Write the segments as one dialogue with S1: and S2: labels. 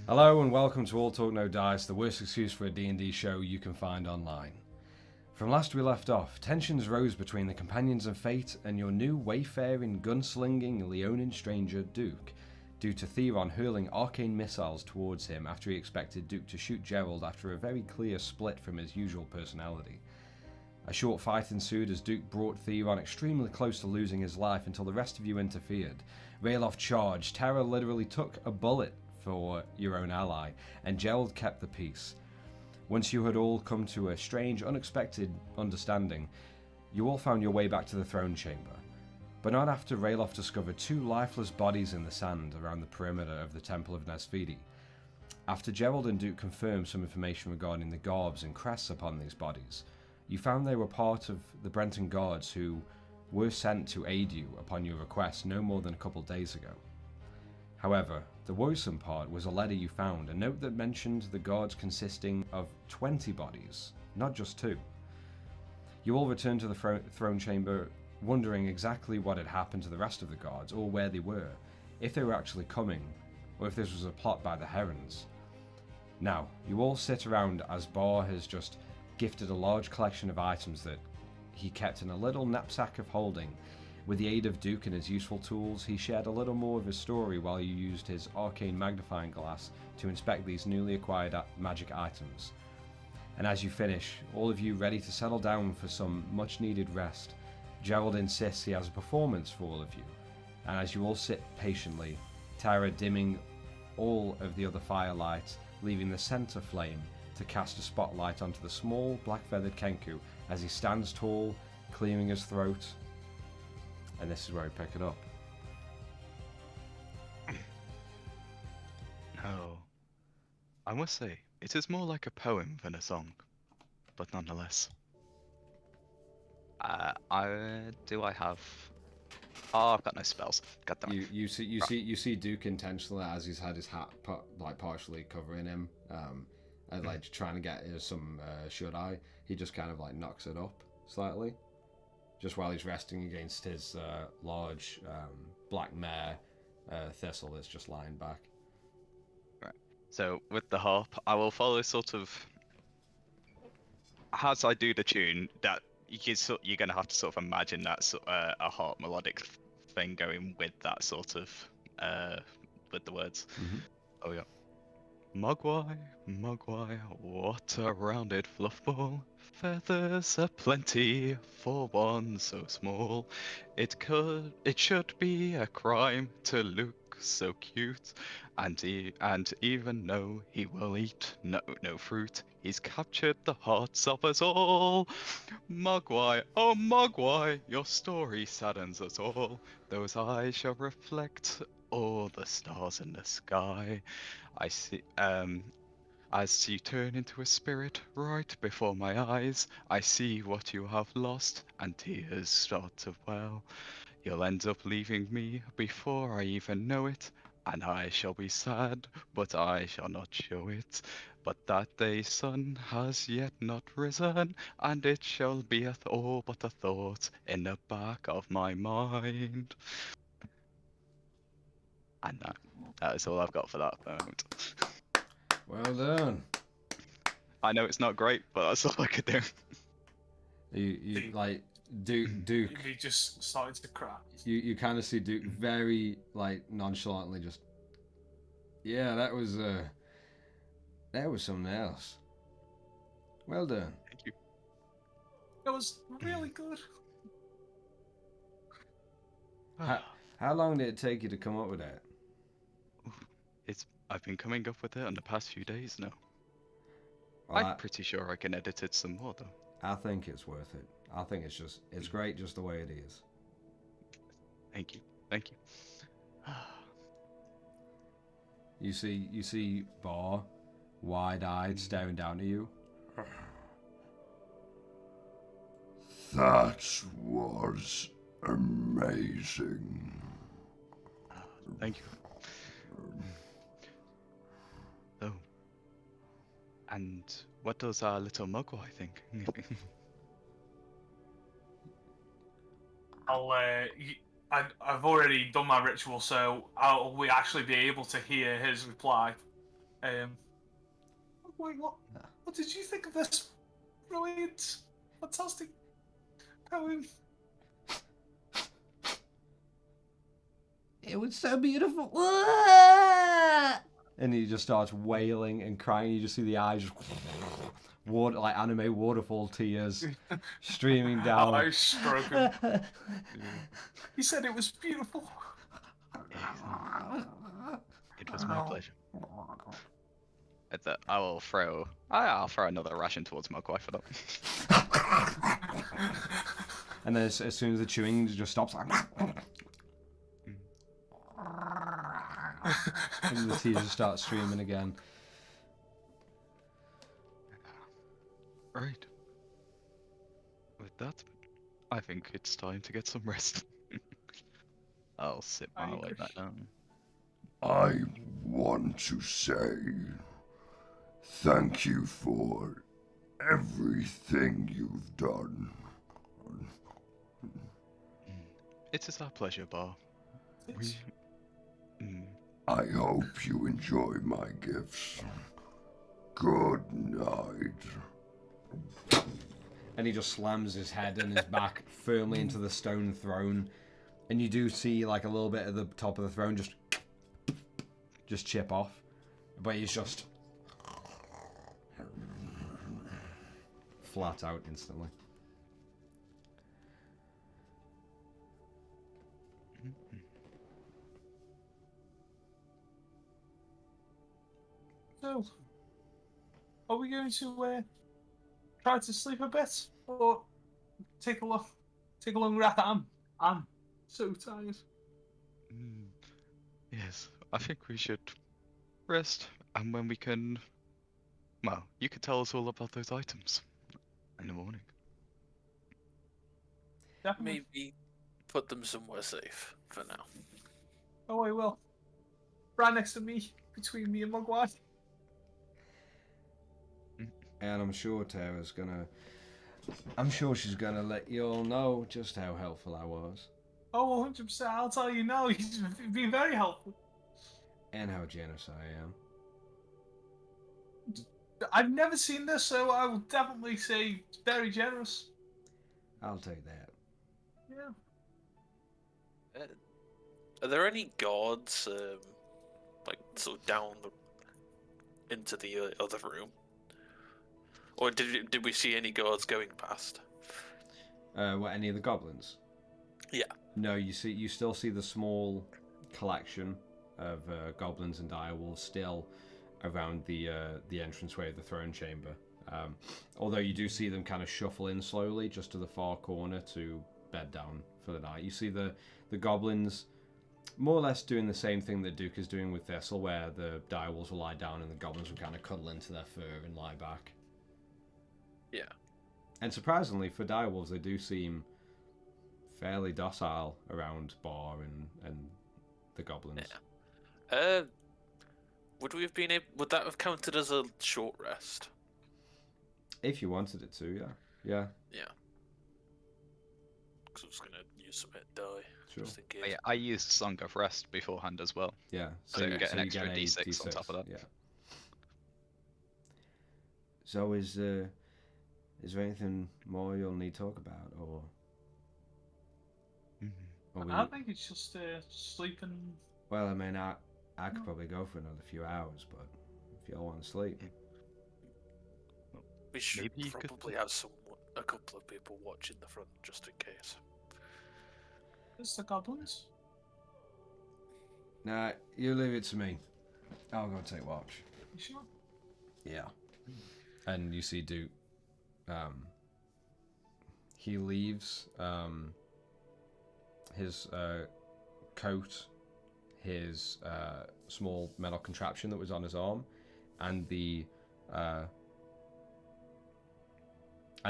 S1: Hello and welcome to All Talk No Dice, the worst excuse for a D&D show you can find online. From last we left off, tensions rose between the companions of fate and your new wayfaring, gunslinging, Leonin stranger, Duke, due to Theron hurling arcane missiles towards him after he expected Duke to shoot Gerald after a very clear split from his usual personality. A short fight ensued as Duke brought Theron extremely close to losing his life until the rest of you interfered. Ralof charged, Tara literally took a bullet for your own ally, and Gerald kept the peace. Once you had all come to a strange, unexpected understanding, you all found your way back to the throne chamber. But not after Ralof discovered two lifeless bodies in the sand around the perimeter of the Temple of Nesvidi. After Gerald and Duke confirmed some information regarding the garbs and crests upon these bodies, you found they were part of the Brenton guards who, were sent to aid you upon your request no more than a couple days ago. However, the worrisome part was a letter you found, a note that mentioned the guards consisting of 20 bodies, not just 2. You all returned to the throne chamber, wondering exactly what had happened to the rest of the guards, or where they were, if they were actually coming, or if this was a plot by the Herons. Now, you all sit around as Bar has just gifted a large collection of items that he kept in a little knapsack of holding. With the aid of Duke and his useful tools, he shared a little more of his story while you used his arcane magnifying glass to inspect these newly acquired magic items. And as you finish, all of you ready to settle down for some much needed rest, Gerald insists he has a performance for all of you. And as you all sit patiently, Tara dimming all of the other firelights, leaving the center flame to cast a spotlight onto the small black-feathered Kenku as he stands tall, clearing his throat. And this is where I pick it up.
S2: No. I must say, it is more like a poem than a song, but nonetheless. Do I have? Oh, I've got no spells. God damn it.
S1: You see Duke intentionally, as he's had his hat partially covering him, and like trying to get some shut eye. He just kind of like knocks it up slightly, just while he's resting against his large black mare thistle that's just lying back.
S2: Right. So with the harp, I will follow sort of as I do the tune. That you're gonna have to sort of imagine that a harp melodic thing going with that sort of with the words.
S1: Mm-hmm.
S2: Oh yeah. Mogwai, Mogwai, what a rounded fluff ball. Feathers aplenty for one so small. It should be a crime to look so cute. And even though he will eat no fruit, he's captured the hearts of us all. Mogwai, oh Mogwai, your story saddens us all. Those eyes shall reflect all the stars in the sky. I see, as you turn into a spirit right before my eyes, I see what you have lost, and tears start to well. You'll end up leaving me before I even know it, and I shall be sad, but I shall not show it. But that day's sun has yet not risen, and it shall be all but a thought in the back of my mind. And that is all I've got for that moment.
S1: Well done.
S2: I know it's not great, but that's all I could do.
S1: You like Duke.
S3: He just started to cry.
S1: You kind of see Duke very like nonchalantly just. Yeah, that was something else. Well done.
S2: Thank you.
S3: It was really good.
S1: How long did it take you to come up with that?
S2: I've been coming up with it in the past few days now.
S1: Well,
S2: I'm pretty sure I can edit it some more though.
S1: I think it's worth it. I think it's great just the way it is.
S2: Thank you. Thank you.
S1: You see Bar, wide-eyed, staring down at you.
S4: That was amazing.
S2: Thank you. Oh. And what does our little Mogwai think?
S3: I've already done my ritual, so we actually be able to hear his reply. Wait, what did you think of this brilliant, fantastic poem?
S1: It was so beautiful. And he just starts wailing and crying. You just see the eyes just water, like anime waterfall tears streaming down.
S3: Eyes stroking. He said it was beautiful.
S2: It was my pleasure. I'll throw another ration towards Mogwai for that.
S1: And then as soon as the chewing just stops, and the tears just start streaming again.
S2: Right. With that, I think it's time to get some rest. I'll sit
S3: I
S2: my way
S3: agree.
S2: back down.
S4: I want to say thank you for everything you've done.
S2: It is our pleasure, Bar.
S3: It's-
S2: Mm,
S4: I hope you enjoy my gifts. Good night.
S1: And he just slams his head and his back firmly into the stone throne, and you do see like a little bit of the top of the throne just chip off, but he's just flat out instantly.
S3: So, are we going to try to sleep a bit, or take a long rest? I'm so tired.
S2: mm. Yes, I think we should rest, and when we can, well, you could tell us all about those items in the morning.
S3: Definitely.
S5: Maybe put them somewhere safe for now.
S3: Oh, I will. Right next to me, between me and Mogwai.
S1: And I'm sure Tara's gonna. I'm sure she's gonna let you all know just how helpful I was,
S3: Oh, 100%. I'll tell you now. He's been very helpful.
S1: and how generous I am.
S3: I've never seen this, so I will definitely say very generous.
S1: I'll take that.
S3: Yeah.
S5: Are there any guards, like sort of down into the other room, or did we see any guards going past?
S1: What, any of the goblins?
S5: Yeah.
S1: No, you still see the small collection of goblins and direwolves still around the entranceway of the throne chamber. Although you do see them kind of shuffle in slowly just to the far corner to bed down for the night. You see the goblins more or less doing the same thing that Duke is doing with Thistle, where the direwolves will lie down and the goblins will kind of cuddle into their fur and lie back.
S5: Yeah.
S1: And surprisingly, for direwolves, they do seem fairly docile around Bar and the goblins.
S5: Yeah. Would we have been able? Would that have counted as a short rest?
S1: If you wanted it to, yeah. Yeah,
S5: Yeah. Because I was gonna use some hit die
S1: sure.
S5: just in case.
S2: Oh, yeah, I used Song of Rest beforehand as well.
S1: Yeah,
S2: So you get an
S1: you
S2: extra
S1: get a
S2: D6 on top of that.
S1: Yeah. So is there anything more you'll need to talk about, or? Or we,
S3: I think it's just sleeping.
S1: well, I mean, I could probably go for another few hours, but if y'all want to sleep,
S5: We should
S2: Maybe you could-
S5: probably have a couple of people watching the front just in case.
S3: It's the goblins.
S1: nah, you leave it to me. I'll go take watch.
S3: You sure?
S1: Yeah. And you see Duke. He leaves his coat, his small metal contraption that was on his arm, and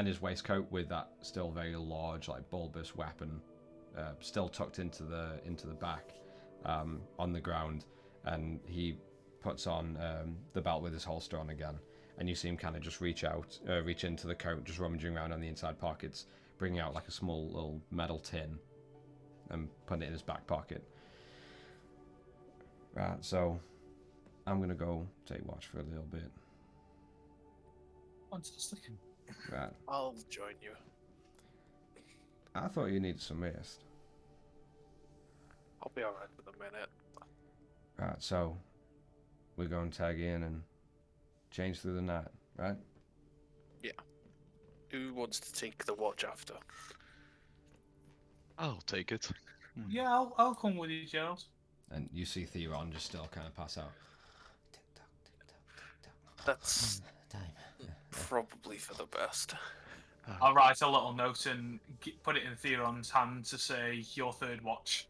S1: his waistcoat with that still very large, like bulbous weapon, still tucked into the back, on the ground, and he puts on the belt with his holster on again. And you see him kind of just reach into the coat, just rummaging around on the inside pockets, bringing out like a small little metal tin and putting it in his back pocket. Right, so I'm gonna go take watch for a little bit.
S3: Fantastic.
S1: Right.
S5: I'll join you.
S1: I thought you needed some rest.
S5: I'll be alright in a minute.
S1: Right, so we're going to tag in and change through the night, right?
S5: Who wants to take the watch after?
S2: I'll take it.
S3: Yeah, I'll come with you, Gerald.
S1: And you see Theron just still kind of pass out.
S5: That's
S1: Time.
S5: probably for the best.
S3: I'll write a little note and put it in Theron's hand to say your third watch,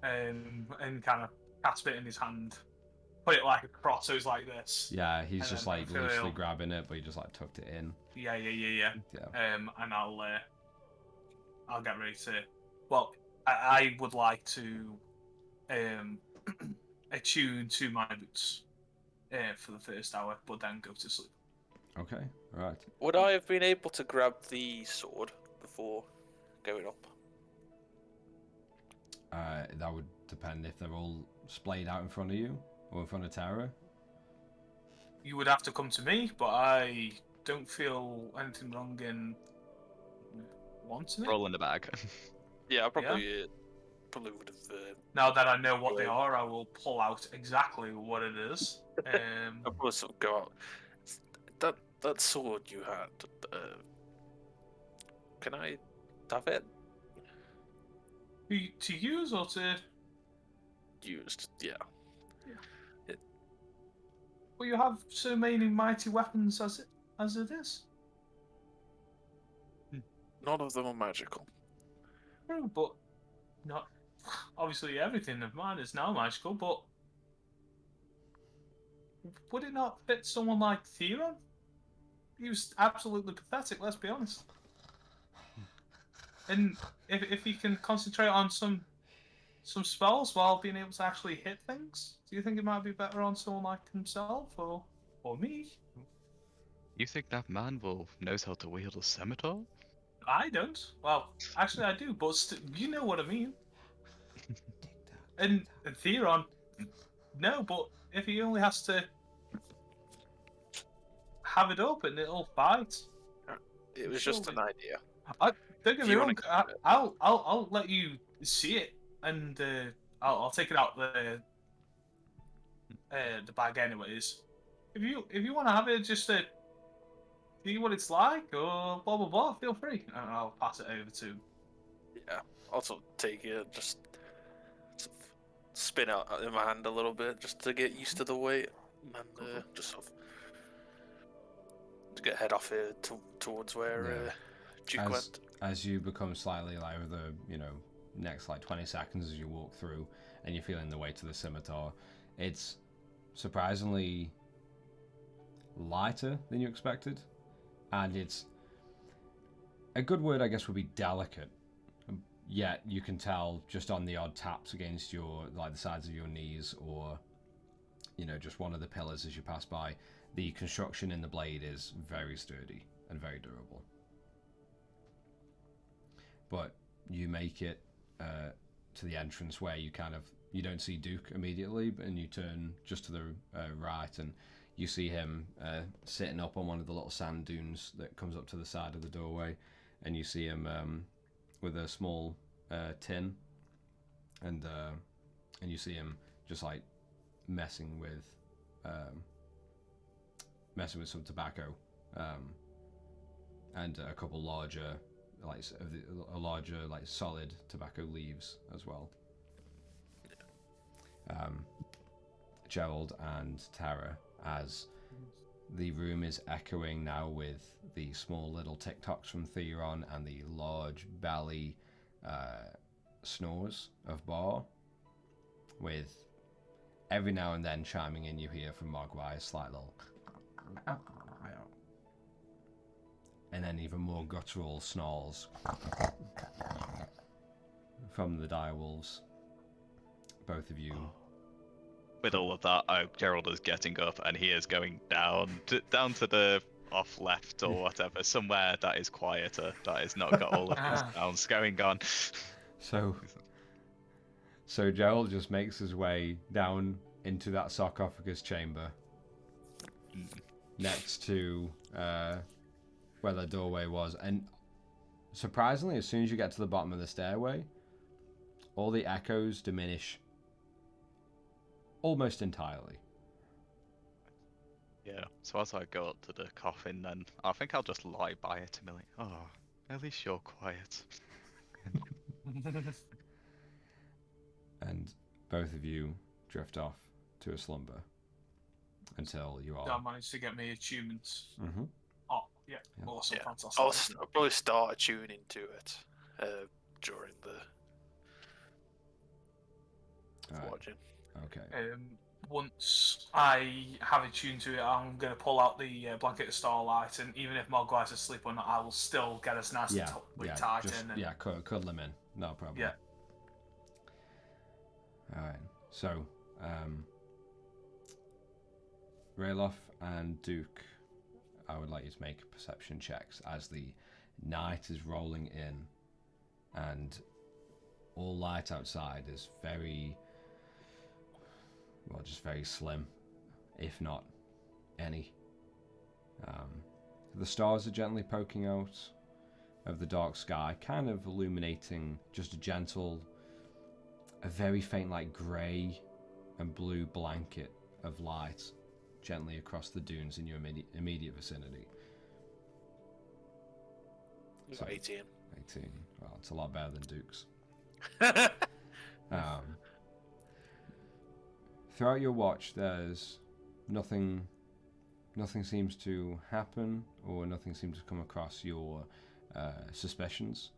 S3: and kind of clasp it in his hand. Put it like across, so it's like this.
S1: Yeah, he's
S3: And
S1: just
S3: then
S1: like
S3: feel-
S1: loosely grabbing it, but he just like tucked it in.
S3: Yeah.
S1: Yeah.
S3: And I'll I'll get ready to. Well, I would like to attune to my boots for the first hour, but then go to sleep.
S1: Okay, right.
S5: Would I have been able to grab the sword before going up?
S1: That would depend if they're all splayed out in front of you or in front of Tara.
S3: You would have to come to me, but I don't feel anything wrong in wanting it.
S2: Roll in the bag.
S5: Yeah, I probably would have.
S3: Now that I know what they are, I will pull out exactly what it is.
S5: I'll probably sort of go out. That sword you had. Can I have it
S3: To use or to?
S5: used? Yeah.
S3: Well, you have so many mighty weapons as it is.
S5: None of them are magical.
S3: True, but not. Obviously, everything of mine is now magical. But would it not fit someone like Theron? He was absolutely pathetic. Let's be honest. And if he can concentrate on some spells while being able to actually hit things, do you think it might be better on someone like himself or me?
S2: You think that man knows how to wield a scimitar?
S3: I don't. Well, actually, I do, but you know what I mean. And Theron, no, but if he only has to have it open, it'll bite.
S5: It was just an idea.
S3: Don't get me wrong. I'll let you see it, and I'll take it out the bag anyways. If you want to have it just to see what it's like or blah blah blah, feel free, and I'll pass it over to.
S5: Yeah, I'll sort of take it, just sort of spin out in my hand a little bit, just to get used to the weight, and just sort of to get head off here towards where Duke went.
S1: As you become slightly like over the next like 20 seconds as you walk through, and you're feeling the weight of the scimitar, it's surprisingly lighter than you expected, and it's a good word I guess would be delicate. Yet you can tell just on the odd taps against your the sides of your knees, or just one of the pillars as you pass by, the construction in the blade is very sturdy and very durable. But you make it to the entrance where you don't see Duke immediately, and you turn just to the right, and you see him sitting up on one of the little sand dunes that comes up to the side of the doorway, and you see him with a small tin, and you see him just like messing with some tobacco, and a couple larger solid tobacco leaves as well. Gerald and Tara, as the room is echoing now with the small little tick-tocks from Theron and the large belly snores of Bar, with every now and then chiming in, you hear from Mogwai a slight little, and then even more guttural snarls from the direwolves. Both of you.
S2: With all of that, Gerald is getting up and he is going down to the off left or whatever, somewhere that is quieter, that has not got all of these sounds going on.
S1: So Gerald just makes his way down into that sarcophagus chamber next to where the doorway was, and surprisingly, as soon as you get to the bottom of the stairway, all the echoes diminish almost entirely.
S2: Yeah, so as I go up to the coffin, then I think I'll just lie by it and be like, oh, at least you're quiet.
S1: And both of you drift off to a slumber until you are.
S3: I managed to get me attunement.
S1: Mm-hmm.
S3: Oh, yeah, awesome,
S5: Yeah.
S3: fantastic.
S5: I'll probably start attuning to it during the watching.
S1: Okay.
S3: once I have it tuned to it, I'm going to pull out the blanket of starlight, and even if Mogwai's asleep or not, I will still get us nice and tight
S1: just,
S3: in. And,
S1: yeah, cuddle him in, no problem.
S3: Yeah.
S1: Alright, so, Rayloff and Duke, I would like you to make perception checks as the night is rolling in and all light outside is very, well, just very slim, if not any. The stars are gently poking out of the dark sky, kind of illuminating just a very faint, like grey and blue blanket of light gently across the dunes in your immediate vicinity.
S5: So 18.
S1: 18. Well, it's a lot better than Duke's. Throughout your watch, there's nothing seems to happen, or nothing seems to come across your suspicions.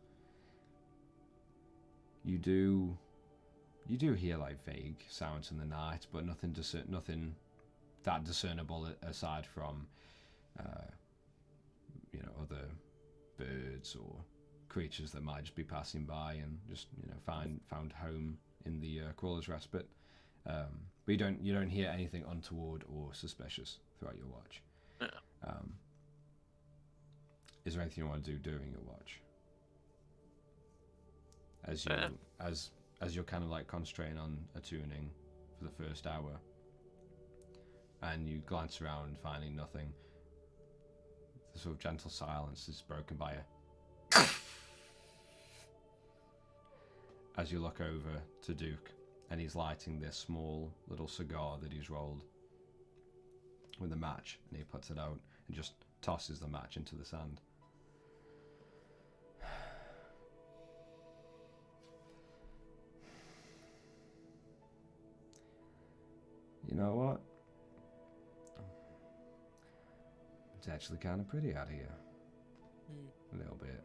S1: You do hear like vague sounds in the night, but nothing that discernible aside from other birds or creatures that might just be passing by and just found home in the Crawler's Respite. But you don't hear anything untoward or suspicious throughout your watch.
S5: Yeah.
S1: Is there anything you want to do during your watch? As you're kind of like concentrating on attuning for the first hour, and you glance around finding nothing, the sort of gentle silence is broken by a as you look over to Duke, and he's lighting this small little cigar that he's rolled with a match, and he puts it out and just tosses the match into the sand. You know what? It's actually kind of pretty out here. A little bit.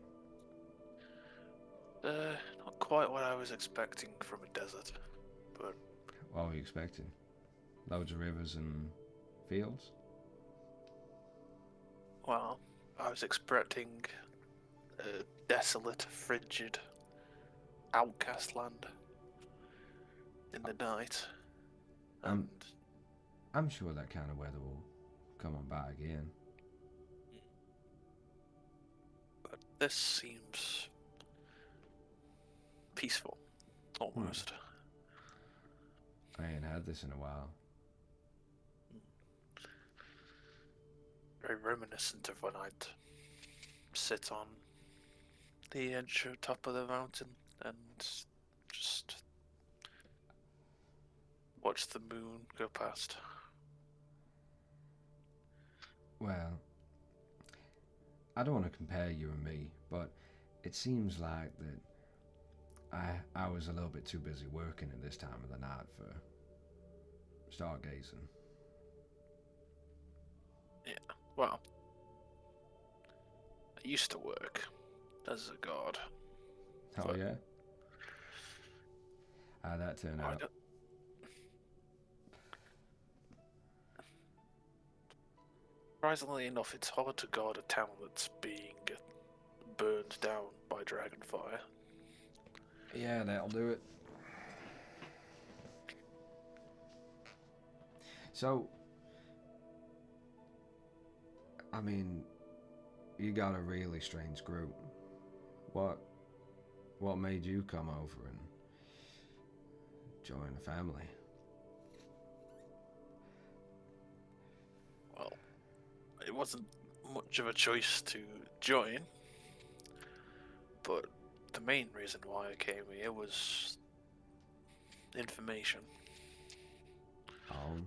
S5: Not quite what I was expecting from a desert, but...
S1: What were you expecting? Loads of rivers and fields?
S5: Well, I was expecting a desolate, frigid, outcast land in the night. And
S1: I'm sure that kind of weather will come on by again.
S5: but this seems peaceful, almost.
S1: I ain't had this in a while.
S5: Very reminiscent of when I'd sit on the edge of top of the mountain and just watch the moon go past.
S1: Well, I don't want to compare you and me, but it seems like that I was a little bit too busy working at this time of the night for stargazing.
S5: Yeah, well, I used to work as a guard.
S1: Oh
S5: But-
S1: yeah? How'd that turn
S5: I
S1: out?
S5: don't- Surprisingly enough, it's hard to guard a town that's being burned down by dragonfire.
S1: Yeah, that'll do it. So, I mean, you got a really strange group. What made you come over and join a family?
S5: Well, it wasn't much of a choice to join, but the main reason why I came here was information.
S1: On?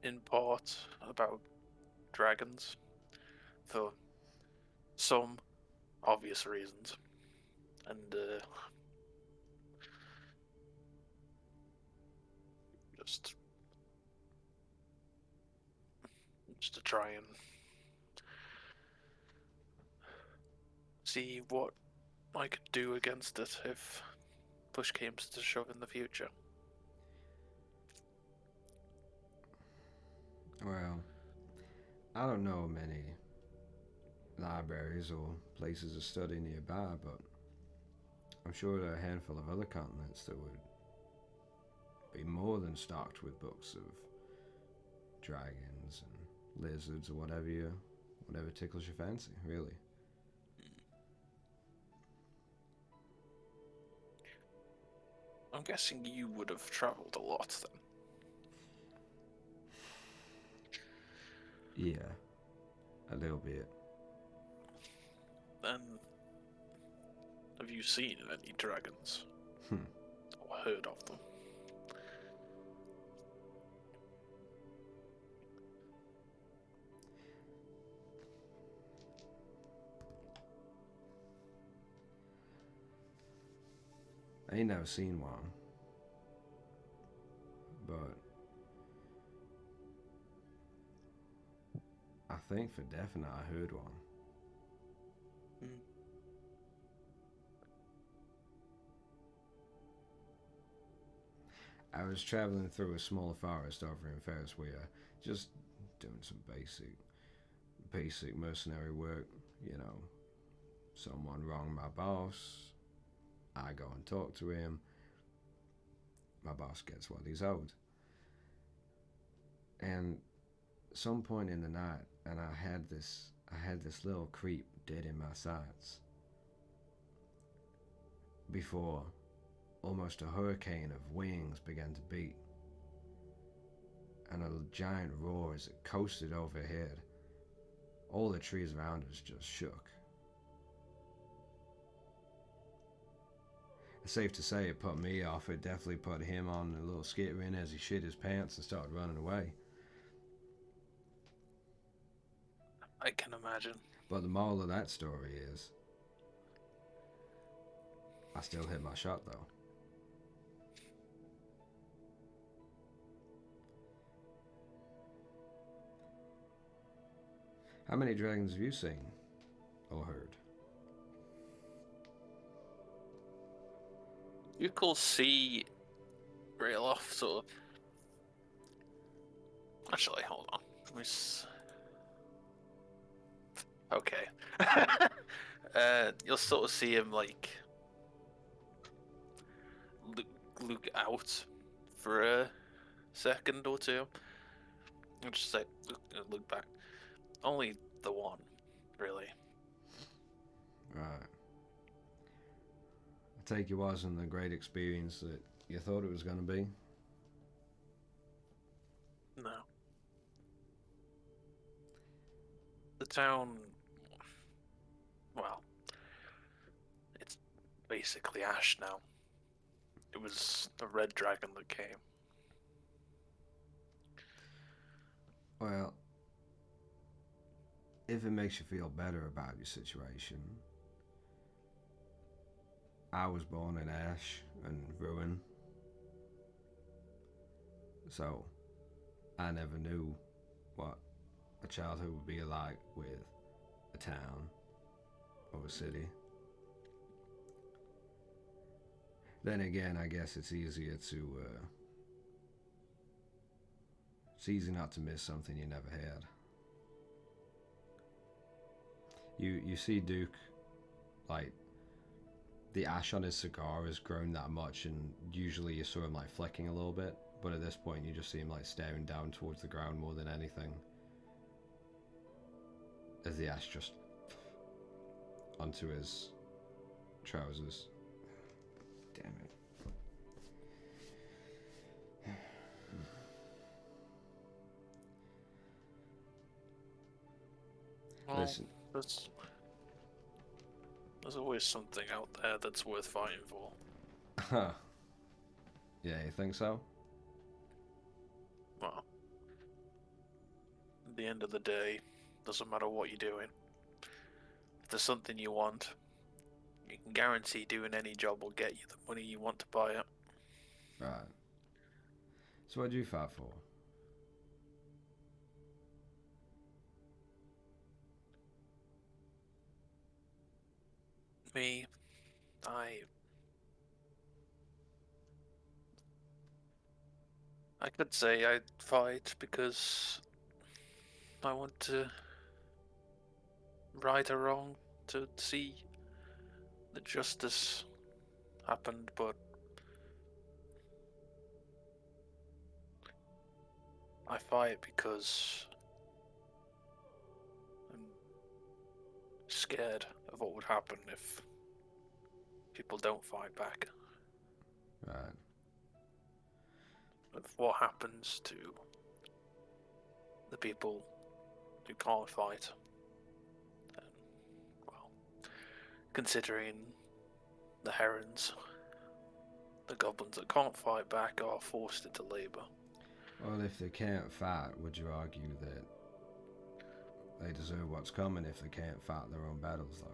S5: In part about dragons, for some obvious reasons, and just to try and see what I could do against it if push came to shove in the future.
S1: Well, I don't know many libraries or places of study nearby, but I'm sure there are a handful of other continents that would be more than stocked with books of dragons and lizards or whatever tickles your fancy, really.
S5: I'm guessing you would have travelled a lot then.
S1: Yeah, a little bit.
S5: Then, have you seen any dragons?
S1: Hmm.
S5: Or heard of them?
S1: I ain't never seen one, but I think for definite I heard one. I was traveling through a small forest over in Ferriswear, just doing some basic mercenary work, you know. Someone wronged my boss, I go and talk to him, my boss gets what he's owed. And some point in the night, and I had this little creep dead in my sights. Before almost a hurricane of wings began to beat, and a giant roar as it coasted overhead. All the trees around us just shook. It's safe to say it put me off. It definitely put him on a little skittering as he shit his pants and started running away.
S5: I can imagine.
S1: But the moral of that story is, I still hit my shot though. How many dragons have you seen or heard?
S5: You could see real off, sort of. Actually, hold on. Let me Okay. You'll sort of see him like look out for a second or two, and just say, look back. Only the one, really.
S1: Right. I take it wasn't the great experience that you thought it was going to be?
S5: No. The town, well, it's basically ash now. It was a red dragon that came.
S1: Well, if it makes you feel better about your situation, I was born in ash and ruin, so I never knew what a childhood would be like with a town or a city. Then again, I guess it's easy not to miss something you never had. You see Duke, like, the ash on his cigar has grown that much, and usually you saw him like flicking a little bit, but at this point you just see him like staring down towards the ground more than anything, as the ash just onto his trousers. Damn it.
S5: Well,
S1: Listen,
S5: there's always something out there that's worth fighting for.
S1: huh? Yeah, you think so?
S5: Well, at the end of the day, doesn't matter what you're doing. If there's something you want, you can guarantee doing any job will get you the money you want to buy it.
S1: Right. So what'd you fight for?
S5: Me, I could say I'd fight because I want to right a wrong, to see the justice happened, but I fight because I'm scared of what would happen if people don't fight back.
S1: Right.
S5: Of what happens to the people who can't fight. And, well, considering the herons, the goblins that can't fight back are forced into labour.
S1: Well, if they can't fight, would you argue that they deserve what's coming if they can't fight their own battles, though?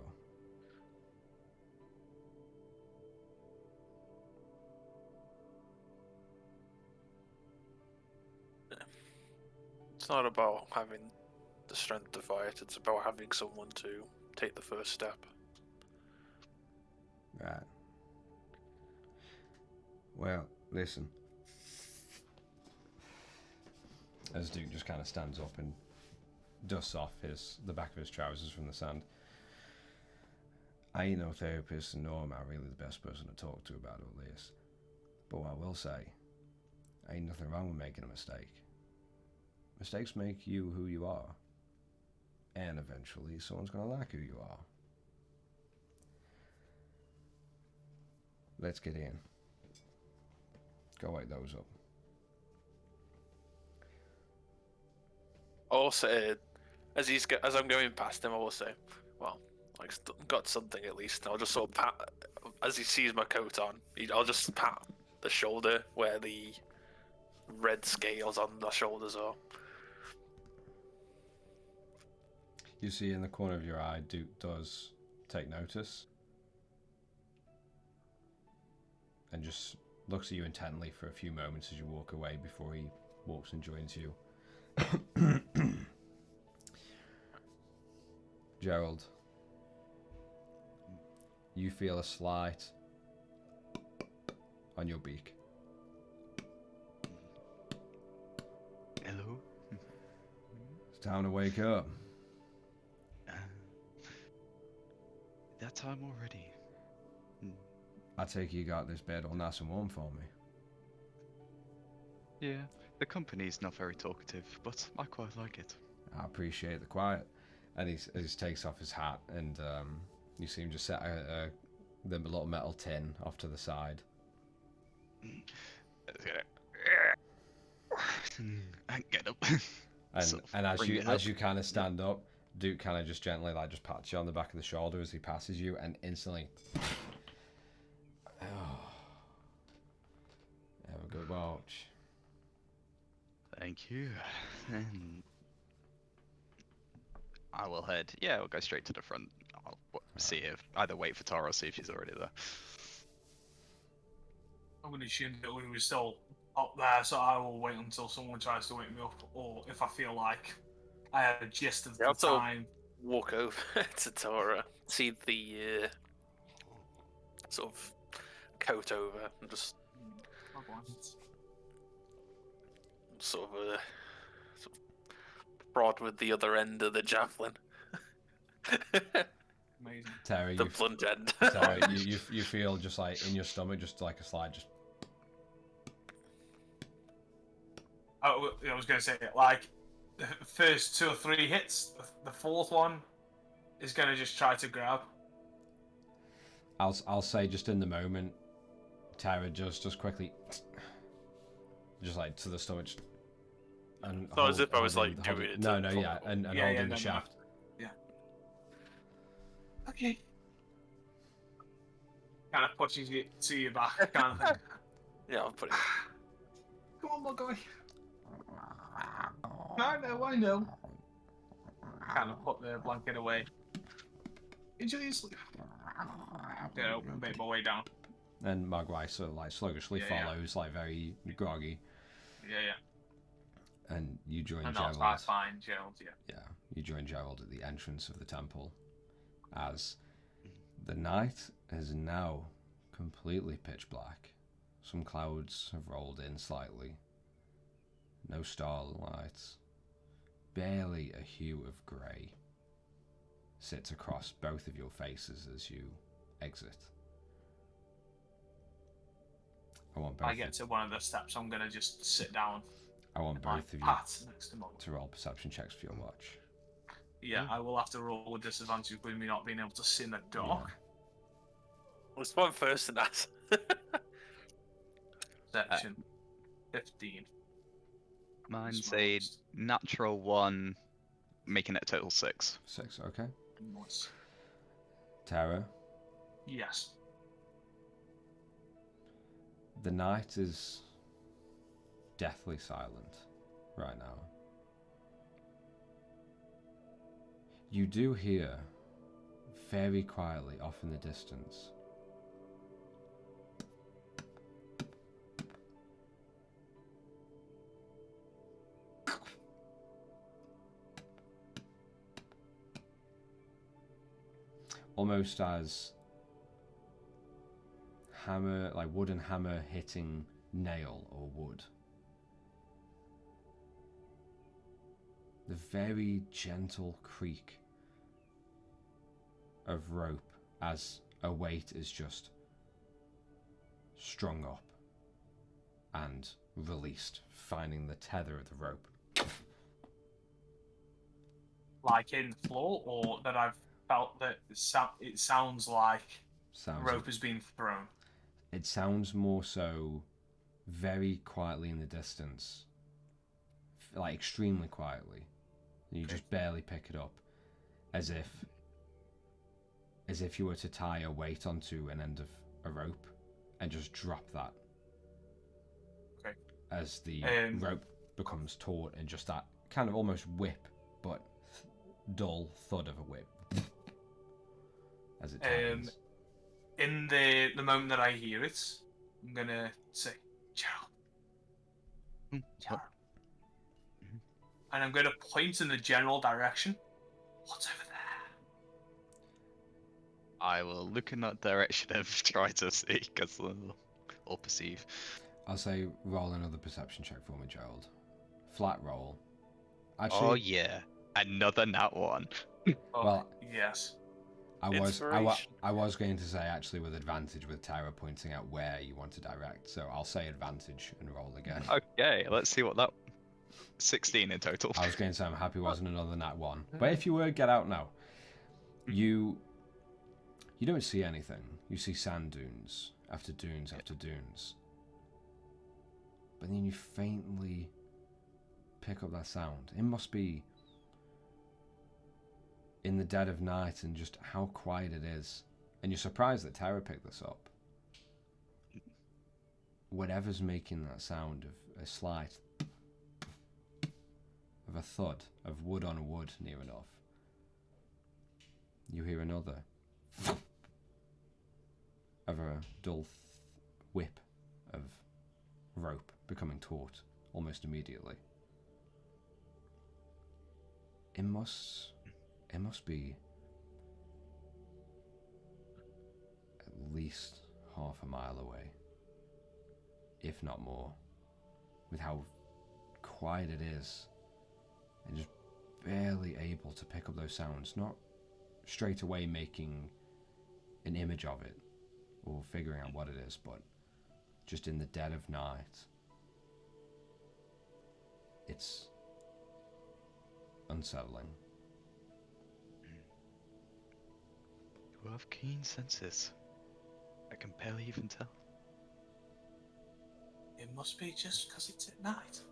S5: It's not about having the strength to fight, it's about having someone to take the first step.
S1: Right. Well, listen. As Duke just kind of stands up and dusts off the back of his trousers from the sand. I ain't no therapist, and nor am I really the best person to talk to about all this. But what I will say, ain't nothing wrong with making a mistake. Mistakes make you who you are. And eventually someone's gonna like who you are. Let's get in. Go wake those up.
S5: Also, as I'm going past him, I will say, well, I've got something at least. And I'll just sort of pat, as he sees my coat on, I'll just pat the shoulder where the red scales on the shoulders are.
S1: You see in the corner of your eye, Duke does take notice. And just looks at you intently for a few moments as you walk away before he walks and joins you. Gerald, you feel a slight on your beak.
S2: Hello?
S1: It's time to wake up.
S2: That time already.
S1: I take you got this bed all nice and warm for me.
S2: Yeah, the company's not very talkative, but I quite like it.
S1: I appreciate the quiet. And he takes off his hat, and you see him just set the little metal tin off to the side.
S2: Get up.
S1: And as you kind of stand up, Duke kind of just gently just pats you on the back of the shoulder as he passes you, and instantly, oh, have a good watch.
S2: Thank you. And I will head. Yeah, we'll go straight to the front. I'll see if either wait for Tara or see if she's already there.
S3: I'm going to assume that we were still up there, so I will wait until someone tries to wake me up, or if I feel like I had a gist of the time.
S5: Walk over to Tara, see the sort of coat over, and just sort of prod with the other end of the javelin.
S3: Amazing.
S1: Terry,
S5: the blunt end.
S1: Terry, you feel just like in your stomach, just like a slide, just.
S3: I was going to say, like, the first 2 or 3 hits, the fourth one is going to just try to grab.
S1: I'll say just in the moment, Tara just quickly, just like to the stomach. And
S5: so as if I was like doing it.
S1: No, yeah, and holding the shaft.
S3: Yeah. Okay. Kind of pushes you to your back, kind of thing.
S5: Yeah, I'll put it.
S3: Come on, my guy. I know. Kind of put the blanket away. Enjoy your sleep. Make my way down.
S1: And Mogwai sort of like sluggishly follows, like very groggy.
S3: Yeah.
S1: And you join
S3: And
S1: Gerald.
S3: that's fine, Gerald, yeah.
S1: Yeah, you join Gerald at the entrance of the temple as the night is now completely pitch black. Some clouds have rolled in slightly. No starlight. Barely a hue of grey sits across both of your faces as you exit.
S3: I get to one of the steps, I'm gonna just sit down.
S1: I want both of you
S3: Pat next to Mog.
S1: to roll perception checks for your watch.
S3: Yeah, I will have to roll with disadvantage with me not being able to see in the dark.
S5: Let's one first and that.
S3: Section 15.
S2: Mine's a natural 1, making it a total 6.
S1: 6, okay.
S3: Nice.
S1: Tara,
S3: Yes.
S1: the night is deathly silent right now. You do hear, very quietly off in the distance, almost as hammer, like wooden hammer hitting nail or wood. The very gentle creak of rope as a weight is just strung up and released, finding the tether of the rope.
S3: Like in the floor, or that I've felt that it sounds like rope has been thrown.
S1: It sounds more so very quietly in the distance, like extremely quietly. You just barely pick it up, as if you were to tie a weight onto an end of a rope and just drop that.
S3: Okay.
S1: As the rope becomes taut and just that kind of almost whip, but dull thud of a whip as it tightens.
S3: In the moment that I hear it, I'm gonna say, Gerald. Gerald. And I'm gonna point in the general direction. What's over there?
S2: I will look in that direction and try to see, or perceive.
S1: I'll say roll another perception check for me, Gerald. Flat roll. Actually,
S2: Oh yeah, another nat 1.
S3: Oh,
S1: well,
S3: yes.
S1: I was going to say actually with advantage with Tara pointing out where you want to direct, so I'll say advantage and roll again.
S2: Okay, let's see what that 16 in total.
S1: I was going to say I'm happy wasn't another nat 1. But if you were, get out now. You don't see anything. You see sand dunes after dunes after dunes. But then you faintly pick up that sound. It must be in the dead of night and just how quiet it is. And you're surprised that Tara picked this up. Whatever's making that sound of a slight, of a thud, of wood on wood near enough. You hear another of a dull whip of rope becoming taut almost immediately. It must be at least half a mile away, if not more, with how quiet it is, and just barely able to pick up those sounds, not straight away making an image of it or figuring out what it is, but just in the dead of night, it's unsettling.
S2: You have keen senses. I can barely even tell.
S3: It must be just because it's at night.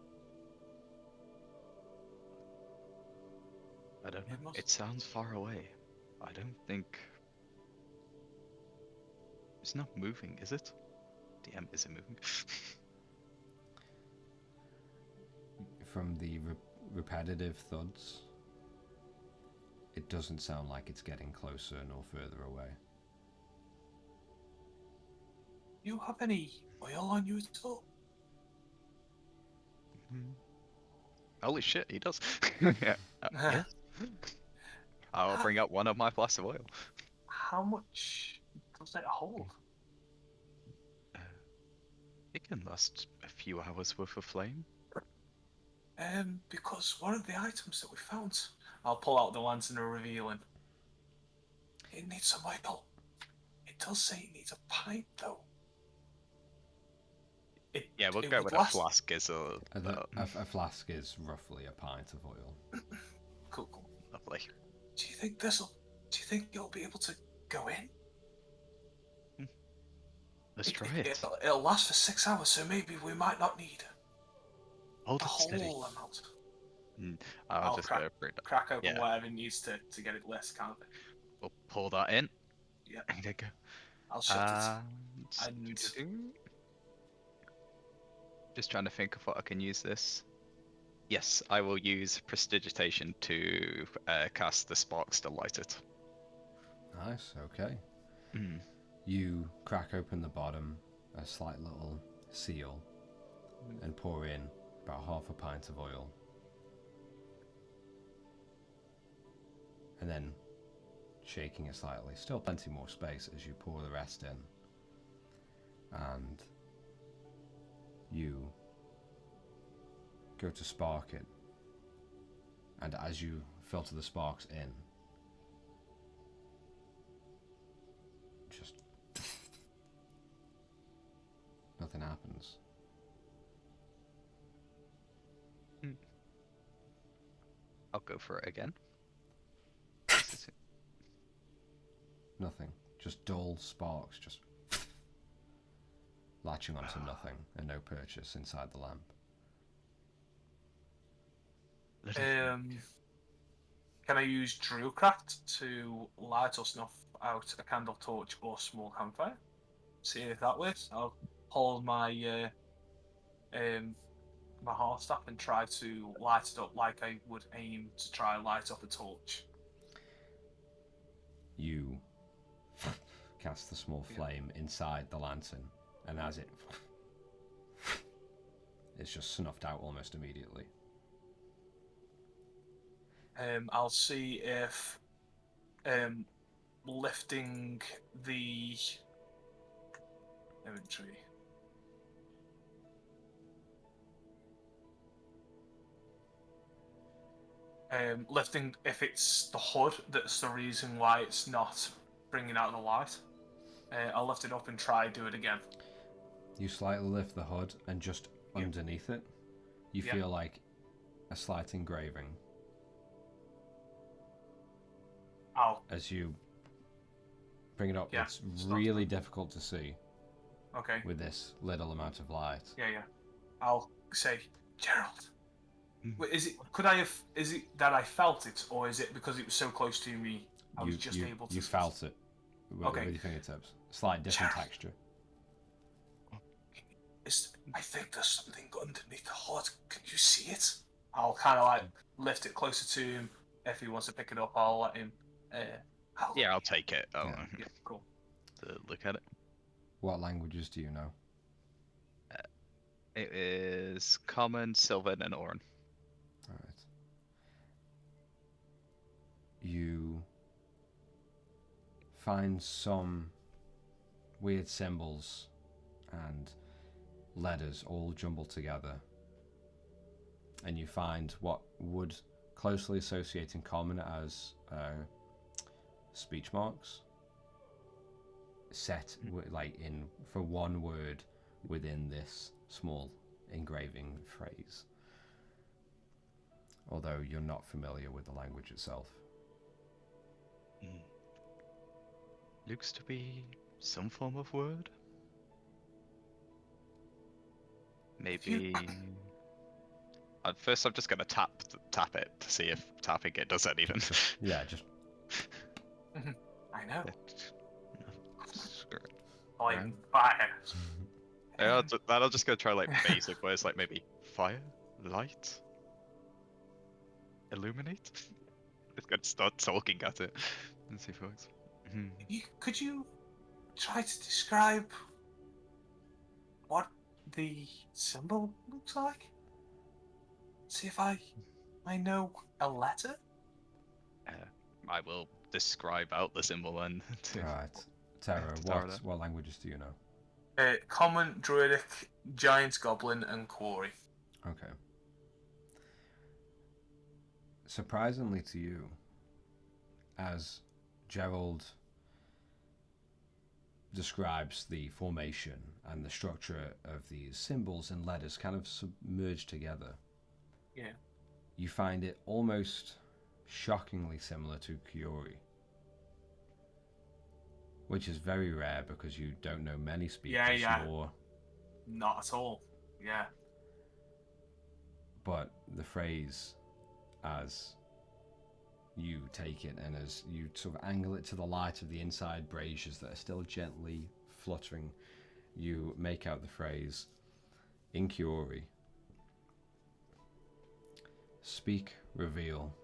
S2: I don't know. It sounds far away. I don't think... It's not moving, is it? DM, is it moving?
S1: From the repetitive thuds, it doesn't sound like it's getting closer nor further away.
S3: You have any oil on you at all?
S2: Holy shit, he does. Yeah. Yes. I'll bring up one of my flasks of oil.
S3: How much Does it hold?
S2: It can last a few hours worth of flame.
S3: Because one of the items that we found, I'll pull out the lantern and reveal him. It needs some oil. It does say it needs a pint, though.
S2: Yeah, we'll
S3: it
S2: go
S3: would
S2: with
S3: last...
S2: a flask is
S1: A flask is roughly a pint of oil.
S3: Cool.
S2: lovely.
S3: Do you think you'll be able to go in?
S2: Let's try it.
S3: It'll last for 6 hours, so maybe we might not need
S2: Hold
S3: the
S2: it steady.
S3: whole amount.
S2: I'll just go for it.
S3: Crack open
S2: Yeah.
S3: whatever needs to get it less kind of thing.
S2: We'll pour that in.
S3: Yeah.
S2: There you go.
S3: I'll shut it.
S2: And
S3: And
S2: just trying to think of what I can use this. Yes, I will use prestidigitation to cast the sparks to light it.
S1: Nice, okay.
S2: Mm.
S1: You crack open the bottom, a slight little seal, and pour in about half a pint of oil. And then, shaking it slightly, still plenty more space as you pour the rest in. And you go to spark it. And as you filter the sparks in, just nothing happens.
S2: I'll go for it again.
S1: Nothing. Just dull sparks, just latching onto nothing, and no purchase inside the lamp.
S3: can I use Drewcraft to light or snuff out a candle, torch, or small campfire? See if that works. I'll hold my my hearth staff and try to light it up like I would aim to try and light up a torch.
S1: You cast the small flame inside the lantern, and as it's just snuffed out almost immediately.
S3: I'll see if lifting the inventory. Lifting, if it's the hood that's the reason why it's not bringing out the light. I'll lift it up and try do it again.
S1: You slightly lift the hood, and just underneath it, you feel like a slight engraving. As you bring it up, it's really difficult to see.
S3: Okay.
S1: With this little amount of light.
S3: Yeah. I'll say, Gerald. Wait, is it that I felt it, or is it because it was so close to me? I was just able to.
S1: You felt it with your fingertips. Slight different texture.
S3: I think there's something underneath the hood. Can you see it? I'll kind of like lift it closer to him. If he wants to pick it up, I'll let him.
S2: I'll take it.
S3: Yeah, cool.
S2: To look at it.
S1: What languages do you know?
S2: It is Common, Sylvan, and Oran.
S1: Alright. You find some weird symbols and letters all jumbled together, and you find what would closely associate in common as speech marks set for one word within this small engraving phrase, although you're not familiar with the language itself.
S2: Looks to be some form of word. Maybe. At first, I'm just gonna tap it to see if tapping it does anything.
S1: Just.
S3: I know.
S2: Screw it.
S3: Like fire.
S2: That'll just go try like basic words like maybe fire, light, illuminate. It's gonna start talking at it and see if it works.
S3: Could you try to describe what the symbol looks like? See if I know a letter?
S2: I will describe out the symbol then.
S1: Right. Tara,
S2: Tara then.
S1: what languages do you know?
S3: Common, Druidic, Giant, Goblin, and Quarry.
S1: Okay. Surprisingly to you, as Gerald describes the formation and the structure of these symbols and letters kind of submerged together,
S3: Yeah.
S1: you find it almost shockingly similar to Kiori, which is very rare because you don't know many speakers,
S3: Yeah.
S1: nor...
S3: Not at all. Yeah.
S1: But the phrase, as you take it and as you sort of angle it to the light of the inside braziers that are still gently fluttering, you make out the phrase, in Kiori, speak, reveal,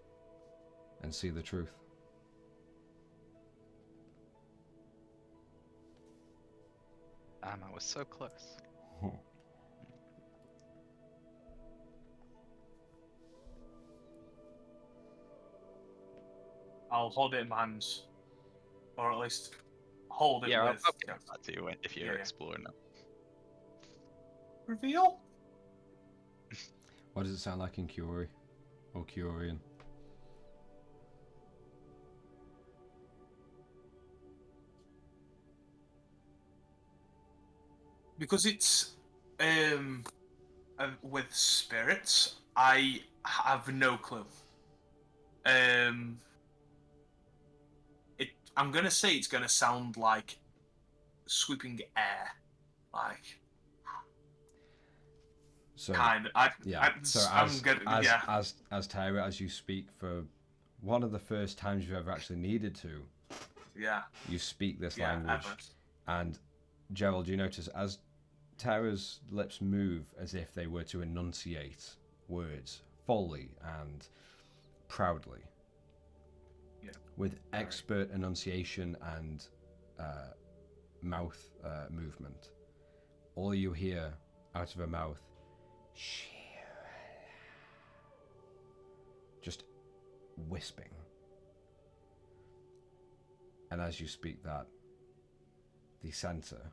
S1: and see the truth.
S2: I was so close.
S3: I'll hold it in my hands, or at least hold it
S2: Yeah, I'll
S3: with.
S2: give that to you if you're
S3: Yeah.
S2: exploring it.
S3: Reveal.
S1: What does it sound like in Kiori? Or Kiorian?
S3: Because it's with spirits, I have no clue. I'm gonna say it's gonna sound like sweeping air, like
S1: So
S3: kind of.
S1: so as Tyra, as you speak for one of the first times you've ever actually needed to,
S3: yeah,
S1: you speak this
S3: yeah,
S1: language,
S3: ever.
S1: and Gerald, you notice as Tyra's lips move as if they were to enunciate words fully and proudly, with expert enunciation and mouth movement. All you hear out of her mouth, just wisping. And as you speak that, the center,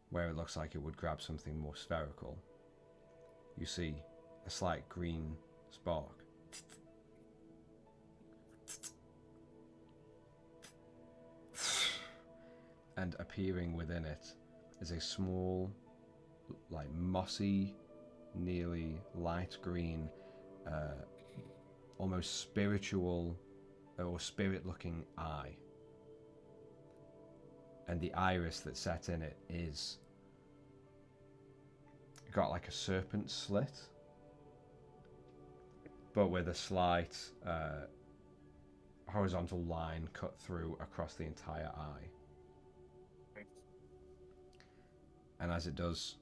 S1: where it looks like it would grab something more spherical, you see a slight green spark. And appearing within it is a small, like mossy, nearly light green, almost spiritual or spirit-looking eye. And the iris that's set in it is got like a serpent slit, but with a slight horizontal line cut through across the entire eye. And as it does,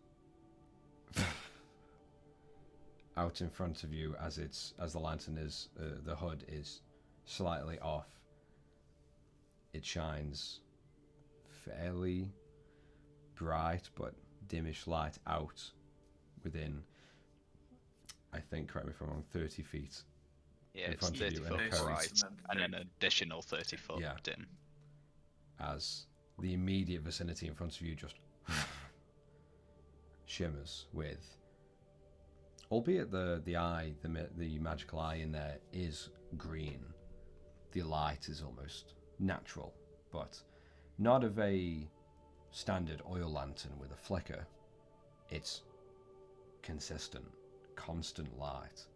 S1: out in front of you, as the lantern is, the hood is slightly off, it shines fairly bright but dimish light out within, I think, correct me if I'm wrong, 30 feet.
S2: Yeah,
S1: in
S2: it's
S1: front of you
S2: 30
S1: and
S2: foot
S1: curved.
S2: bright and an additional 30 foot
S1: Yeah.
S2: dim.
S1: As the immediate vicinity in front of you just shimmers with, albeit the eye, the magical eye in there is green. The light is almost natural, but not of a standard oil lantern with a flicker. It's consistent, constant light.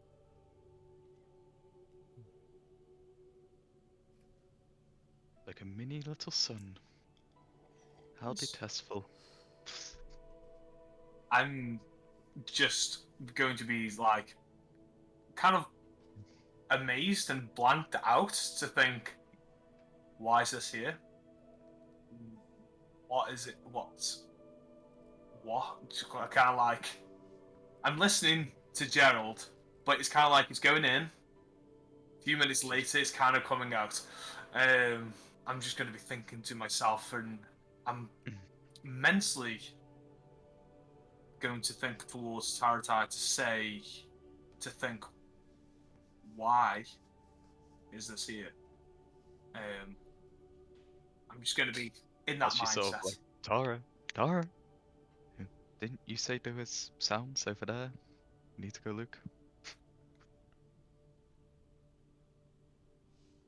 S2: Like a mini little sun. How detestful.
S3: I'm just going to be like kind of amazed and blanked out to think, why is this here? What is it? What? Kind of like, I'm listening to Gerald, but it's kind of like it's going in. A few minutes later, it's kind of coming out. I'm just going to be thinking to myself, and I'm immensely going to think towards Taratai to think, why is this here? I'm just going to be in that
S2: As she
S3: mindset.
S2: sort of like, Tara, didn't you say there was sounds over there? You need to go look.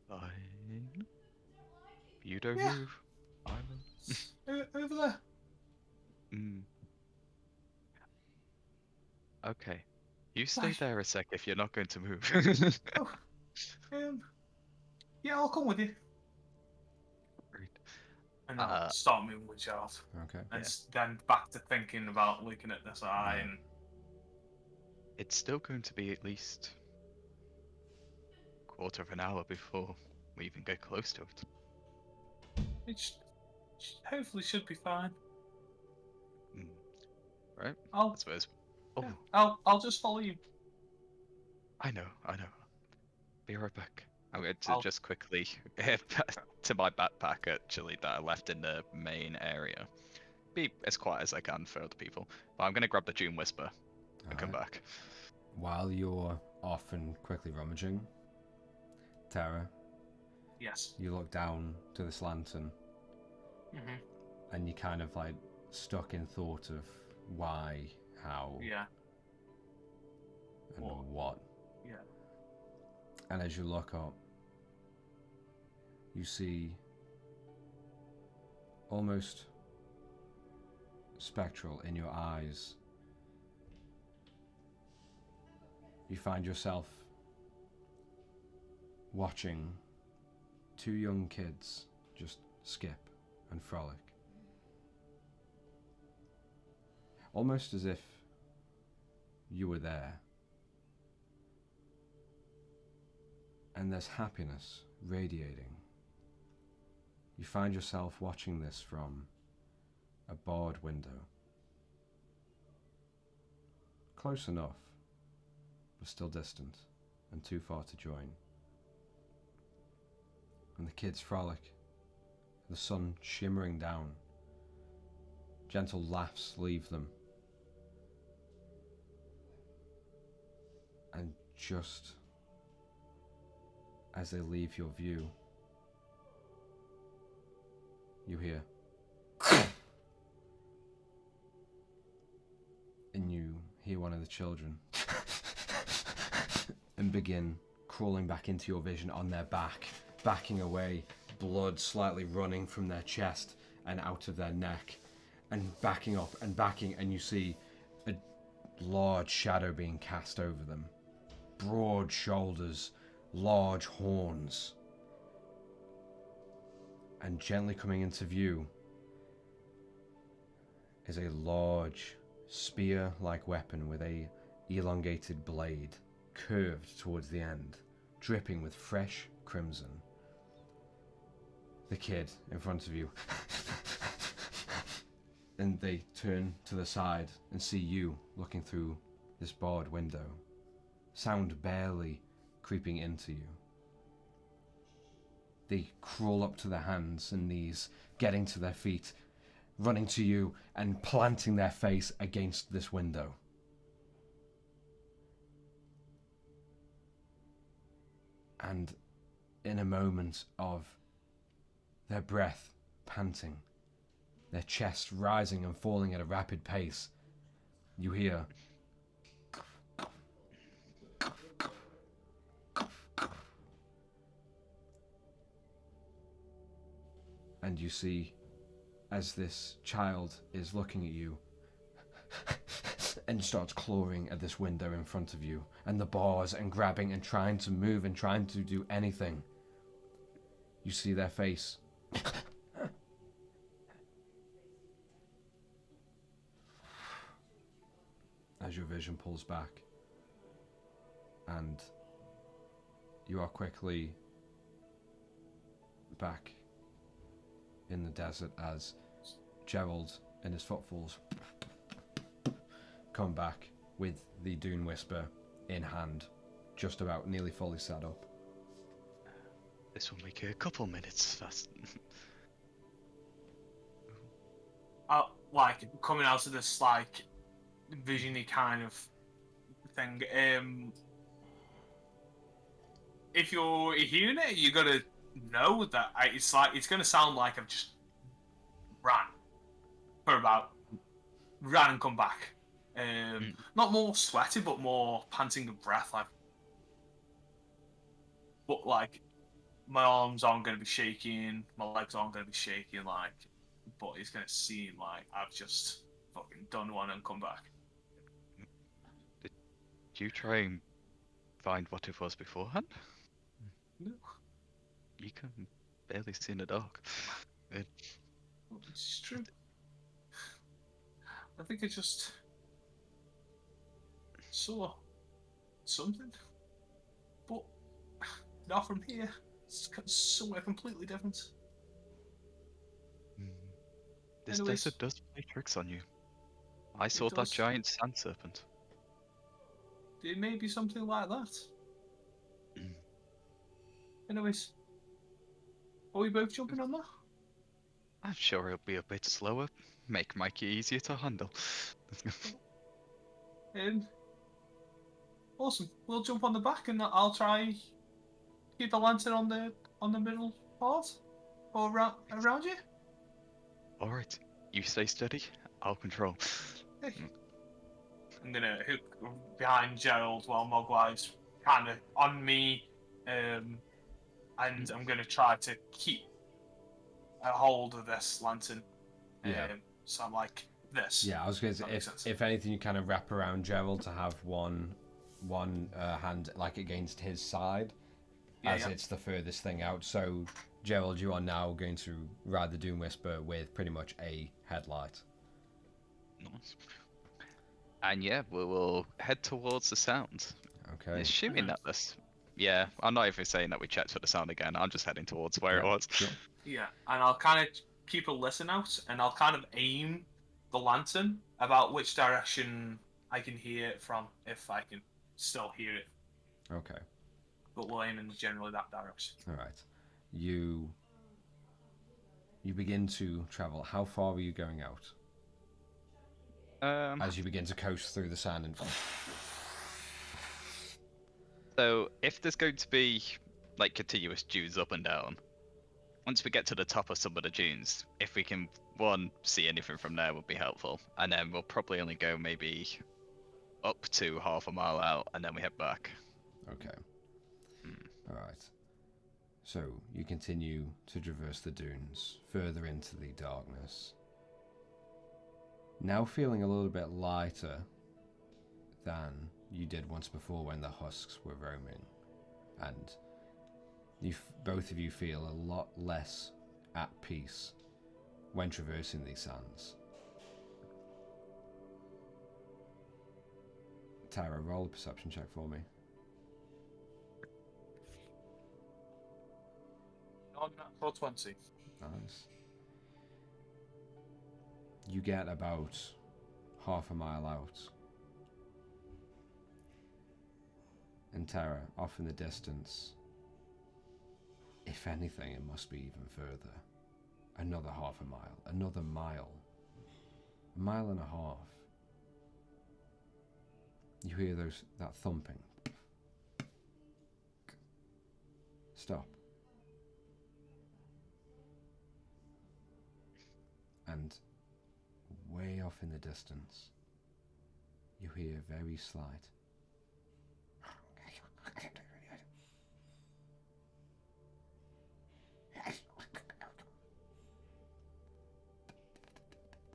S2: Fine. You don't
S3: Yeah.
S2: move. I will.
S3: Over there.
S2: Mm. Okay. You stay
S3: Right.
S2: there a sec if you're not going to move.
S3: Oh, yeah, I'll come with you.
S2: Great.
S3: And I'll start moving with Charles.
S1: Okay.
S3: And
S2: Yeah.
S3: then back to thinking about looking at this eye
S1: Right.
S3: and
S2: It's still going to be at least quarter of an hour before we even get close to it.
S3: it hopefully should be fine.
S2: Mm. Right? I
S3: I'll
S2: suppose. Oh,
S3: yeah, I'll just follow you.
S2: I know. Be right back. I'm going to
S3: I'll-
S2: just quickly head back to my backpack actually that I left in the main area. Be as quiet as I can for other people. But I'm going to grab the June Whisper and come
S1: Alright.
S2: back.
S1: While you're off and quickly rummaging, Tara,
S3: Yes.
S1: you look down to this lantern
S3: Mhm.
S1: and you kind of like stuck in thought of why, how,
S3: Yeah.
S1: and what.
S3: Yeah.
S1: And as you look up, you see almost spectral in your eyes. You find yourself watching two young kids just skip and frolic. Almost as if you were there. And there's happiness radiating. You find yourself watching this from a barred window. Close enough, but still distant and too far to join. And the kids frolic, the sun shimmering down. Gentle laughs leave them. And just as they leave your view, you hear and you hear one of the children and begin crawling back into your vision on their back, backing away, blood slightly running from their chest and out of their neck, and backing up and backing, and you see a large shadow being cast over them. Broad shoulders, large horns, and gently coming into view is a large spear-like weapon with a elongated blade, curved towards the end, dripping with fresh crimson. The kid in front of you and they turn to the side and see you looking through this barred window, sound barely creeping into you. They crawl up to their hands and knees, getting to their feet, running to you and planting their face against this window. And in a moment of their breath panting, their chest rising and falling at a rapid pace, you hear and you see as this child is looking at you and starts clawing at this window in front of you and the bars and grabbing and trying to move and trying to do anything. You see their face as your vision pulls back, and you are quickly back in the desert as Gerald and his footfalls come back with the Dune Whisper in hand, just about nearly fully set up.
S2: This will make a couple minutes fast.
S3: Like coming out of this like visiony kind of thing. If you're hearing it, you gotta know that it's going to sound like I've just ran for about ran and come back.
S2: Mm.
S3: Not more sweaty, but more panting of breath. Like my arms aren't going to be shaking, my legs aren't going to be shaking. But it's going to seem like I've just fucking done one and come back.
S2: Did you try and find what it was beforehand?
S3: No,
S2: You can barely see in the dark. It,
S3: it's true. I think I just saw something, but not from here. It's somewhere completely different.
S2: mm, this
S3: Anyways,
S2: desert does play tricks on you. I
S3: it
S2: saw that
S3: does.
S2: giant sand serpent.
S3: It may be something like that.
S2: Mm.
S3: Anyways, are we both jumping on that?
S2: I'm sure it'll be a bit slower, make Mikey easier to handle.
S3: Um, awesome. We'll jump on the back, and I'll try keep the lantern on the middle part or around you.
S2: Alright, you stay steady, I'll control.
S3: Hey.
S2: Mm.
S3: I'm gonna hook behind Gerald while Mogwai's kind of on me, and I'm gonna try to keep a hold of this lantern.
S1: Yeah.
S3: So I'm like this.
S1: Yeah, I was going to
S3: That
S1: say,
S3: makes sense.
S1: if anything, you kind of wrap around Gerald to have one hand like against his side,
S3: Yeah,
S1: as
S3: yeah.
S1: it's the furthest thing out. So, Gerald, you are now going to ride the Doom Whisper with pretty much a headlight.
S2: Nice. And yeah, we will head towards the sound.
S1: Okay.
S2: Assuming that this. Yeah, I'm not even saying that we checked for the sound again. I'm just heading towards where it
S1: Yeah,
S2: was.
S1: sure.
S3: Yeah, and I'll kind of keep a listen out, and I'll kind of aim the lantern about which direction I can hear it from, if I can still hear it.
S1: Okay.
S3: But we'll aim in generally that direction.
S1: All right. You begin to travel. How far are you going out? As you begin to coast through the sand and.
S2: So if there's going to be like continuous dunes up and down, once we get to the top of some of the dunes, if we can see anything from there would be helpful, and then we'll probably only go maybe up to half a mile out, and then we head back.
S1: Okay. All right. So you continue to traverse the dunes further into the darkness. Now feeling a little bit lighter than you did once before when the husks were roaming, and both of you feel a lot less at peace when traversing these sands. Tara, roll a perception check for me.
S3: On natural 20.
S1: Nice. You get about half a mile out, and Tara, off in the distance, if anything, it must be even further. Another half a mile, another mile, a mile and a half. You hear that thumping. Stop. And way off in the distance, you hear very slight.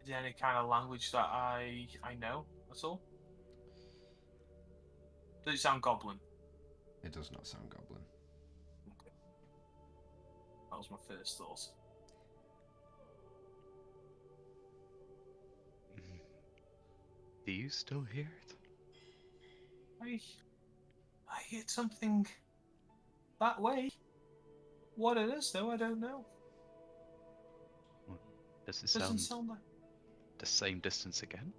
S3: Is there any kind of language that I know at all? Does it sound goblin?
S1: It does not sound goblin.
S3: Okay. That was my first thought.
S2: Do you still hear it?
S3: I heard something that way. What it is, though, I don't know.
S2: Does it
S3: Doesn't
S2: sound
S3: sound like.
S2: the same distance again?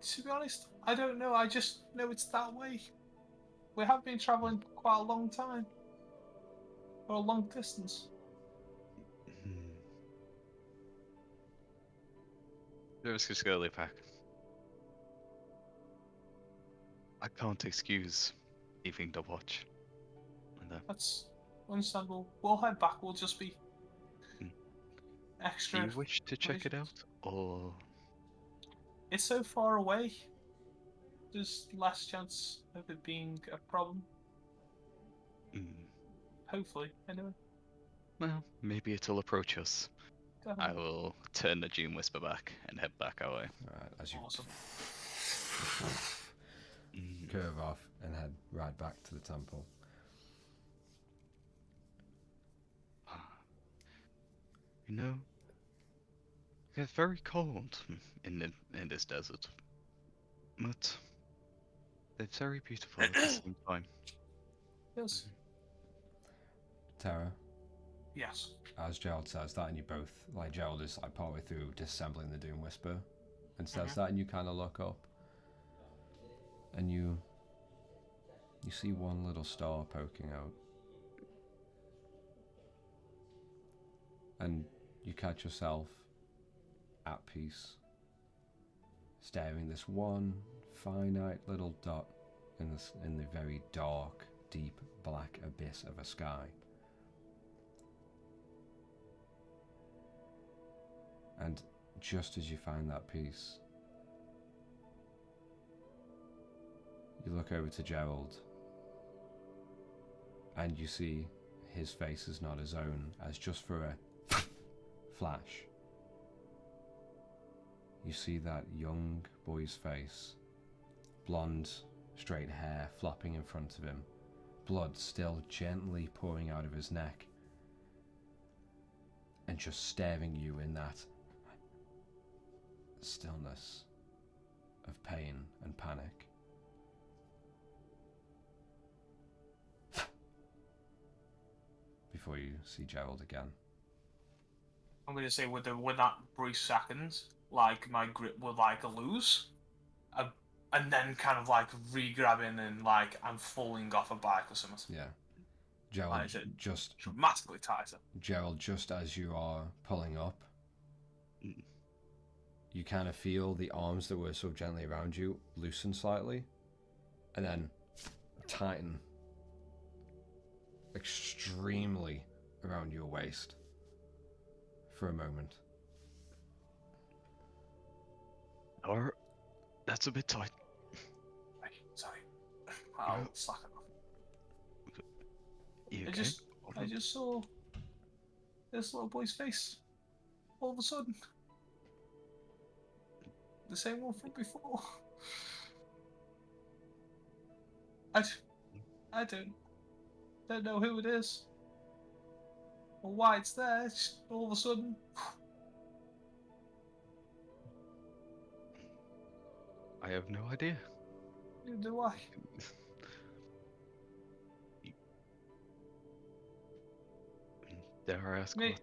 S3: To be honest, I don't know. I just know it's that way. We have been traveling quite a long time. For a long distance.
S2: Let's just go back. I can't excuse leaving the watch. And then,
S3: That's understandable. We'll head back. We'll just be
S2: do
S3: extra.
S2: you wish to check it out, or
S3: It's so far away. There's less chance of it being a problem.
S2: mm,
S3: Hopefully, anyway.
S2: well, maybe it'll approach us. I
S3: Definitely.
S2: will turn the Dune Whisper back and head back our way.
S1: Alright, as you
S3: Awesome.
S1: curve off and head right back to the temple.
S2: You know, it gets very cold in this desert, but it's very beautiful at the same time.
S3: Yes.
S1: Tara,
S3: Yes.
S1: as Gerald says that, and you both, like, Gerald is like partway through disassembling the Doom Whisper and says that, and you kind of look up and you see one little star poking out, and you catch yourself at peace, staring this one finite little dot in the very dark, deep black abyss of a sky. And just as you find that peace, you look over to Gerald and you see his face is not his own, as just for a flash, you see that young boy's face, blonde, straight hair flopping in front of him, blood still gently pouring out of his neck, and just staring you in that stillness of pain and panic. Before you see Gerald again.
S3: I'm gonna say with that brief second, like my grip would like lose, and then kind of like re-grabbing and like I'm falling off a bike or something.
S1: Yeah. Gerald,
S3: Like,
S1: just
S3: dramatically tighter.
S1: Gerald, just as you are pulling up, you kind of feel the arms that were so gently around you loosen slightly, and then tighten extremely around your waist for a moment.
S2: Or that's a bit tight.
S3: Sorry, I'll slack it off.
S2: You
S3: I
S2: okay?
S3: just saw this little boy's face. All of a sudden, the same one from before. I don't know who it is or why it's there. It's just all of a sudden.
S2: I have no idea.
S3: Neither do I.
S2: Dare I ask
S3: Me-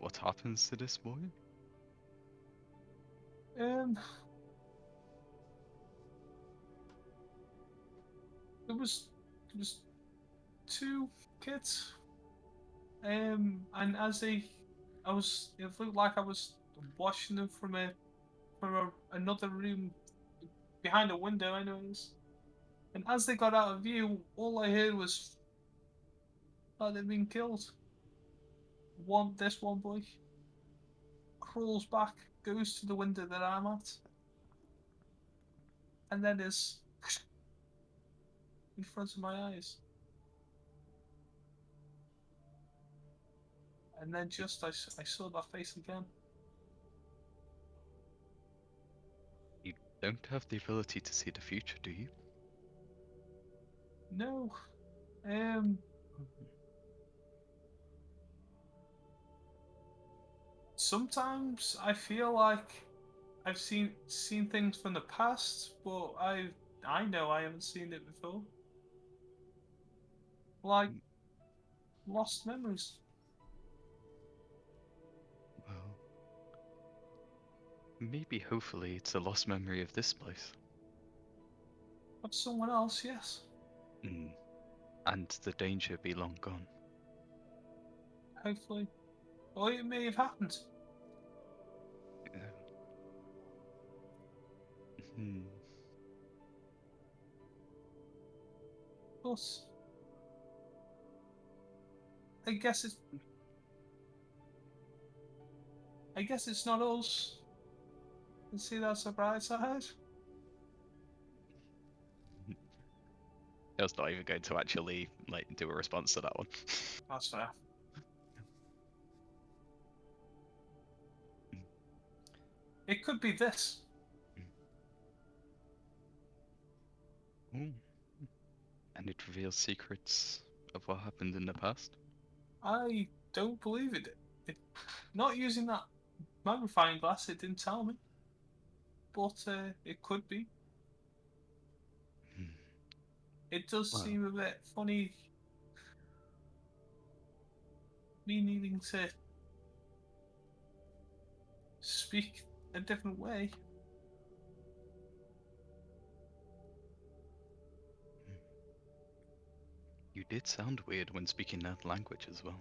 S2: what happens to this boy?
S3: It was two kids. And as it looked like I was watching them from another room behind a window. I noticed, and as they got out of view, all I heard was that they'd been killed. This one boy crawls back, goes to the window that I'm at, and then is in front of my eyes. And then I saw that face again.
S2: You don't have the ability to see the future, do you?
S3: No. Sometimes I feel like I've seen things from the past, but I know I haven't seen it before. Like lost memories.
S2: Well, maybe hopefully it's a lost memory of this place.
S3: Of someone else, yes.
S2: And the danger be long gone.
S3: Hopefully. Or it may have happened. But I guess it's not us. You see that's the bright side.
S2: I was not even going to actually like do a response to that one.
S3: That's fair. It could be this.
S2: Ooh. And it reveals secrets of what happened in the past.
S3: I don't believe it. Not using that magnifying glass, it didn't tell me. But it could be.
S2: Hmm.
S3: It does
S2: Well.
S3: seem a bit funny. Me needing to speak a different way.
S2: You did sound weird when speaking that language as well.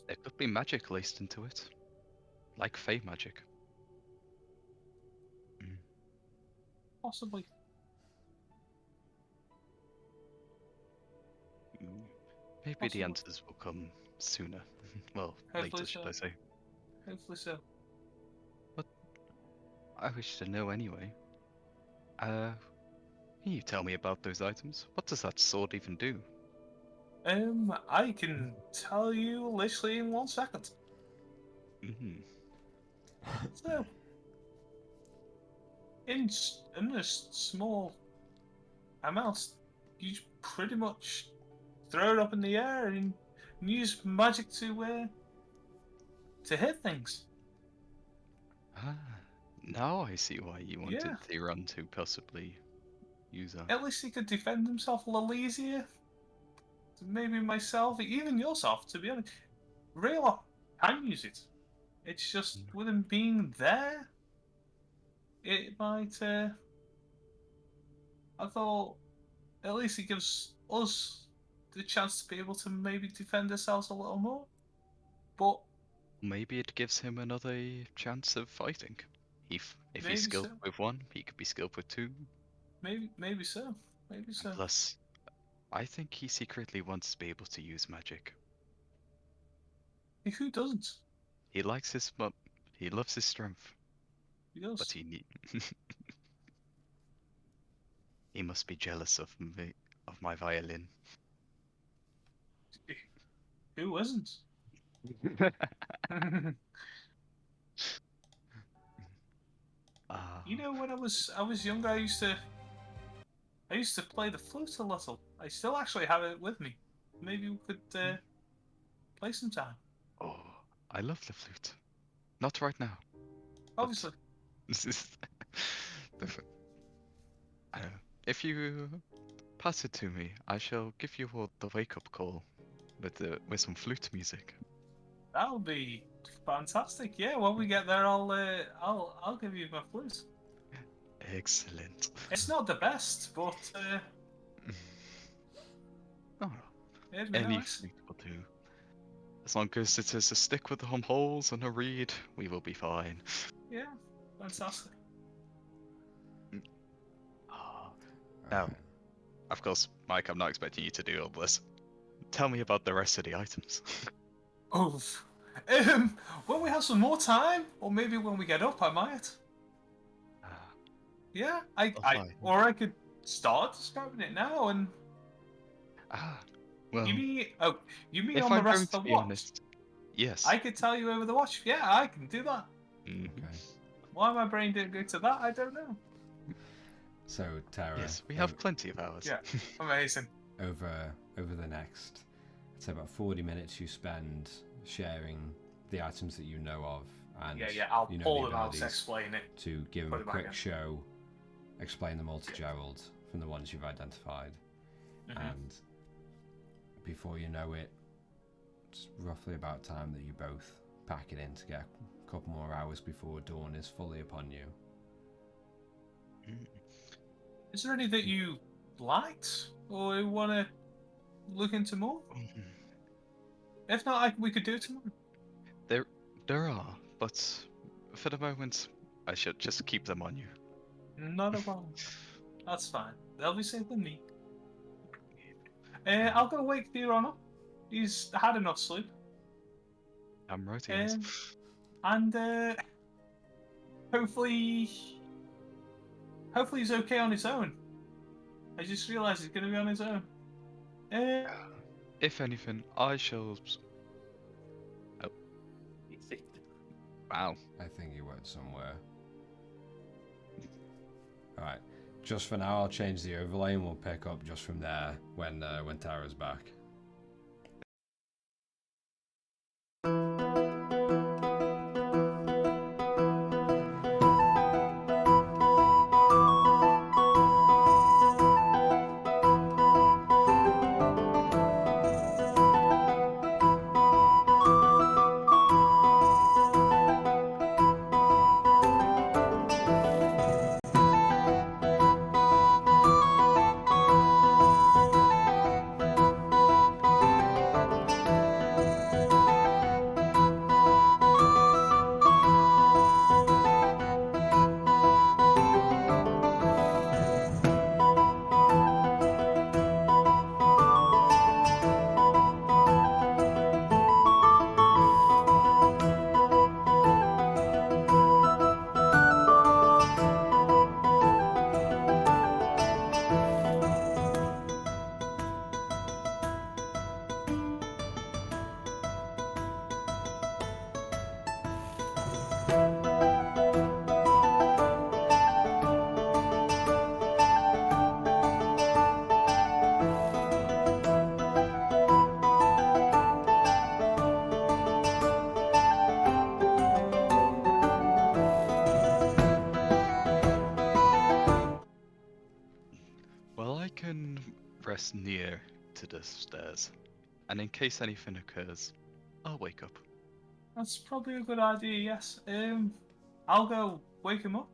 S2: There could be magic laced into it. Like Fey magic.
S3: Possibly.
S2: Maybe
S3: Possibly.
S2: the answers will come sooner. Well,
S3: Hopefully
S2: later, should
S3: so.
S2: I say.
S3: Hopefully so.
S2: I wish to know anyway. Can you tell me about those items? What does that sword even do?
S3: I can tell you literally in 1 second.
S2: Mm-hmm.
S3: So, in a small amount, you pretty much throw it up in the air and use magic to hit things.
S2: Ah, now I see why you wanted
S3: Yeah.
S2: Theron to possibly use that.
S3: At least he could defend himself a little easier. Maybe myself, even yourself, to be honest. Raylock can use it. It's just with him being there, it might. I thought at least it gives us the chance to be able to maybe defend ourselves a little more. But
S2: Maybe it gives him another chance of fighting. If
S3: maybe
S2: he's skilled
S3: so.
S2: with one, he could be skilled with two.
S3: Maybe so. Maybe
S2: And
S3: so.
S2: plus, I think he secretly wants to be able to use magic.
S3: Who doesn't?
S2: He likes his he loves his strength,
S3: He
S2: but
S3: does.
S2: he must be jealous of me, of my violin.
S3: Who isn't?
S2: Ah,
S3: You know, when I was younger, I used to play the flute a little. I still actually have it with me. Maybe we could play sometime.
S2: oh, I love the flute. Not right now.
S3: Obviously.
S2: This is different. If you pass it to me, I shall give you all the wake-up call with some flute music.
S3: That would be fantastic. Yeah, when we get there, I'll give you my flute.
S2: Excellent.
S3: It's not the best, but
S2: Oh,
S3: it'd be
S2: any
S3: nice.
S2: flute will do. As long as it is a stick with some holes and a reed, we will be fine.
S3: Yeah, fantastic.
S2: Now,
S1: Alright.
S2: of course, Mike, I'm not expecting you to do all this. Tell me about the rest of the items.
S3: Oh, when we have some more time, or maybe when we get up, I might. Yeah,
S2: Fine.
S3: or I could start describing it now, and
S2: Well,
S3: you mean
S2: if
S3: on the
S2: I'm going
S3: rest
S2: to
S3: of the
S2: be
S3: watch?
S2: honest, yes.
S3: I could tell you over the watch. Yeah, I can do that.
S2: Mhm.
S1: Okay.
S3: Why my brain didn't go to that, I don't know.
S1: So Tara,
S2: Yes, we have plenty of hours.
S3: Yeah, amazing.
S1: over the next, I'd say about 40 minutes, you spend sharing the items that you know of, and
S3: Yeah, I'll
S1: you know
S3: pull
S1: the
S3: them out,
S1: abilities
S3: explain it.
S1: to give him
S3: put
S1: a
S3: it back
S1: quick
S3: in.
S1: show, explain them all to Gerald from the ones you've identified, and before you know it, it's roughly about time that you both pack it in to get a couple more hours before dawn is fully upon you.
S3: Is there any that you liked, or you want to look into more? If not, we could do it tomorrow.
S2: There are, but for the moment, I should just keep them on you.
S3: Not a problem. That's fine. They'll be safe with me. I'll go wake Theron up. He's had enough sleep.
S2: I'm right, he is.
S3: And hopefully he's okay on his own. I just realised he's going to be on his own.
S2: If anything, I shall. Oh. Wow.
S1: I think he went somewhere. Alright. Just for now, I'll change the overlay and we'll pick up just from there when Tara's back.
S2: Well, I can rest near to the stairs, and in case anything occurs, I'll wake up.
S3: That's probably a good idea, yes. I'll go wake him up.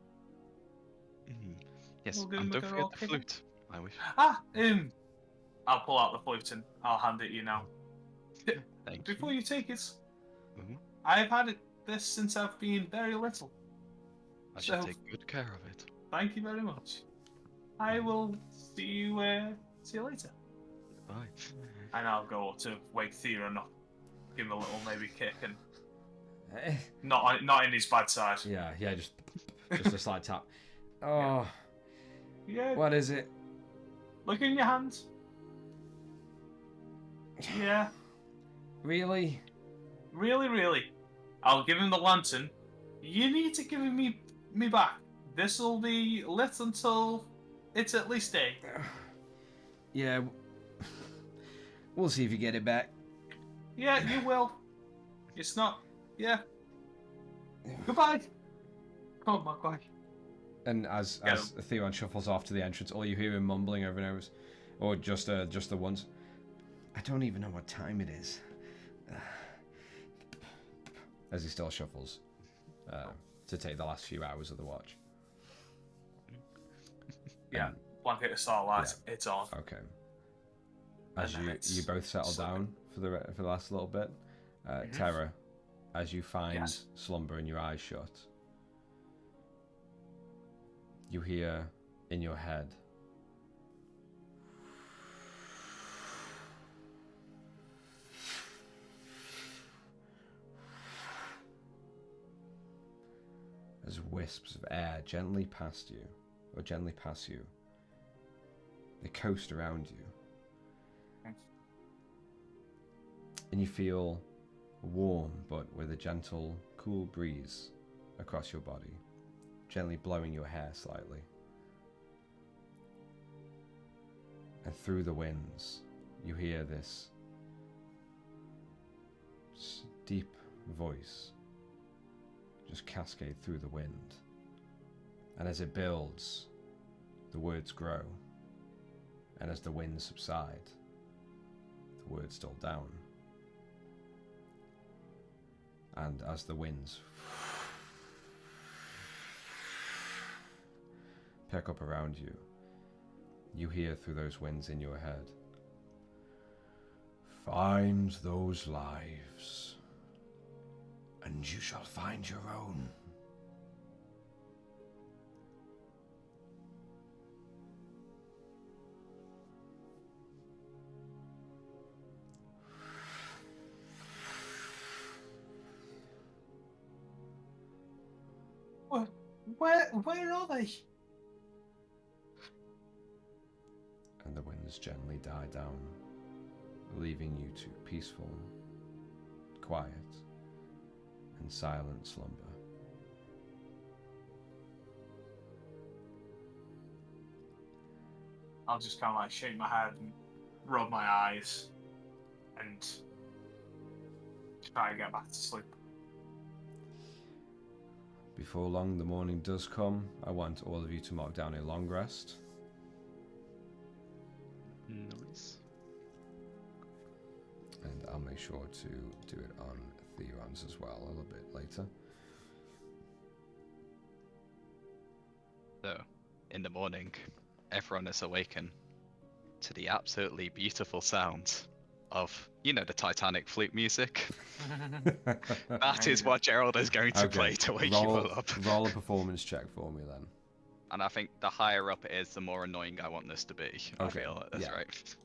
S2: Yes,
S3: We'll give
S2: and
S3: him a
S2: don't
S3: good
S2: forget
S3: old
S2: the
S3: kick.
S2: flute. I wish.
S3: I'll pull out the flute and I'll hand it to you now.
S2: Thank
S3: Before
S2: you.
S3: you take it,
S2: Mhm.
S3: I've had this since I've been very little.
S2: I shall
S3: So-
S2: take good care of it.
S3: Thank you very much. I will see you later.
S2: Bye.
S3: And I'll go up to wake Theron up, give him a little maybe kick, and
S1: Eh,
S3: not in his bad side.
S1: yeah, just a slight tap. Oh,
S3: Yeah.
S1: what is it?
S3: Look in your hand. Yeah.
S1: Really?
S3: Really, really. I'll give him the lantern. You need to give him me back. This'll be lit until it's at least day.
S1: Yeah. We'll see if you get it back.
S3: Yeah, you will. It's not. Yeah. Goodbye. Come on, Magpie.
S1: And as Theon shuffles off to the entrance, all you hear him mumbling over and over, or just the once. I don't even know what time it is. As he still shuffles to take the last few hours of the watch.
S3: Yeah, blanket of starlight. Yeah. It's on.
S1: Okay. As you both settle down for the last little bit, Terra, as you find slumber and your eyes shut, you hear in your head, as wisps of air gently pass you, the coast around you. And you feel warm, but with a gentle, cool breeze across your body, gently blowing your hair slightly. And through the winds, you hear this deep voice just cascade through the wind. And as it builds, the words grow. And as the winds subside, the words dull down. And as the winds pick up around you, you hear through those winds in your head, "Find those lives, and you shall find your own."
S3: Where are they?
S1: And the winds gently die down, leaving you to peaceful, quiet, and silent slumber.
S3: I'll just kind of like shake my head and rub my eyes and try and get back to sleep.
S1: Before long, the morning does come. I want all of you to mark down a long rest.
S2: Nice.
S1: And I'll make sure to do it on Theron's as well a little bit later.
S2: So, in the morning, everyone is awakened to the absolutely beautiful sound of, you know, the Titanic flute music. That is what Gerald is going to play to wake you all up.
S1: Roll a performance check for me then.
S2: And I think the higher up it is, the more annoying I want this to be. I
S1: Okay,
S2: feel that's
S1: yeah.
S2: right.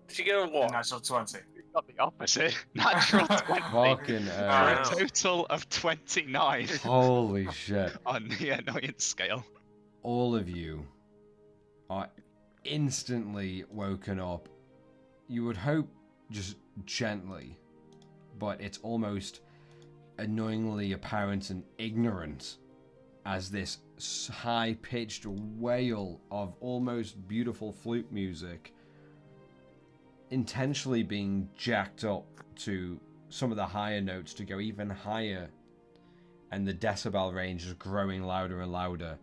S5: Did you get a what?
S3: Natural 20.
S2: Got the opposite. Natural 20.
S1: Fucking
S2: For a
S5: Wow.
S2: total of 29
S1: holy shit.
S2: on the annoyance scale.
S1: All of you are instantly woken up. You would hope just gently, but it's almost annoyingly apparent and ignorant as this high-pitched wail of almost beautiful flute music intentionally being jacked up to some of the higher notes to go even higher, and the decibel range is growing louder and louder.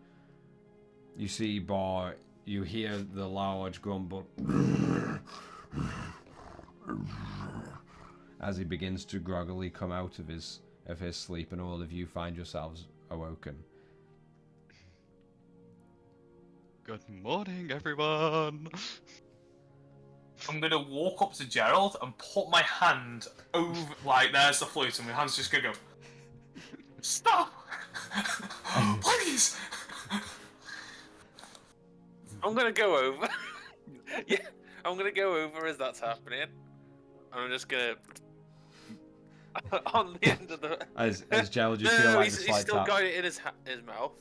S1: You see Bar, you hear the large grumble as he begins to groggily come out of his sleep, and all of you find yourselves awoken.
S2: Good morning, everyone.
S3: I'm gonna walk up to Gerald and put my hand over, like, there's the flute, and my hand's just gonna go, stop! Please!
S5: I'm gonna go over. Yeah, I'm gonna go over as that's happening. And I'm just gonna on the end of the.
S1: As Gerald, you
S5: No,
S1: feel
S5: no,
S1: like
S5: he's,
S1: the
S5: he's
S1: slight
S5: still
S1: tap.
S5: got it in his mouth.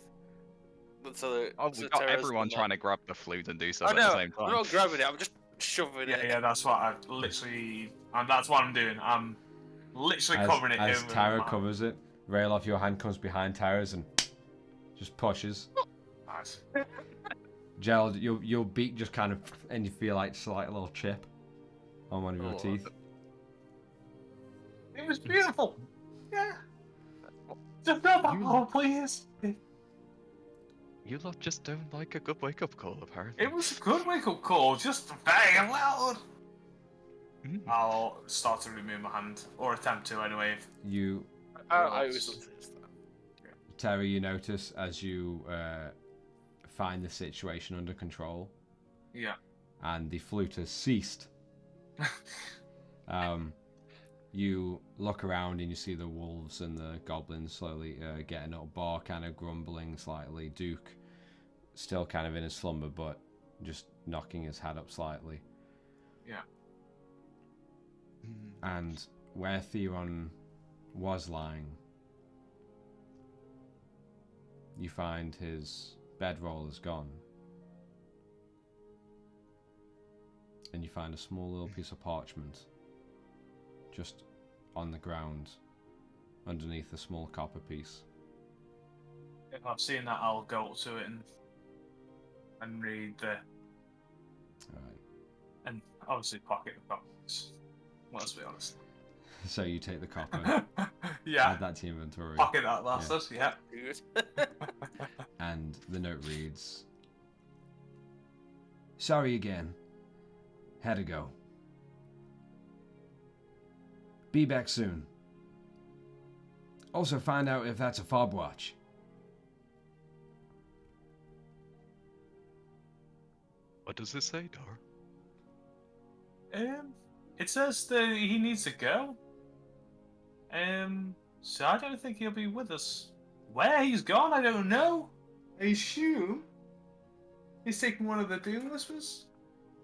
S5: But so
S2: Oh,
S5: so
S2: we've got
S5: Tara's
S2: everyone
S5: not-
S2: trying to grab the flute and do
S5: I
S2: stuff at
S5: know.
S2: the same time.
S5: I'm not grabbing it. I'm just shoving it.
S3: Yeah, that's what I've literally, and that's what I'm doing. I'm literally covering it
S1: As
S3: over
S1: Tara
S3: my hand.
S1: covers it, rail off your hand comes behind Tara's and just pushes.
S3: Nice.
S1: Gerald, your beak just kind of, and you feel like slight little chip on one of your
S2: Oh,
S1: teeth.
S3: It was beautiful. Yeah. Just go back home, please.
S2: You lot just don't like a good wake-up call, apparently.
S3: It was a good wake-up call, just very loud.
S2: Mm.
S3: I'll start to remove my hand, or attempt to anyway.
S1: You,
S5: I always look at this stuff.
S1: Tara, you notice as you find the situation under control,
S3: Yeah.
S1: and the flute has ceased. You look around and you see the wolves and the goblins slowly getting up. Bar kind of grumbling slightly. Duke still kind of in his slumber, but just knocking his head up slightly.
S3: Yeah.
S1: And where Theron was lying, you find his bedroll is gone. And you find a small little piece of parchment just on the ground underneath a small copper piece.
S3: If I've seen that, I'll go up to it and read the,
S1: Alright.
S3: and obviously pocket the copies. Let's be honest.
S1: So you take the copper,
S3: Yeah.
S1: add that to your inventory,
S3: Pocket that bastard. Yeah.
S1: and the note reads, "Sorry again. Had to go. Be back soon. Also find out if that's a fob watch."
S2: What does it say, Dar?
S3: It says that he needs to go. So I don't think he'll be with us. Where he's gone, I don't know. I assume he's taking one of the Doom Whispers.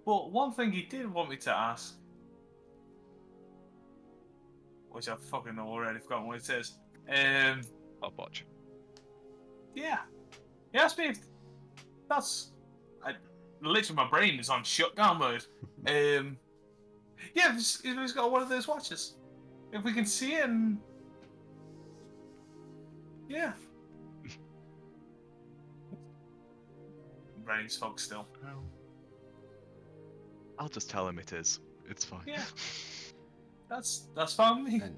S3: But one thing he did want me to ask, which I've fucking already forgotten what it is.
S2: Stopwatch.
S3: Yeah. Yes, me. Literally, my brain is on shutdown mode. Yeah, he's got one of those watches. If we can see it, and yeah. Brain's fog still.
S2: Well, I'll just tell him it is. It's fine.
S3: Yeah. That's fine with me.
S1: And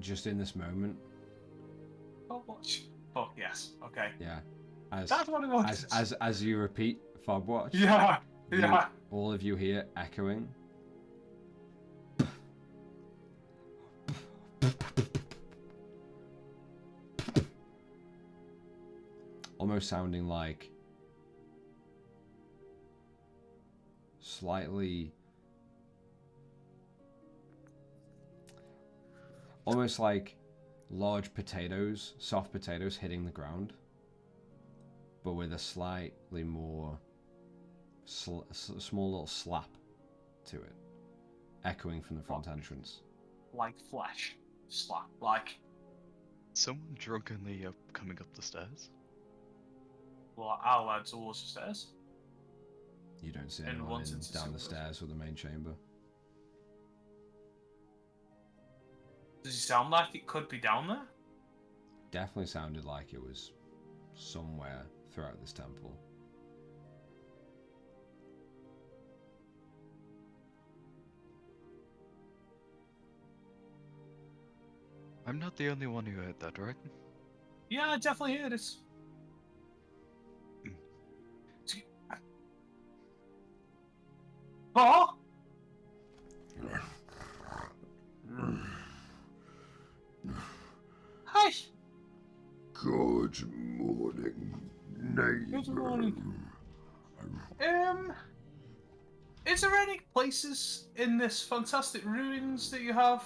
S1: just in this moment,
S3: Fob watch. Oh yes. Okay.
S1: yeah, as
S3: That's what it was.
S1: as you repeat fob watch,
S3: Yeah.
S1: you- all of you hear echoing. Almost sounding like slightly, almost like large potatoes, soft potatoes hitting the ground, but with a slightly more small little slap to it, echoing from the front entrance.
S3: Like flesh. Slap. Like.
S2: Someone drunkenly coming up the stairs.
S3: Well, our lads towards the stairs.
S1: You don't see
S3: And
S1: anyone
S3: once it's
S1: down the
S3: super-
S1: stairs or the main chamber.
S3: Does it sound like it could be down there?
S1: Definitely sounded like it was somewhere throughout this temple.
S2: I'm not the only one who heard that, right?
S3: Yeah, I definitely heard it. But hi.
S4: Good morning, neighbor.
S3: Good morning. Is there any places in this fantastic ruins that you have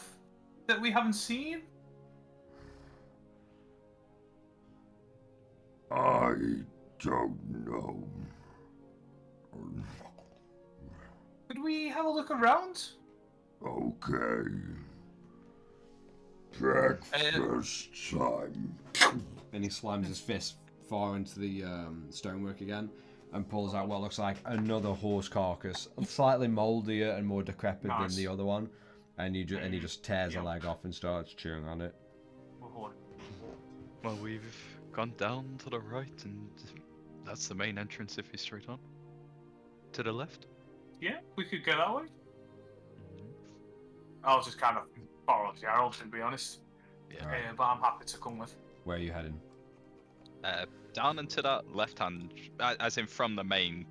S3: that we haven't seen?
S4: I don't know.
S3: Could we have a look around?
S4: Okay. Breakfast time.
S1: And he slams his fist far into the stonework again and pulls out what looks like another horse carcass, slightly mouldier and more decrepit
S3: Nice.
S1: than the other one. And he just tears a leg off and starts chewing on it.
S2: Well, we've gone down to the right, and that's the main entrance if you're straight on. To the left?
S3: Yeah, we could go that way. I was just kind of follow Gerald, to be honest.
S2: Yeah.
S1: Alright.
S3: But I'm happy to come with.
S1: Where are you heading?
S2: Down into that left hand, as in from the main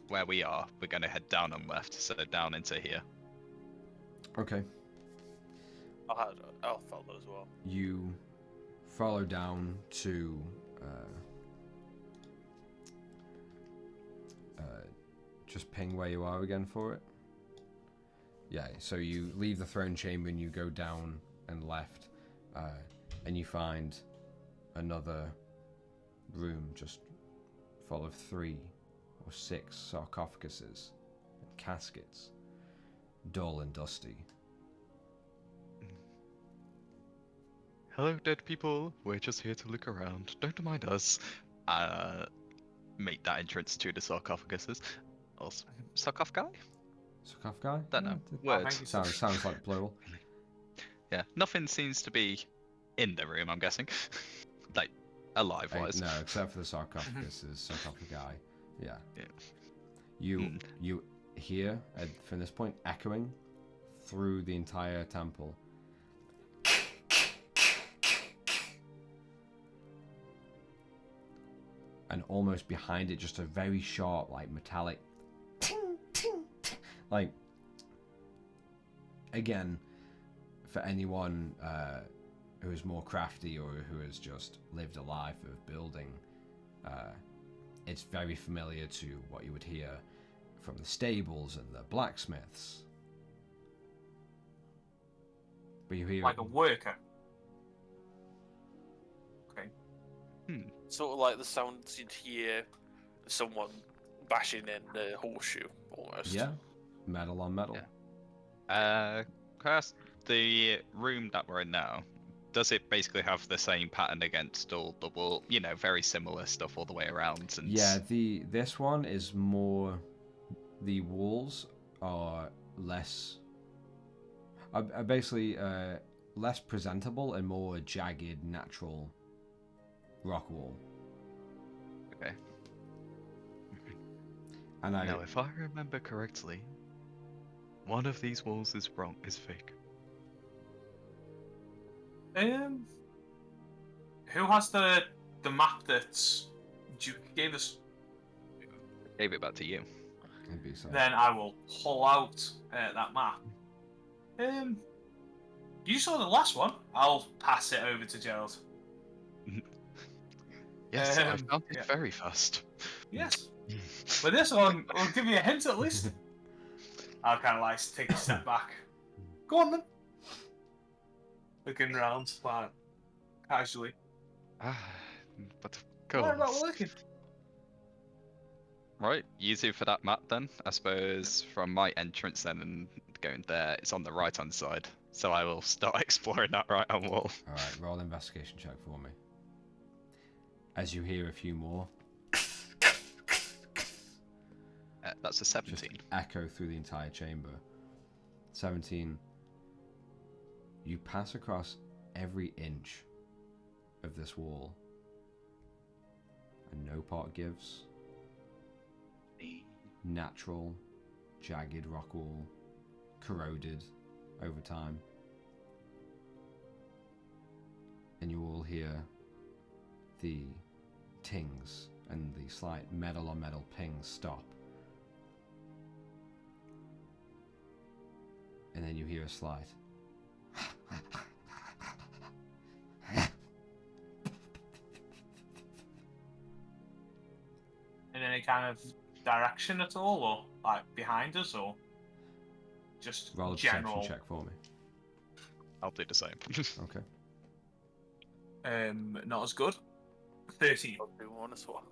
S2: where we are, we're going to head down and left, so down into here.
S1: Okay.
S5: I'll follow as well.
S1: You follow down to just ping where you are again for it. Yeah, so you leave the throne chamber and you go down and left, and you find another room just full of 3 or 6 sarcophaguses and caskets, dull and dusty.
S2: Hello, dead people. We're just here to look around. Don't mind us. Make that entrance to the sarcophaguses. Or sarcophagi?
S1: Sarcophagi?
S2: Don't know.
S3: I
S2: Words.
S3: think it's-
S1: Sounds like plural.
S2: Yeah, nothing seems to be in the room, I'm guessing. Like, alive-wise.
S1: No, except for the sarcophaguses, sarcophagi. Yeah.
S2: Yeah.
S1: You hear, from this point, echoing through the entire temple. And almost behind it, just a very sharp, like, metallic ting, ting, ting. Like, again, for anyone who is more crafty or who has just lived a life of building, it's very familiar to what you would hear from the stables and the blacksmiths. But you hear
S3: Like a worker. Okay.
S5: Sort of like the sounds you'd hear of someone bashing in the horseshoe, almost.
S1: yeah, metal on metal.
S2: Yeah. Chris, the room that we're in now, does it basically have the same pattern against all the wall? You know, very similar stuff all the way around. And
S1: Yeah, this one is more. The walls are less. Are basically less presentable and more jagged, natural rock wall.
S2: Okay.
S1: And
S2: Now, if I remember correctly, one of these walls is fake.
S3: Who has the map that Duke gave us?
S2: Gave it back to you.
S1: Maybe so.
S3: Then I will pull out that map. You saw the last one. I'll pass it over to Gerald.
S2: Yes, I found it
S3: yeah.
S2: very fast.
S3: Yes. But this one will give you a hint at least. I'll kind of like take a step back. Go on then. Looking around, like casually.
S2: But of
S3: Why not
S2: course.
S3: working?
S2: Right, easy for that map then. I suppose from my entrance then and going there, it's on the right hand side. So I will start exploring that right hand wall.
S1: Alright, roll investigation check for me. As you hear a few more.
S2: That's a 17.
S1: Just echo through the entire chamber. 17. You pass across every inch of this wall, and no part gives. Natural, jagged rock wall, corroded over time. And you all hear the tings and the slight metal on metal pings stop. And then you hear a slight.
S3: In any kind of direction at all, or like behind us, or just
S1: Roll a
S3: general?
S1: perception check for me.
S2: I'll do the same.
S1: Okay.
S3: Not as good. 13.
S5: I'll do one as well.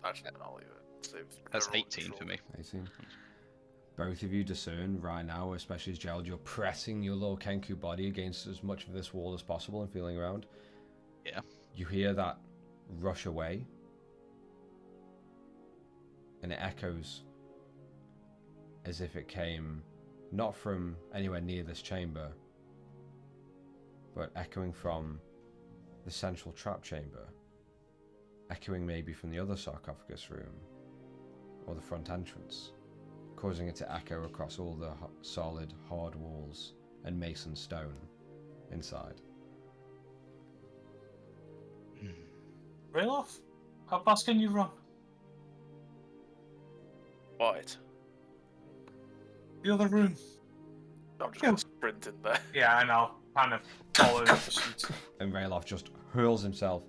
S5: Actually, I'll leave it. So
S2: That's
S5: they're all
S2: 18 for
S5: controlled.
S2: me.
S1: 18. Both of you discern right now, especially as Gerald, you're pressing your little Kenku body against as much of this wall as possible and feeling around.
S2: Yeah.
S1: You hear that rush away, and it echoes as if it came not from anywhere near this chamber, but echoing from the central trap chamber, echoing maybe from the other sarcophagus room or the front entrance, causing it to echo across all the solid, hard walls and mason stone inside.
S3: Rayloff, how fast can you run?
S5: Right.
S3: The other room.
S5: I'm just going to sprint in there.
S3: Yeah, and I'll kind of follow the suit.
S1: And Rayloff just hurls himself,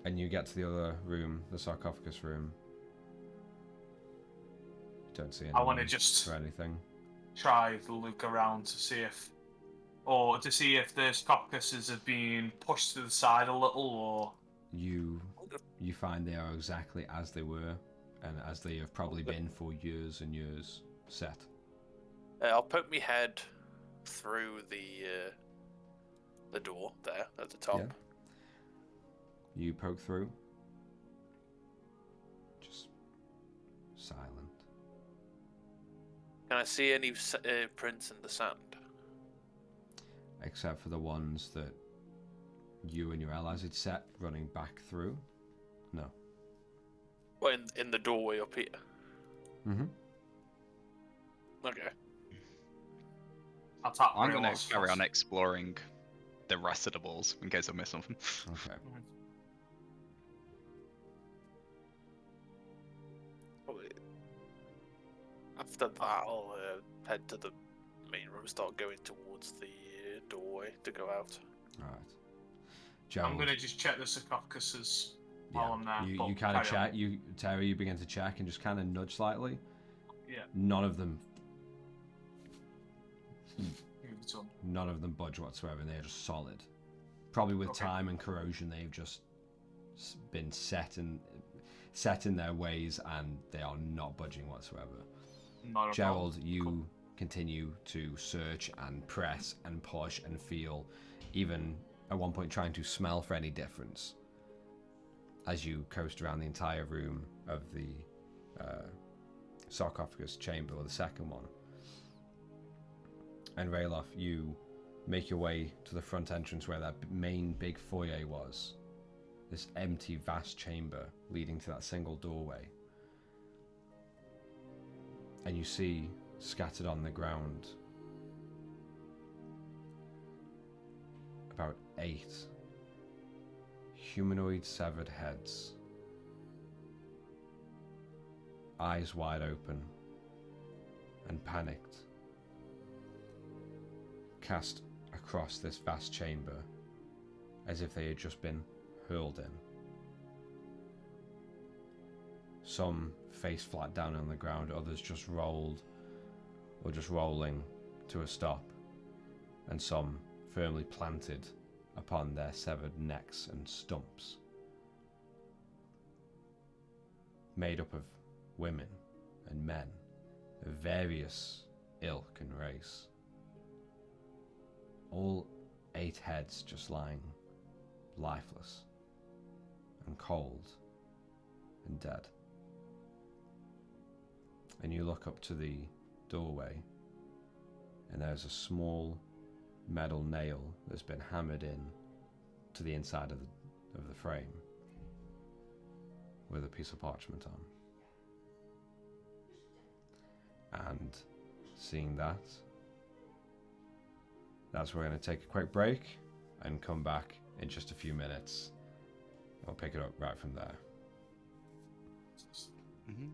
S1: and you get to the other room, the sarcophagus room. You don't see
S3: I want to
S1: anyone
S3: just
S1: or anything.
S3: try to look around to see if the sarcophaguses have been pushed to the side a little, or
S1: You find they are exactly as they were, and as they have probably been for years and years set.
S5: I'll poke my head through the door there at the top.
S1: Yeah. You poke through. Just silent.
S5: Can I see any prints in the sand?
S1: Except for the ones that you and your allies had set running back through. No.
S5: Well, in the doorway up here.
S1: Mm-hmm.
S5: Okay.
S3: I'll tap
S2: I'm going
S3: Rayloff
S2: to carry on
S3: first.
S2: exploring the rest of the walls in case I miss something.
S1: Okay.
S5: After that, I'll head to the main room, start going towards the doorway to go out.
S1: Alright.
S3: I'm
S1: Gerald,
S3: gonna just check the sarcophaguses while I'm there.
S1: you
S3: but
S1: kind of
S3: carry on.
S1: check, Terry, you begin to check and just kind of nudge slightly.
S3: Yeah.
S1: None of them
S3: Move it on.
S1: None of them budge whatsoever. They're just solid. Probably with
S3: Okay.
S1: time and corrosion, they've just been set in their ways, and they are not budging whatsoever.
S3: Not a
S1: Gerald,
S3: problem.
S1: you continue to search and press and push and feel, even at one point trying to smell for any difference as you coast around the entire room of the sarcophagus chamber, or the second one. And Rayloff, you make your way to the front entrance where that main big foyer was. This empty, vast chamber leading to that single doorway. And you see, scattered on the ground, about 8 humanoid severed heads, eyes wide open and panicked, cast across this vast chamber as if they had just been hurled in. Some face flat down on the ground, others just rolled or just rolling to a stop, and some firmly planted upon their severed necks and stumps. Made up of women and men of various ilk and race. All 8 heads just lying lifeless and cold and dead. And you look up to the doorway, and there's a small metal nail that's been hammered in to the inside of the frame with a piece of parchment on. And seeing that, that's where we're going to take a quick break and come back in just a few minutes. I'll pick it up right from there.
S2: Mm-hmm.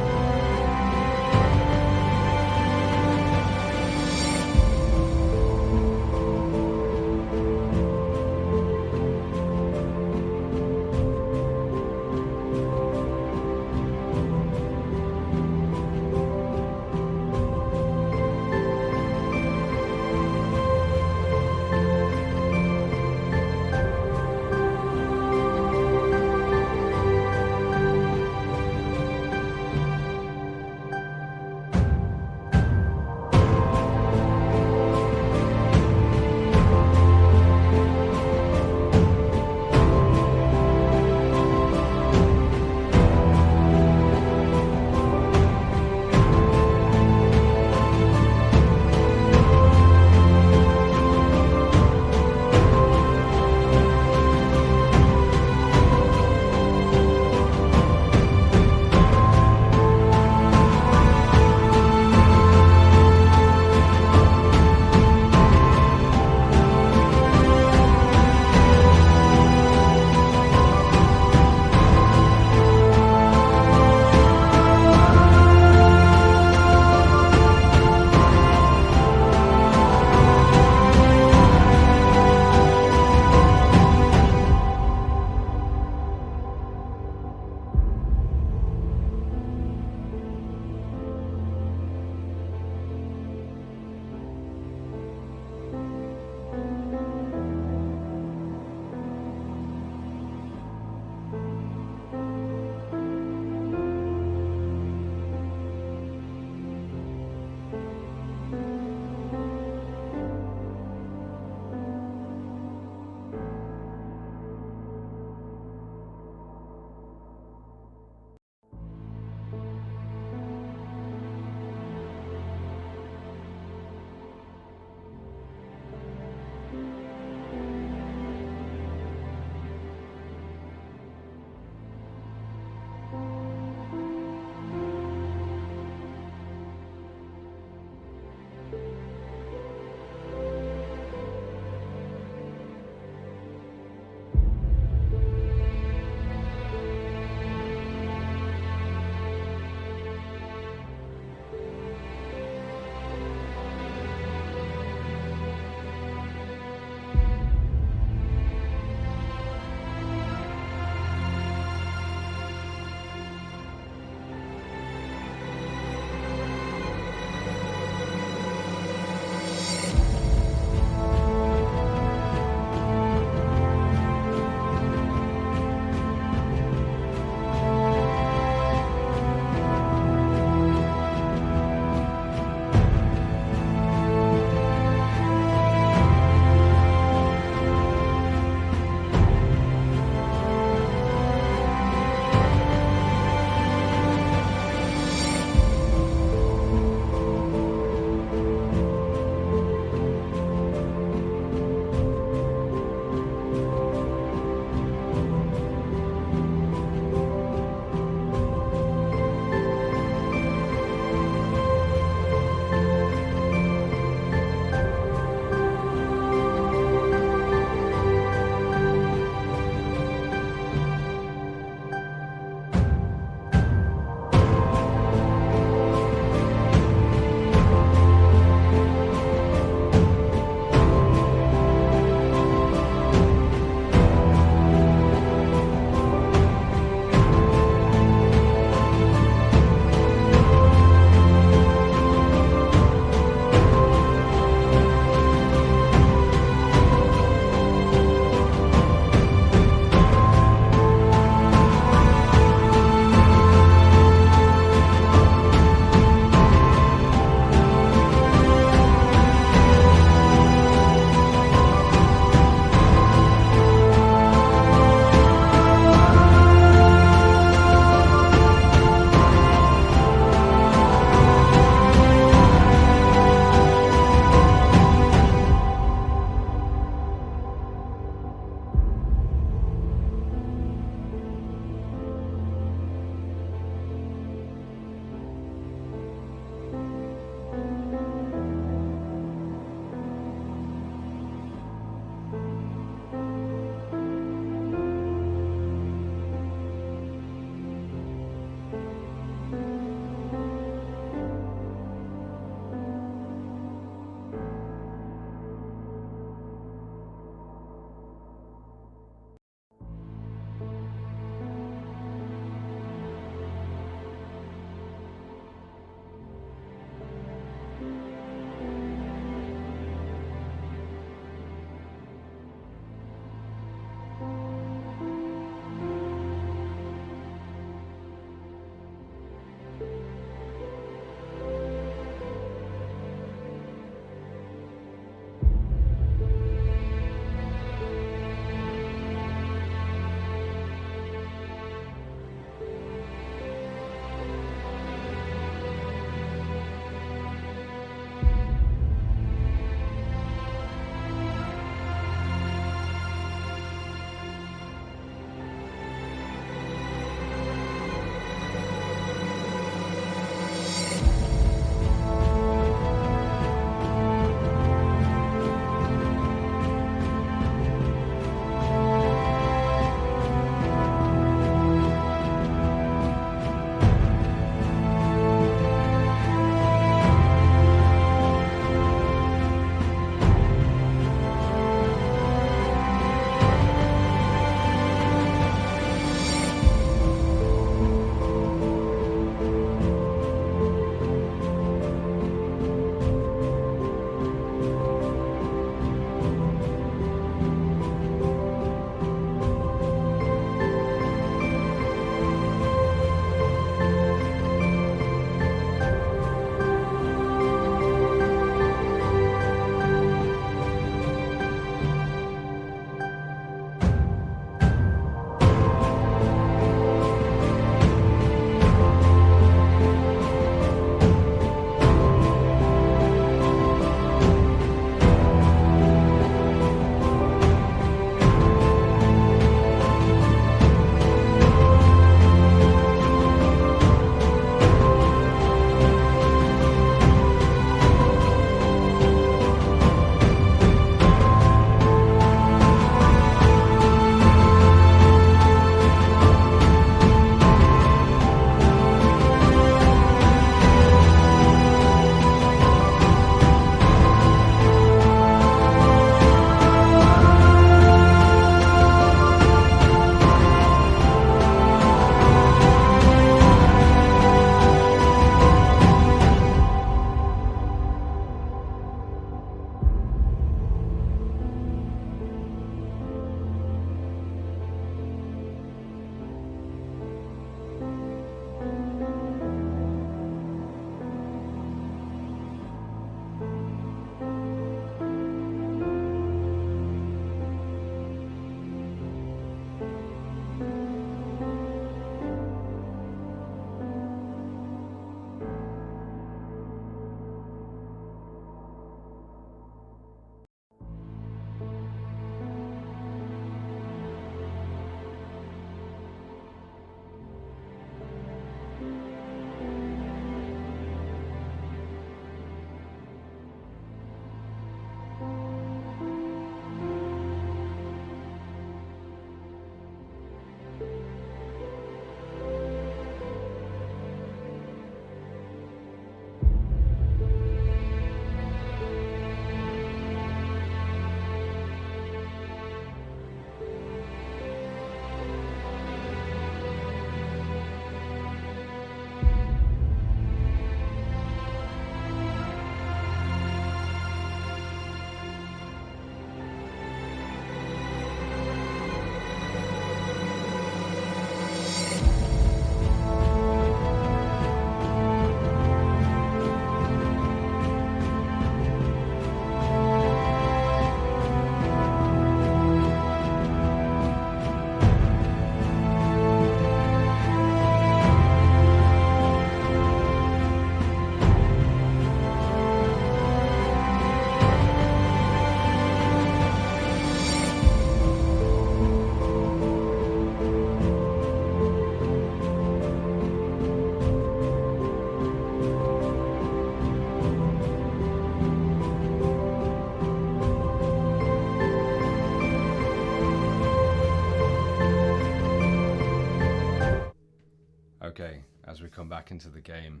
S1: come back into the game.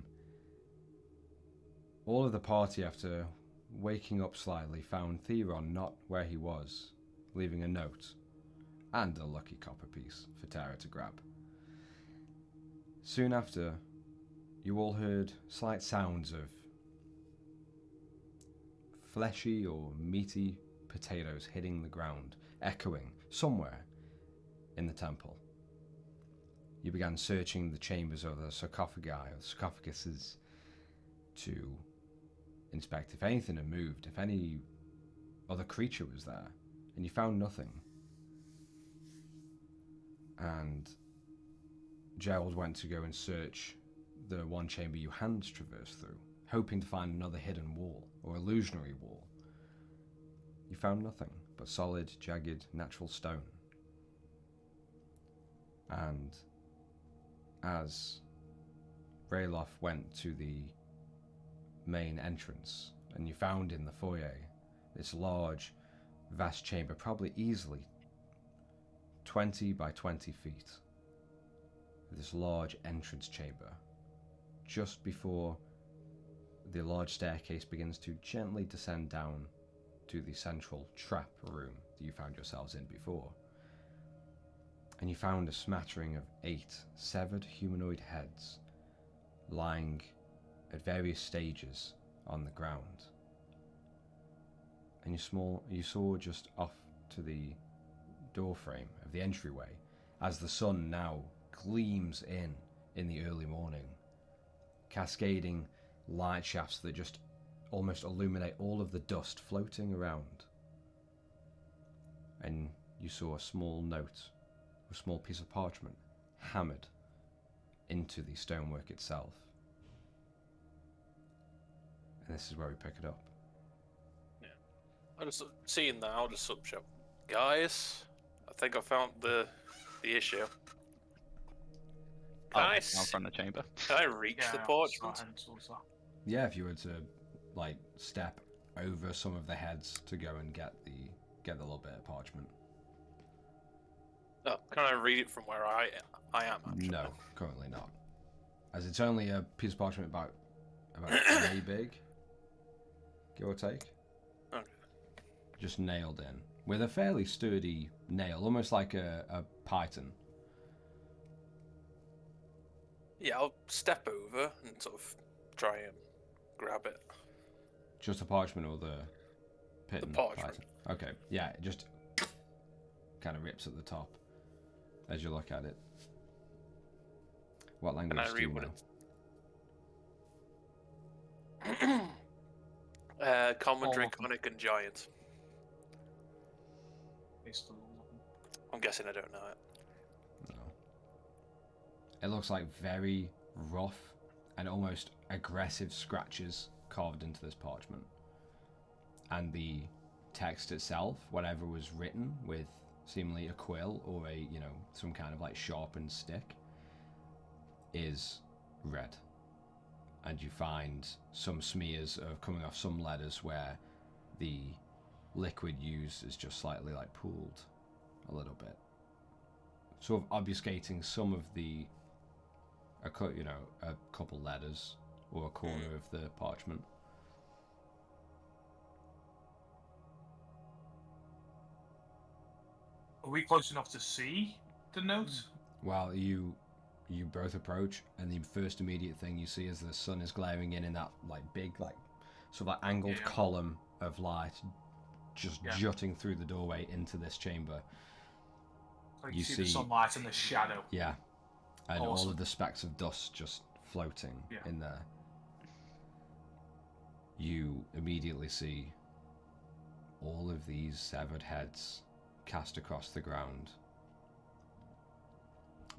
S1: All of the party, after waking up slightly, found Theron not where he was, leaving a note and a lucky copper piece for Tara to grab. Soon after, you all heard slight sounds of fleshy or meaty potatoes hitting the ground, echoing somewhere in the temple. You began searching the chambers of the sarcophaguses to inspect if anything had moved, if any other creature was there, and you found nothing. And Gerald went to go and search the one chamber you hand traversed through, hoping to find another hidden wall or illusionary wall. You found nothing but solid, jagged, natural stone. And as Rayloff went to the main entrance, and you found in the foyer this large, vast chamber, probably easily 20 by 20 feet. This large entrance chamber, just before the large staircase begins to gently descend down to the central trap room that you found yourselves in before. And you found a smattering of 8 severed humanoid heads lying at various stages on the ground. And you saw just off to the doorframe of the entryway, as the sun now gleams in the early morning, cascading light shafts that just almost illuminate all of the dust floating around. And you saw a small note, a small piece of parchment, hammered into the stonework itself. And this is where we pick it up.
S5: Yeah. I just seeing that, I'll just shout, guys, I think I found the issue. Can I
S2: Down from the chamber.
S5: Can I reach the parchment?
S1: Yeah, if you were to like step over some of the heads to go and get the little bit of parchment.
S5: Oh, can I read it from where I am? Actually?
S1: No, currently not, as it's only a piece of parchment about yay big, give or take.
S5: Okay.
S1: Just nailed in with a fairly sturdy nail, almost like a python.
S5: Yeah, I'll step over and sort of try and grab it.
S1: Just a parchment or the pit?
S5: The parchment.
S1: Python? Okay, yeah, it just kind of rips at the top as you look at it. What language do you know?
S5: Common, Draconic, and Giant. I'm guessing I don't know it.
S1: It looks like very rough and almost aggressive scratches carved into this parchment. And the text itself, whatever was written with seemingly a quill or some kind of like sharpened stick, is red. And you find some smears of coming off some letters where the liquid used is just slightly like pooled a little bit, sort of obfuscating some of the a couple letters or a corner of the parchment.
S3: Are we close enough to see the note?
S1: Well, you both approach, and the first immediate thing you see as the sun is glaring in that like big like sort of like angled column of light just jutting through the doorway into this chamber.
S3: So you see the sunlight and the shadow.
S1: Yeah. And
S3: awesome.
S1: all of the specks of dust just floating in there. You immediately see all of these severed heads cast across the ground.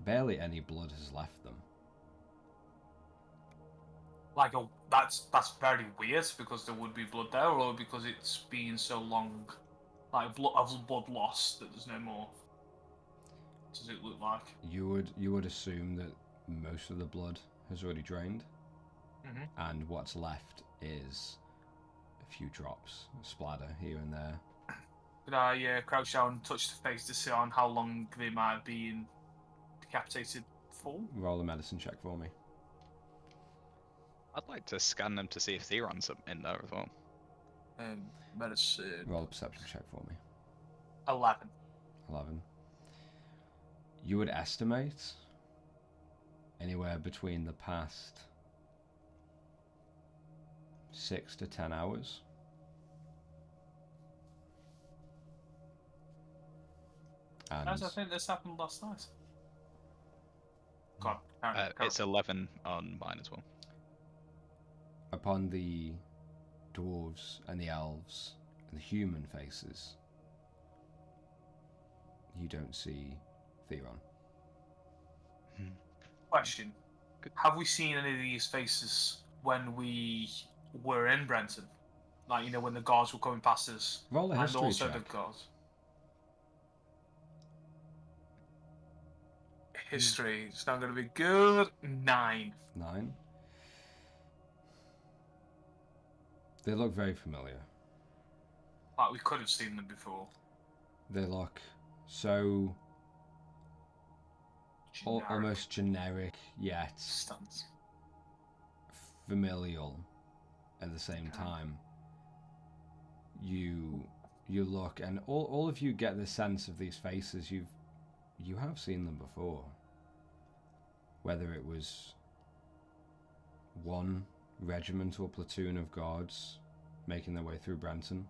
S1: Barely any blood has left them.
S3: That's very weird, because there would be blood there, or because it's been so long, like blood loss that there's no more. Does it look like?
S1: You would assume that most of the blood has already drained, and what's left is a few drops, a splatter here and there.
S3: Could I crouch down and touch the face to see on how long they might have been decapitated for?
S1: Roll a medicine check for me.
S2: I'd like to scan them to see if Theron's in there as well.
S3: Medicine.
S1: Roll a perception check for me.
S3: 11.
S1: 11. You would estimate anywhere between the past 6 to 10 hours. And
S3: Guys, I think this happened last night. God,
S2: It's 11 on mine as well.
S1: upon the dwarves and the elves and the human faces, you don't see Theron.
S3: Question.
S2: Good.
S3: Have we seen any of these faces when we were in Brenton? Like, when the guards were coming past us.
S1: Roll a
S3: And
S1: history
S3: also
S1: check.
S3: the guards. History. It's not going to be good. 9.
S1: 9. They look very familiar.
S3: Like, we could have seen them before.
S1: They look so
S3: Generic
S1: almost generic, yet
S3: stunts.
S1: familial at the same time. You look, and all of you get the sense of these faces. You have seen them before. Whether it was one regiment or platoon of guards making their way through Brenton,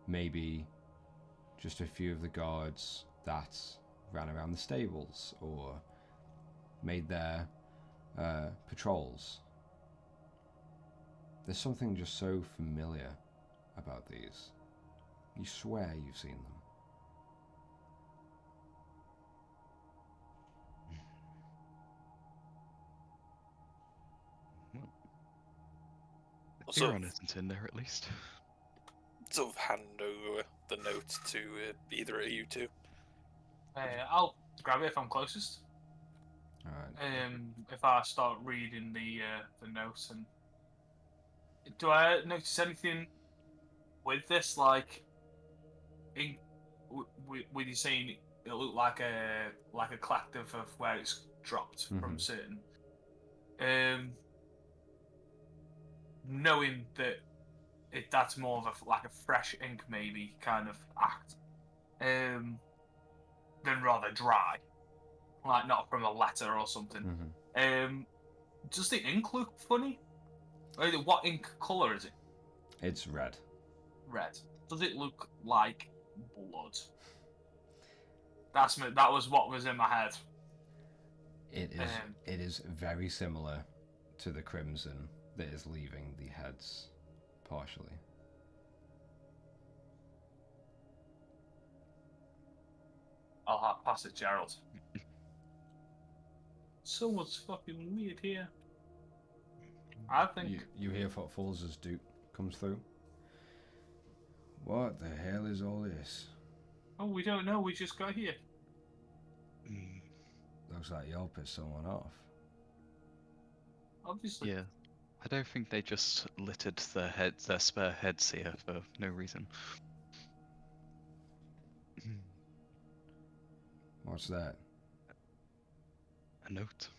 S1: maybe just a few of the guards that ran around the stables or made their patrols. There's something just so familiar about these. You swear you've seen them.
S5: Also-
S2: Theron isn't in there at least.
S5: Sort of hand over the note to either of you two.
S3: I'll grab it if I'm closest.
S1: Alright.
S3: If I start reading the notes, and do I notice anything with this? Like, with you saying it looked like a collective of where it's dropped from certain. Knowing that that's more of a fresh ink maybe kind of act, than rather dry, like not from a letter or something. Does the ink look funny? What ink color is it?
S1: It's red.
S3: Red. Does it look like blood? That was what was in my head.
S1: It is very similar to the crimson that is leaving the heads partially.
S3: I'll pass it, Gerald. Someone's fucking weird here. I think.
S1: You hear footfalls as Duke comes through. What the hell is all this?
S3: Oh, we don't know. We just got here.
S1: Looks like y'all pissed someone off.
S3: Obviously.
S2: Yeah. I don't think they just littered their spare heads here for no reason.
S1: What's that?
S2: A note.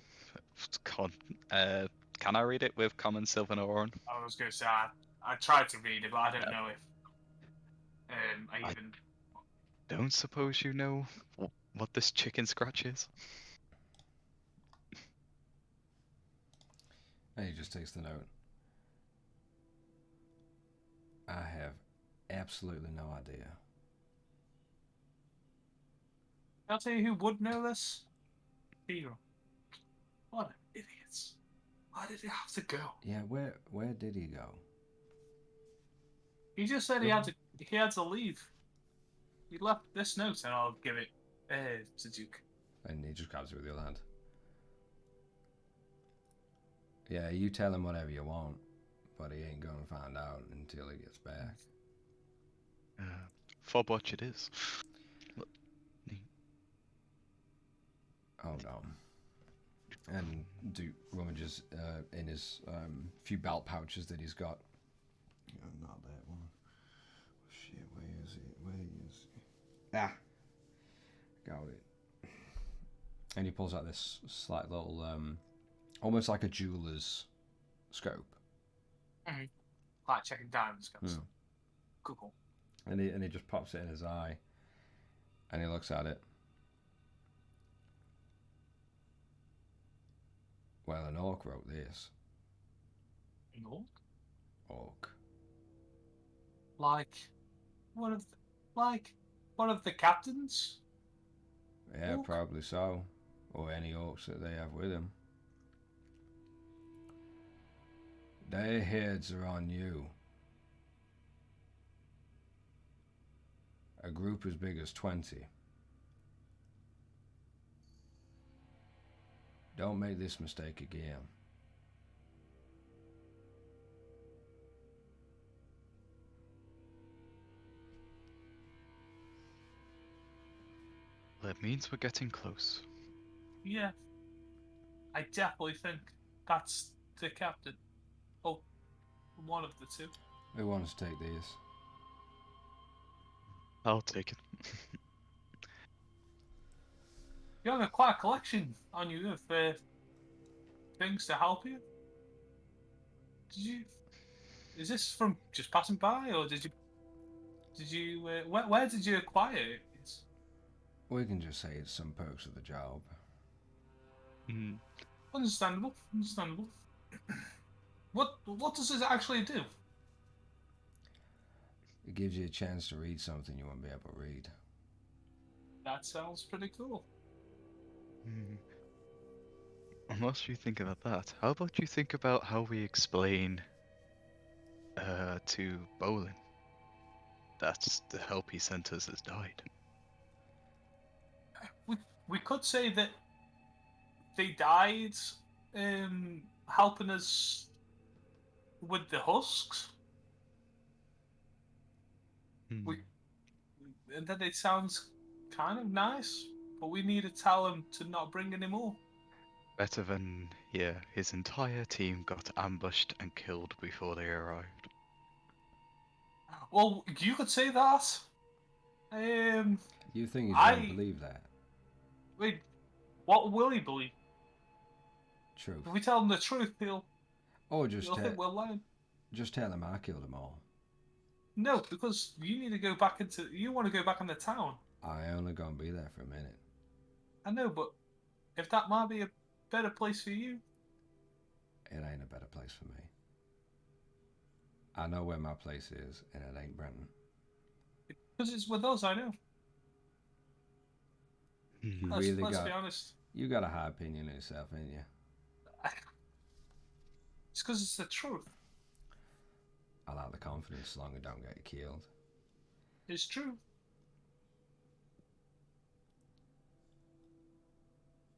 S2: Can I read it with common Sylvan Auron?
S3: I was going to say I tried to read it, but I don't know if I even.
S2: Don't suppose you know what this chicken scratch is?
S1: And he just takes the note. I have absolutely no idea.
S3: I'll tell you who would know this. Hero. What idiots! Why did he have to go?
S1: Yeah, where did he go?
S3: He just said he had to leave. He left this note, and I'll give it to Duke.
S1: And he just grabs it with the other hand. Yeah, you tell him whatever you want, but he ain't gonna find out until he gets back.
S2: Fobwatch it is. Look.
S1: Hold on. And Duke rummages in his few belt pouches that he's got. Not that one. Shit, where is it? Where is it? Ah! Got it. And he pulls out this slight little almost like a jeweler's scope.
S3: Like checking diamonds kind of
S1: Hmm.
S3: stuff. Cool.
S1: And he just pops it in his eye, and he looks at it. Well, an orc wrote this.
S3: An orc?
S1: Orc.
S3: Like one of the captains?
S1: Yeah,
S3: Orc?
S1: probably so. Or any orcs that they have with them. Their heads are on you. A group as big as 20. Don't make this mistake again.
S2: That means we're getting close.
S3: Yeah. I definitely think that's the captain. Oh, one of the two.
S1: Who wants to take these?
S2: I'll take it.
S3: You have quite a collection on you of things to help you. Did you? Is this from just passing by, or did you? Where did you acquire it?
S1: We can just say it's some perks of the job.
S2: Mm.
S3: Understandable. Understandable. What does it actually do?
S1: It gives you a chance to read something you won't be able to read.
S3: That sounds pretty cool.
S2: Mm. Unless you think about that, how about you think about how we explain to Bolin that the help he sent us has died?
S3: We could say that they died helping us with the husks.
S2: Mm.
S3: And then it sounds kind of nice, but we need to tell him to not bring any more.
S2: Better than, yeah, his entire team got ambushed and killed before they arrived.
S3: Well, you could say that.
S1: You think he's going to
S3: I
S1: believe that?
S3: wait. What will he believe?
S1: Truth.
S3: If we tell him the truth,
S1: Or
S3: he'll think we're lying.
S1: just tell him I killed them all.
S3: No, because you need to go back into. You want to go back in the town.
S1: I only gonna be there for a minute.
S3: I know, but if that might be a better place for you,
S1: It ain't a better place for me. I know where my place is, and it ain't Brenton.
S3: because it's with us. I know.
S1: You
S2: Mm.
S1: really
S3: Let's
S1: got.
S3: be honest.
S1: You got a high opinion of yourself, ain't you?
S3: It's because it's the truth.
S1: I like the confidence as long as I don't get killed.
S3: It's true.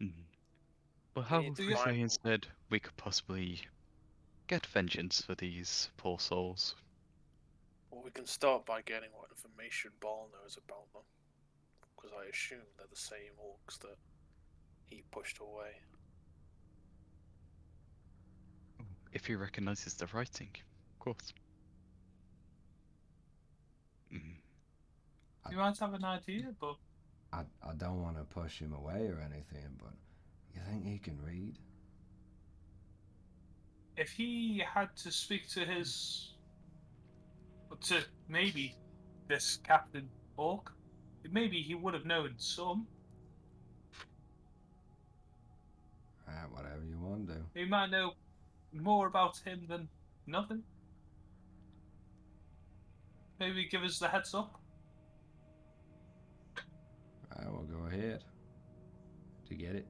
S2: Mm. Well, how
S5: need
S2: would
S5: to
S2: we say
S5: find-
S2: instead we could possibly get vengeance for these poor souls?
S5: Well, we can start by getting what information Ball knows about them, because I assume they're the same orcs that he pushed away.
S2: If he recognizes the writing, of course. Mm.
S3: You might have an idea, but
S1: I don't want to push him away or anything, but you think he can read?
S3: if he had to speak to maybe this Captain Orc, maybe he would have known some.
S1: Whatever you want to do.
S3: He might know more about him than nothing. Maybe give us the heads up.
S1: We'll go ahead. To get it.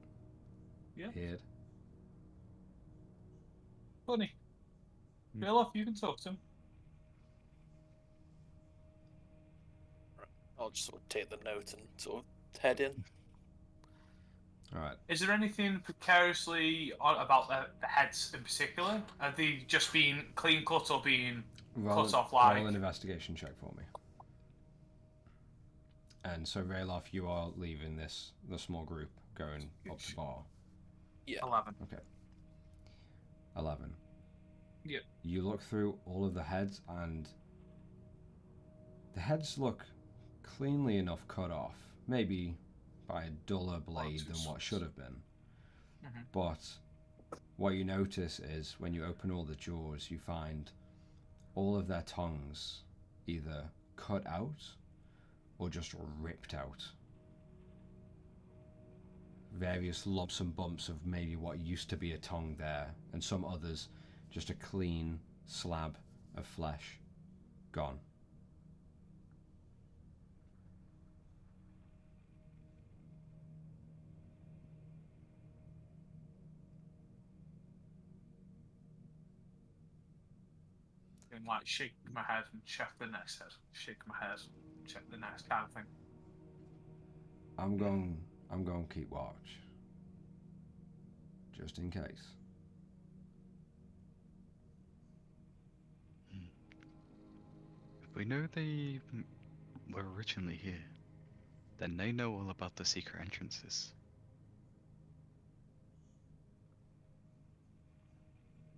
S3: Yeah.
S1: Head.
S3: Funny.
S2: Hmm.
S3: Feel off, you can talk to him.
S5: I'll just sort of take the note and sort of head in.
S1: Alright.
S3: Is there anything precariously about the heads in particular? Are they just being clean cut or being cut off like?
S1: Roll an investigation check for me. And so, Rayloff, you are leaving the small group, going up the bar.
S5: Yeah.
S3: 11.
S1: Okay. 11.
S3: Yep.
S1: You look through all of the heads, and the heads look cleanly enough cut off. Maybe by a duller blade than what should have been.
S3: Mhm.
S1: But what you notice is when you open all the jaws, you find all of their tongues either cut out or just ripped out. Various lumps and bumps of maybe what used to be a tongue there, and some others just a clean slab of flesh gone.
S3: And like shake my head and check the next head. Shake my head, check the next kind of thing.
S1: I'm going to keep watch. Just in case.
S2: If we know they were originally here, then they know all about the secret entrances.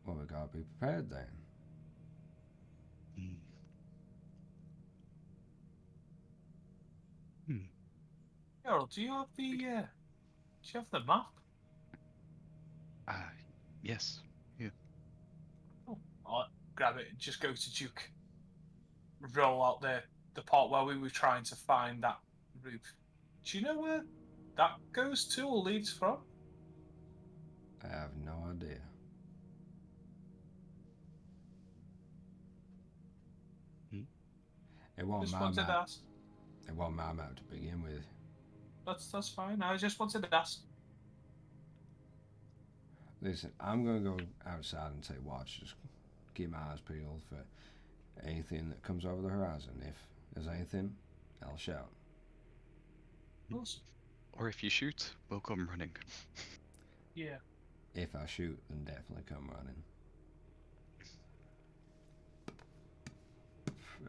S1: Well, we gotta be prepared then.
S3: Gerald, do you have the map?
S2: Yes. Yeah.
S3: Oh, I'll grab it and just go to Duke. Roll out the part where we were trying to find that roof. Do you know where that goes to or leads from?
S1: I have no idea. It wasn't
S3: Just
S1: my
S3: wanted to
S1: map.
S3: ask.
S1: It wasn't my map to begin with.
S3: That's fine. I just wanted to ask.
S1: Listen, I'm gonna go outside and take watch. Just keep my eyes peeled for anything that comes over the horizon. If there's anything, I'll shout.
S3: Awesome.
S2: Or if you shoot, we'll come running.
S3: Yeah.
S1: If I shoot, then definitely come running.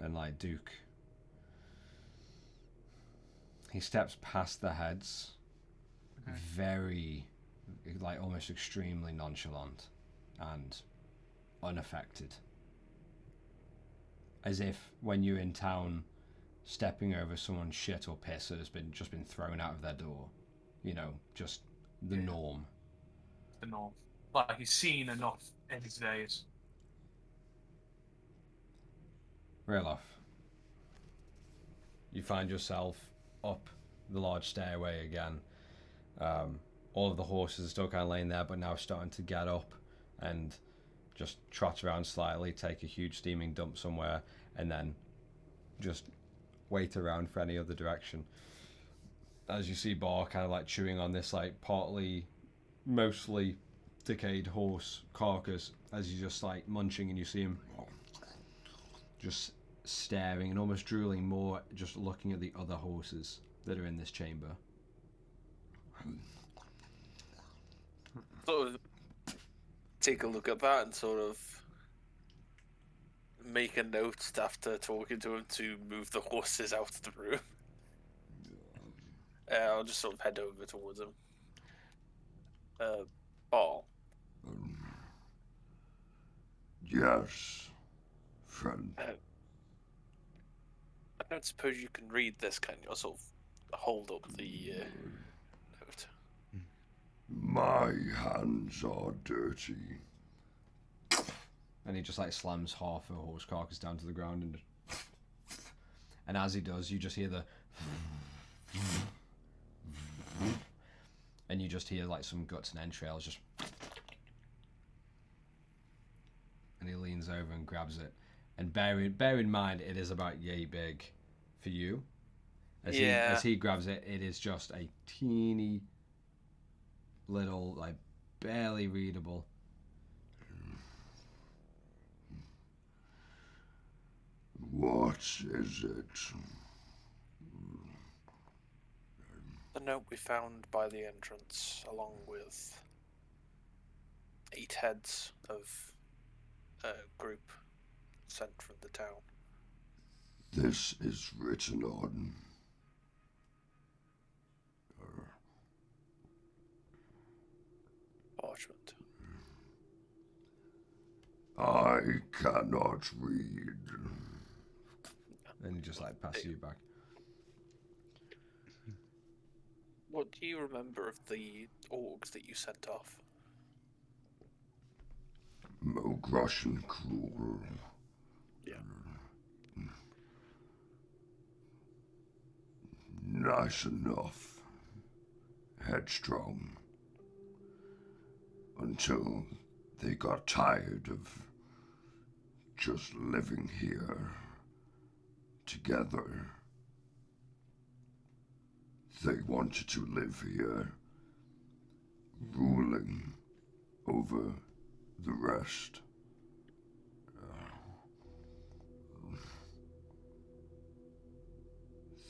S1: And like Duke, he steps past the heads, very, like almost extremely nonchalant and unaffected. As if when you're in town, stepping over someone's shit or piss that has been thrown out of their door, you know, just the norm.
S3: The norm. Like he's seen enough in his days.
S1: Real you find yourself up the large stairway again. All of the horses are still kind of laying there, but now starting to get up and just trot around slightly, take a huge steaming dump somewhere, and then just wait around for any other direction. As you see Bar kind of like chewing on this like mostly decayed horse carcass, as he's just like munching, and you see him just staring and almost drooling more, just looking at the other horses that are in this chamber.
S5: Sort of take a look at that and sort of make a note after talking to him to move the horses out of the room. I'll just sort of head over towards him. Ball.
S4: Yes, friend.
S5: I don't suppose you can read this, can you? I'll sort of hold up the note.
S4: My hands are dirty.
S1: And he just like slams half a horse carcass down to the ground, and as he does, you just hear the and you just hear like some guts and entrails just, and he leans over and grabs it. And bear in mind, it is about yay big for you. As he grabs it, it is just a teeny little, like barely readable.
S4: What is it?
S5: The note we found by the entrance, along with 8 heads of a group sent from the town.
S4: This is written on
S5: Parchment.
S4: I cannot read.
S1: And he just like passes you back.
S5: What do you remember of the orcs that you sent off?
S4: Mogrush and cruel.
S5: Yeah.
S4: Nice enough. Headstrong. Until they got tired of just living here together. They wanted to live here, ruling over the rest.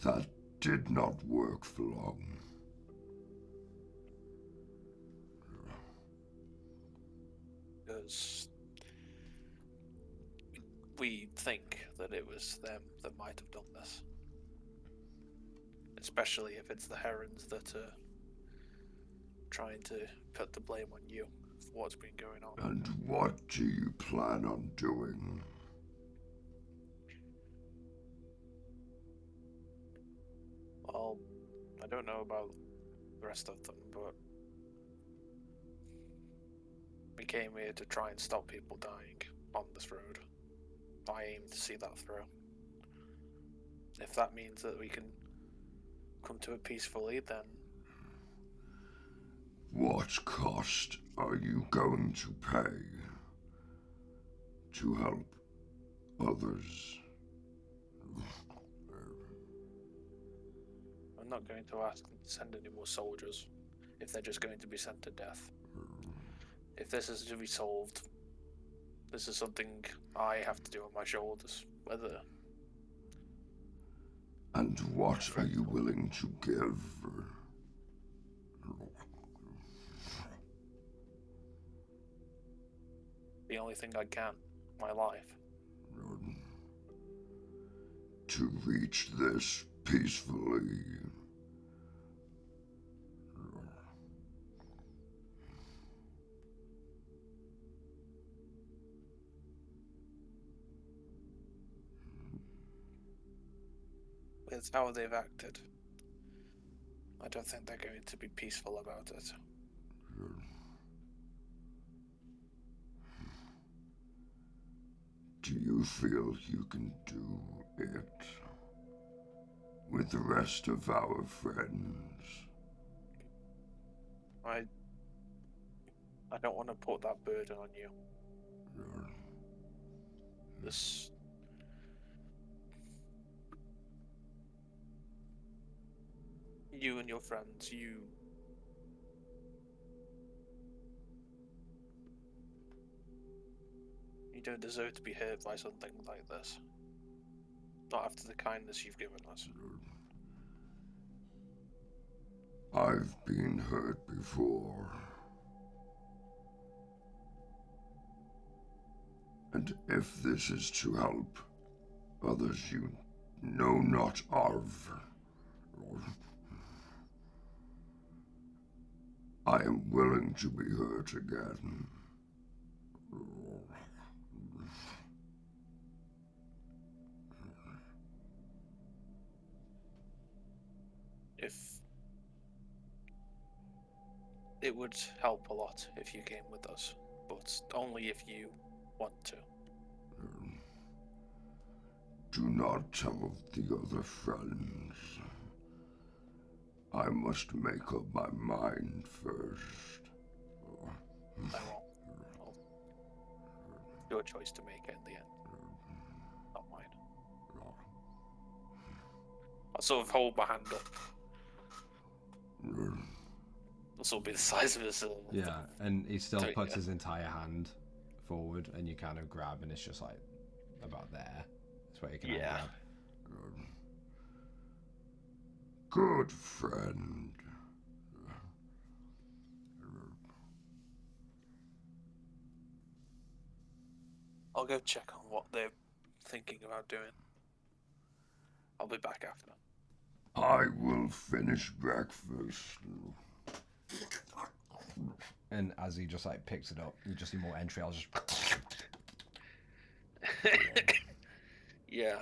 S4: That did not work for long.
S5: Because we think that it was them that might have done this. Especially if it's the Herons that are trying to put the blame on you for what's been going on.
S4: And what do you plan on doing?
S5: Well, I don't know about the rest of them, but we came here to try and stop people dying on this road. I aim to see that through. If that means that we can come to it peacefully, then
S4: What cost are you going to pay to help others?
S5: I'm not going to ask them to send any more soldiers if they're just going to be sent to death. If this is to be solved, this is something I have to do on my shoulders. Whether
S4: And what are you willing to give?
S5: the only thing I can, my life.
S4: To reach this peacefully.
S5: With how they've acted, I don't think they're going to be peaceful about it.
S4: Do you feel you can do it with the rest of our friends?
S5: I don't want to put that burden on you. This you and your friends, you don't deserve to be hurt by something like this. Not after the kindness you've given us.
S4: I've been hurt before. And if this is to help others you know not of, I am willing to be hurt again.
S5: If it would help a lot if you came with us, but only if you want to.
S4: Do not tell the other friends. I must make up my mind first.
S5: I won't. Well, your choice to make it in the end. Not mine. I'll sort of hold my hand up. This will be the size of his.
S1: Yeah, and he still
S5: So,
S1: puts
S5: yeah.
S1: his entire hand forward, and you kind of grab, and it's just like about there. That's what you can
S5: Yeah.
S1: grab.
S4: Good friend.
S5: I'll go check on what they're thinking about doing. I'll be back after.
S4: I will finish breakfast.
S1: And as he just like picks it up, you just see more entrails just.
S5: Yeah.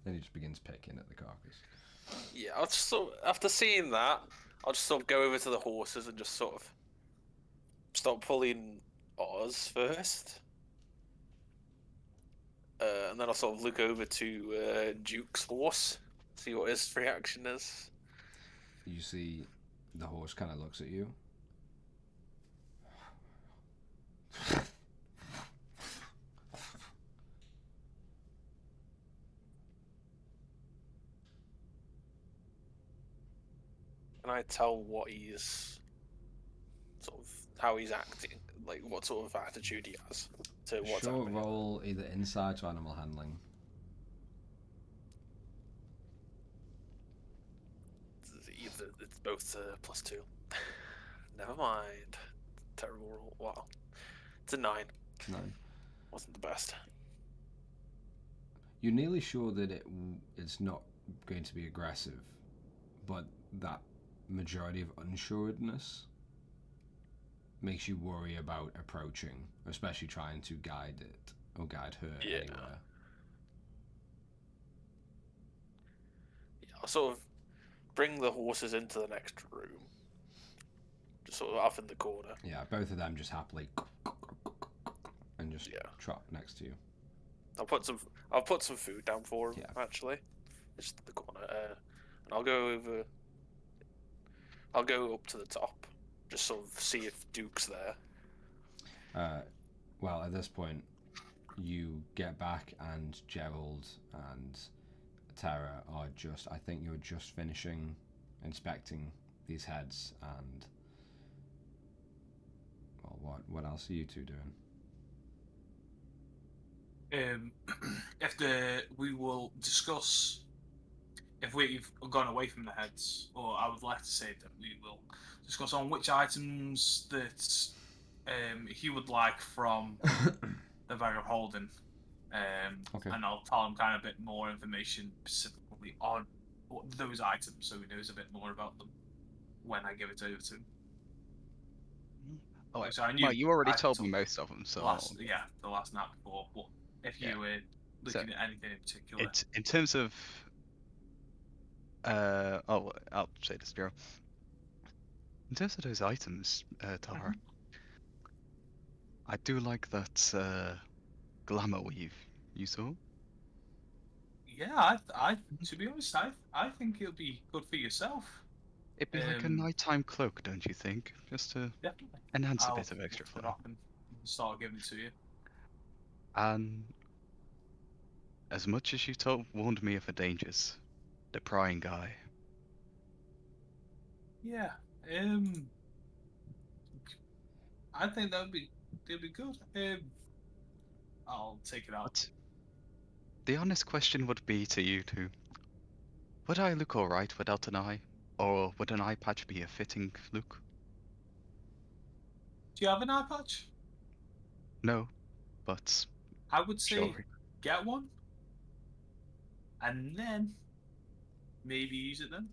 S1: Then he just begins picking at the carcass.
S5: Yeah, so after seeing that, I'll just sort of go over to the horses and just sort of start pulling Oz first. And then I'll sort of look over to Duke's horse, see what his reaction is.
S1: You see the horse kind of looks at you.
S5: Can I tell what he's sort of how he's acting, like what sort of attitude he has to what's
S1: Sure,
S5: happening?
S1: roll either insight or animal handling.
S5: It's both +2. Never mind. Terrible roll. Wow. It's a 9.
S1: 9.
S5: Wasn't the best.
S1: You're nearly sure that it's not going to be aggressive, but that majority of unsuredness makes you worry about approaching, especially trying to guide it or guide her anywhere.
S5: Yeah, I'll sort of bring the horses into the next room. Just sort of off in the corner.
S1: Yeah, both of them just happily and just trot next to you.
S5: I'll put some food down for him, actually. Just in the corner. And I'll go up to the top. Just sort of see if Duke's there.
S1: Well, at this point, you get back and Gerald and Tara are just, I think you're just finishing inspecting these heads and, well, what else are you two doing?
S3: We will discuss if we've gone away from the heads, or I would like to say that we will discuss on which items that he would like from the bag of holding.
S1: Okay.
S3: And I'll tell him kind of a bit more information specifically on those items, so he knows a bit more about them when I give it over to him.
S2: Oh,
S3: So
S2: well, you already told me most of them, so...
S3: the last night before, but if you were looking at anything in particular...
S2: In terms of... I'll say this, Joe. In terms of those items, Tara, I do like that glamour weave you saw.
S3: Yeah, I to be honest, I think it'll be good for yourself.
S2: It'd be like a nighttime cloak, don't you think? Just to enhance a bit of extra flow.
S3: And start giving it to you.
S2: And as much as you warned me of the dangers, the prying guy.
S3: Yeah, I think that'd be good. I'll take it out.
S2: But the honest question would be to you two: would I look alright without an eye, or would an eye patch be a fitting look?
S3: Do you have an eye patch?
S2: No, but
S3: I would say
S2: sure.
S3: get one, and then maybe use it then.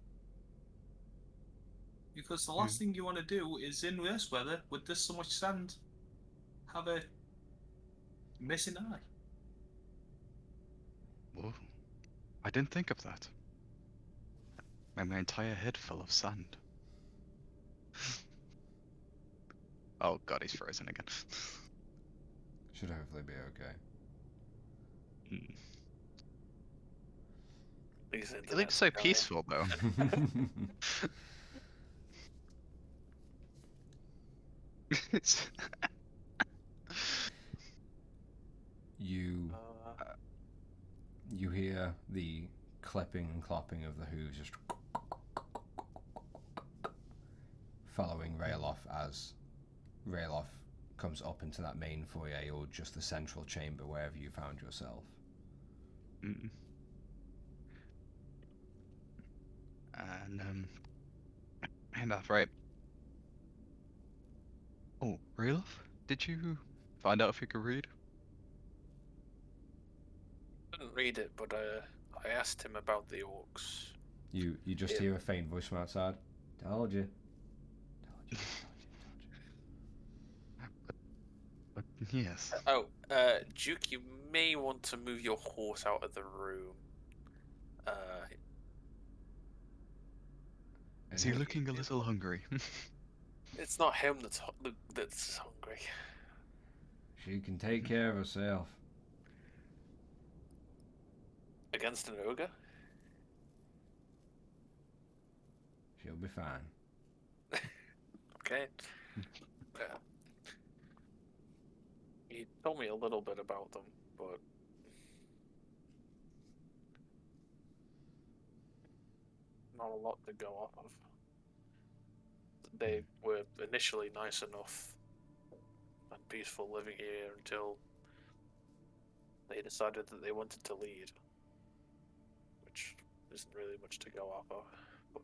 S3: Because the last thing you want to do is in this weather, with this so much sand, have a missing eye.
S2: Whoa. I didn't think of that. My entire head full of sand. Oh god, he's frozen again.
S1: Should hopefully be okay.
S2: He looks so peaceful, though.
S1: You hear the clipping and clopping of the hooves just following Rayloff as Rayloff comes up into that main foyer or just the central chamber wherever you found yourself.
S2: And that's right. Oh, Rayloff? Did you find out if you could read?
S5: I didn't read it, but I asked him about the orcs.
S1: You just hear a faint voice from outside. Told you.
S2: But yes.
S5: Oh, Duke, you may want to move your horse out of the room.
S2: Is he looking a little hungry?
S5: It's not him that's hungry.
S1: She can take care of herself.
S5: Against an ogre?
S1: She'll be fine.
S5: Okay. Yeah. He told me a little bit about them, but not a lot to go off of. They were initially nice enough and peaceful living here until they decided that they wanted to lead, which isn't really much to go off of. But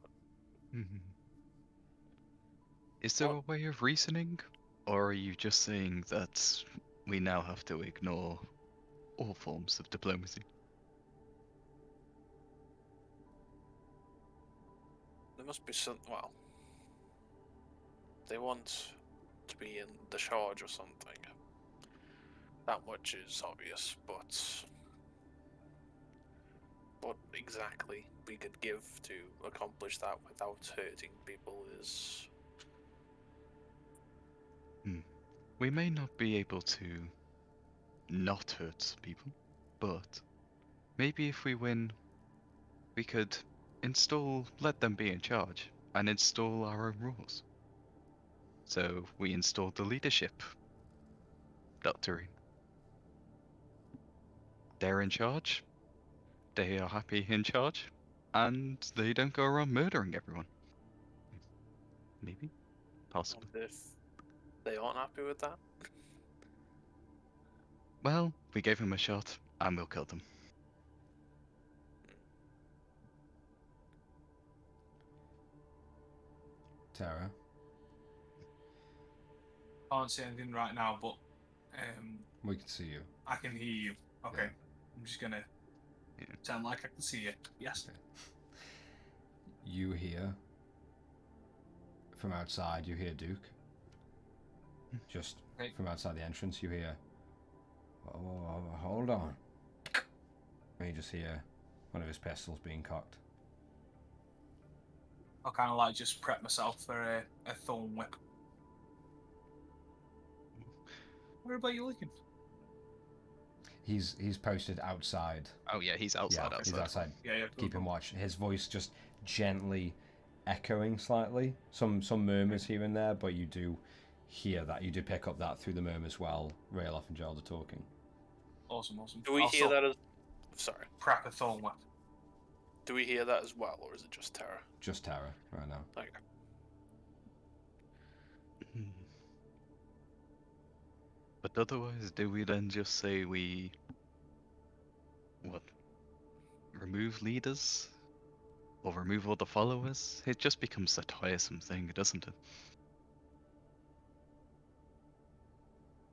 S2: Is there a way of reasoning? Or are you just saying that we now have to ignore all forms of diplomacy?
S5: there must be some. Well, they want to be in the charge or something. That much is obvious, but what exactly we could give to accomplish that without hurting people is.
S2: We may not be able to not hurt people, but maybe if we win, we could let them be in charge, and install our own rules. So we installed the leadership doctrine. They're in charge, they are happy in charge, and they don't go around murdering everyone. Maybe? Possibly.
S5: And if they aren't happy with that,
S2: Well, we gave them a shot, and we'll kill them.
S1: Tara?
S3: Can't say anything right now, but
S1: We can see you.
S3: I can hear you. Okay.
S1: Yeah.
S3: I'm just gonna sound like I can see you. Yes.
S1: You hear from outside, you hear Duke. Just from outside the entrance, you hear, oh, hold on. And you just hear one of his pistols being cocked.
S3: I'll kind of like just prep myself for a thorn whip. Where about you looking?
S1: He's posted outside.
S2: Oh yeah, he's outside.
S1: He's outside.
S3: Yeah.
S1: Keeping watch. His voice just gently echoing slightly. Some murmurs here and there, but you do hear that. You do pick up that through the murmurs while Rayloff and Gerald are talking.
S3: Awesome.
S5: do we hear that as? Sorry.
S3: Prep a thorn whip.
S5: Do we hear that as well, or is it just Terra?
S1: Just Tara right now.
S5: Okay.
S2: But otherwise, do we then just say we... remove leaders? Or remove all the followers? It just becomes a tiresome thing, doesn't it?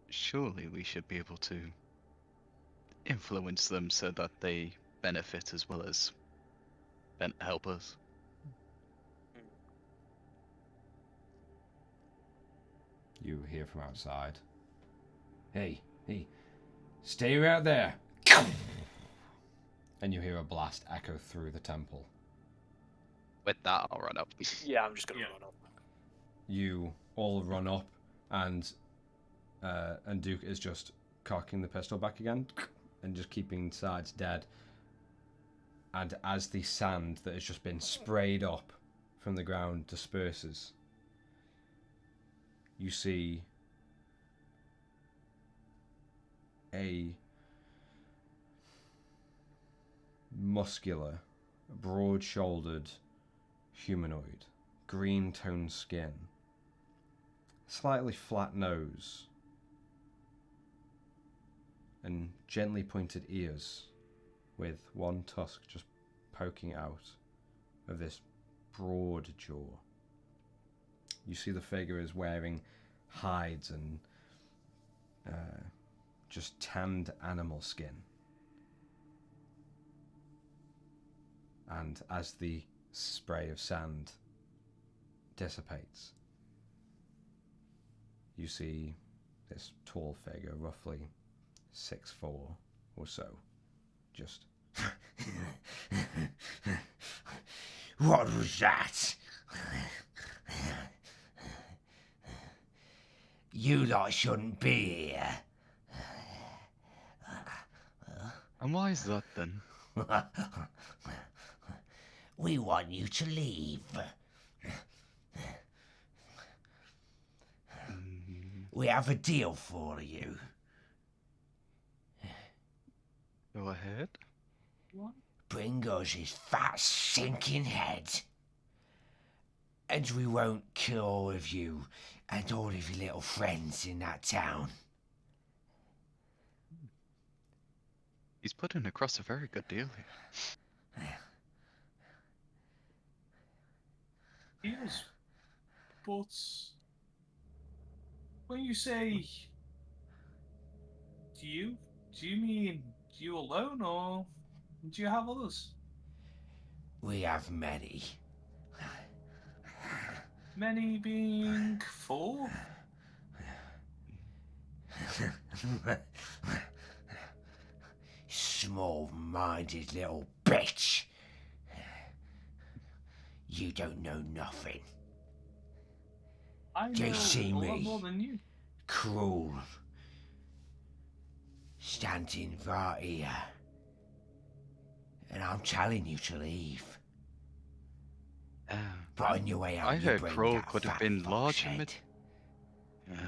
S2: Surely we should be able to influence them so that they benefit as well as help us.
S1: You hear from outside. Hey, stay right there. And you hear a blast echo through the temple.
S2: With that, I'll run up.
S5: Yeah, I'm just gonna run up.
S1: You all run up, and Duke is just cocking the pistol back again, and just keeping sides dead. And as the sand that has just been sprayed up from the ground disperses, you see a muscular, broad-shouldered humanoid, green-toned skin, slightly flat nose, and gently pointed ears, with one tusk just poking out of this broad jaw. You see the figure is wearing hides and just tanned animal skin. And as the spray of sand dissipates, you see this tall figure, roughly 6'4" or so, just...
S4: What was that?
S6: You lot shouldn't be here.
S2: And why is that then?
S6: We want you to leave. We have a deal for you.
S2: Go ahead.
S6: Bring us his fat, sinking head. And we won't kill all of you and all of your little friends in that town.
S2: He's putting across a very good deal here.
S3: Yes, but when you say do you mean you alone, or do you have others?
S6: We have many.
S3: Many being 4?
S6: Small-minded little bitch. You don't know nothing.
S3: I
S6: Do
S3: know
S6: you see
S3: a lot
S6: me?
S3: more than you.
S6: Cruel. Standing right here. And I'm telling you to leave. But on your way out,
S2: I
S6: you
S2: heard
S6: bring
S2: Kroll
S6: that
S2: could have
S6: fat
S2: been
S6: fox
S2: large
S6: head.
S2: and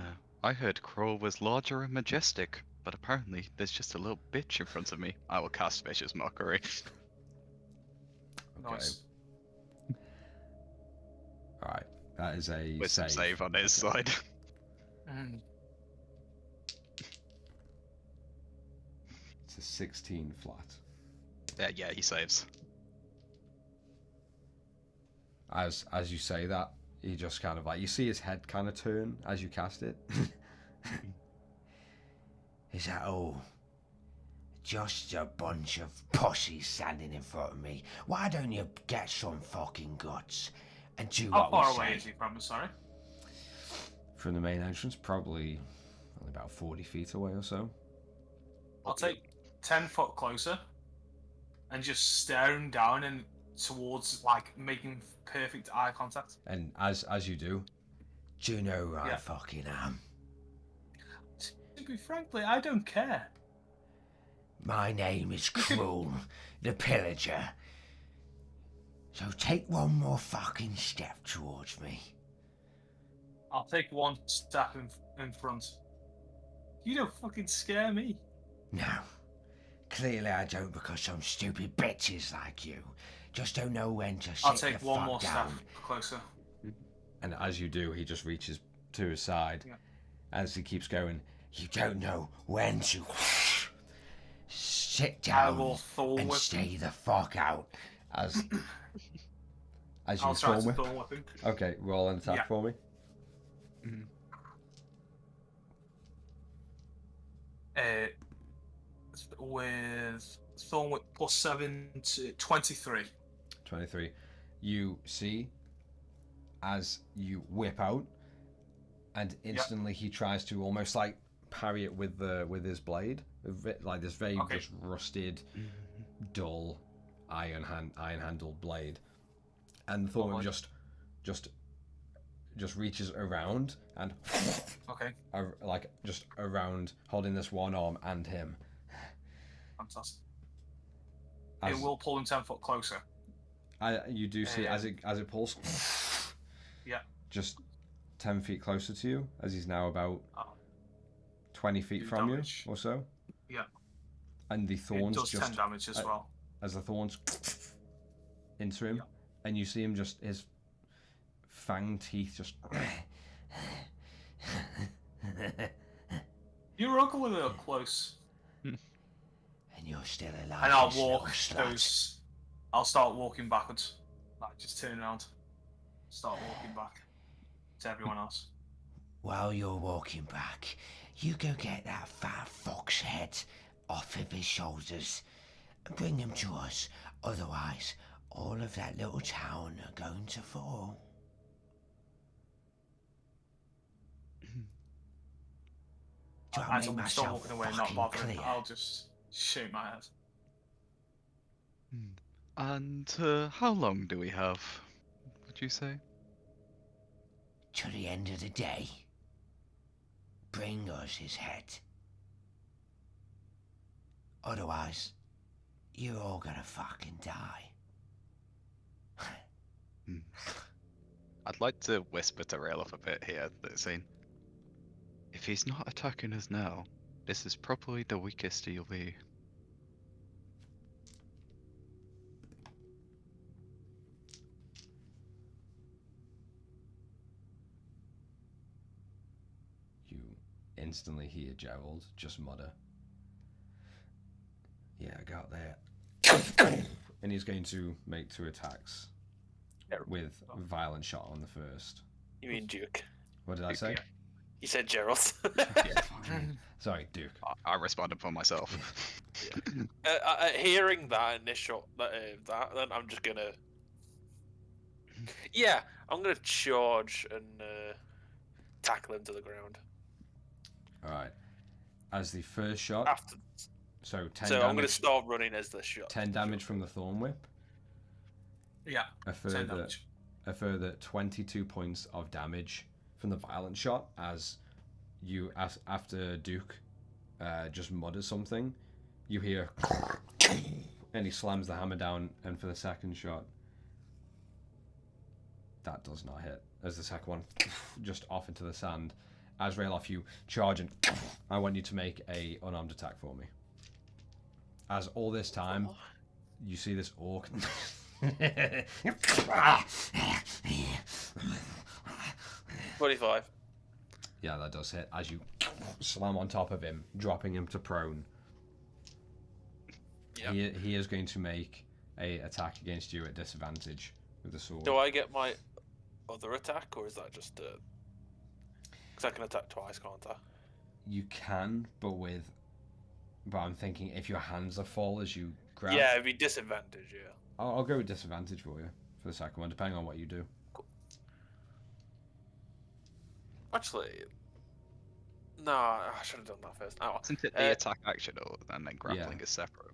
S2: I heard Kroll was larger and majestic, but apparently there's just a little bitch in front of me. I will cast Vicious Mockery.
S1: Okay.
S3: Nice.
S1: Alright. That is a
S2: With some
S1: save.
S2: save on his side.
S1: It's a 16 flat.
S2: Yeah, he saves.
S1: As you say that, he just kind of like, you see his head kind of turn as you cast it.
S6: Is that all? Just a bunch of pussies standing in front of me. Why don't you get some fucking guts and do
S3: How
S6: what
S3: far
S6: we
S3: away
S6: say?
S3: is he from us, sorry?
S1: From the main entrance, probably only about 40 feet away or so.
S3: I'll take 10 foot closer and just staring down and towards, like, making perfect eye contact.
S1: And as you do,
S6: Do you know who I
S3: Yeah.
S6: fucking am?
S3: To be frankly, I don't care.
S6: My name is Cruel, the Pillager. So take one more fucking step towards me.
S3: I'll take one step in front. You don't fucking scare me.
S6: No. Clearly I don't, because some stupid bitches like you just don't know when to
S3: I'll
S6: sit
S3: take
S6: the
S3: one
S6: fuck
S3: more
S6: down.
S3: step closer.
S1: and as you do, he just reaches to his side.
S3: Yeah.
S1: As he keeps going,
S6: You don't know when to sit
S3: I
S6: down
S3: will Thorn
S6: and
S3: Whip
S6: stay
S3: him.
S6: the fuck out.
S1: as you
S3: I'll try
S1: Thorn
S3: to
S1: Whip.
S3: Thorn Whip him.
S1: Okay, roll an attack
S3: Yeah.
S1: for me.
S3: With Thorn Whip plus 7 to 23.
S1: 23. You see, as you whip out, and instantly he tries to almost like parry it with his blade, like this very
S3: Okay.
S1: just rusted, dull, iron handled blade, and Thorn
S3: Oh,
S1: just reaches around and
S3: Okay,
S1: like just around, holding this one arm and him.
S3: fantastic.
S1: As
S3: It will pull him 10 foot closer.
S1: you do see as it pulls,
S3: Yeah.
S1: just 10 feet closer to you, as he's now about
S3: Oh.
S1: 20 feet
S3: Do
S1: from
S3: damage.
S1: you or so.
S3: Yeah.
S1: And the
S3: It
S1: thorns
S3: does 10
S1: just
S3: damage as well.
S1: as the thorns into him,
S3: Yeah.
S1: and you see him just his fang teeth just
S3: You're ugly little close.
S6: And you're still alive.
S3: And I'll
S6: you little
S3: walk
S6: slut.
S3: those. I'll start walking backwards. Like, just turn around. Start walking back to everyone else.
S6: While you're walking back, you go get that fat fox head off of his shoulders and bring him to us. Otherwise, all of that little town are going to fall. Do I
S3: As
S6: make
S3: I'm still
S6: myself
S3: walking away, not
S6: fucking
S3: bothering,
S6: clear?
S3: I'll just shake my head.
S2: And how long do we have, would you say?
S6: To the end of the day. bring us his head. Otherwise, you're all gonna fucking die.
S2: I'd like to whisper to Rayloff a bit here that scene. If he's not attacking us now, this is probably the weakest he'll be.
S1: You instantly hear Gerald just mutter, "Yeah, I got that." And he's going to make 2 attacks with violent shot on the first.
S5: You mean Duke?
S1: What did I say?
S5: You said Gerald.
S1: Yeah, sorry, Duke.
S2: I responded for myself.
S5: Hearing that initial that, then I'm just gonna. Yeah, I'm gonna charge and tackle him to the ground.
S1: All right. As the first shot,
S5: After,
S1: so 10
S5: so
S1: damage.
S5: I'm gonna start running as the shot.
S1: 10 damage from the thorn whip.
S3: Yeah.
S1: A
S3: 10 damage.
S1: further 22 points of damage from the violent shot as you, after Duke just mutters something, you hear and he slams the hammer down, and for the second shot, that does not hit. As the second one just off into the sand. As Rayloff, you charge, and I want you to make a unarmed attack for me. As all this time, you see this orc
S5: 25.
S1: Yeah, that does hit. As you slam on top of him, dropping him to prone.
S5: Yep.
S1: He is going to make a attack against you at disadvantage with the sword.
S5: Do I get my other attack, or is that just because I can attack twice, can't I?
S1: You can, but I'm thinking if your hands are full as you grab.
S5: Yeah, it'd be disadvantage. Yeah.
S1: I'll go with disadvantage for you for the second one, depending on what you do.
S5: Cool. Actually, no, I should have done that first. Oh,
S2: Isn't it the attack action, and then grappling
S1: Yeah.
S2: is separate?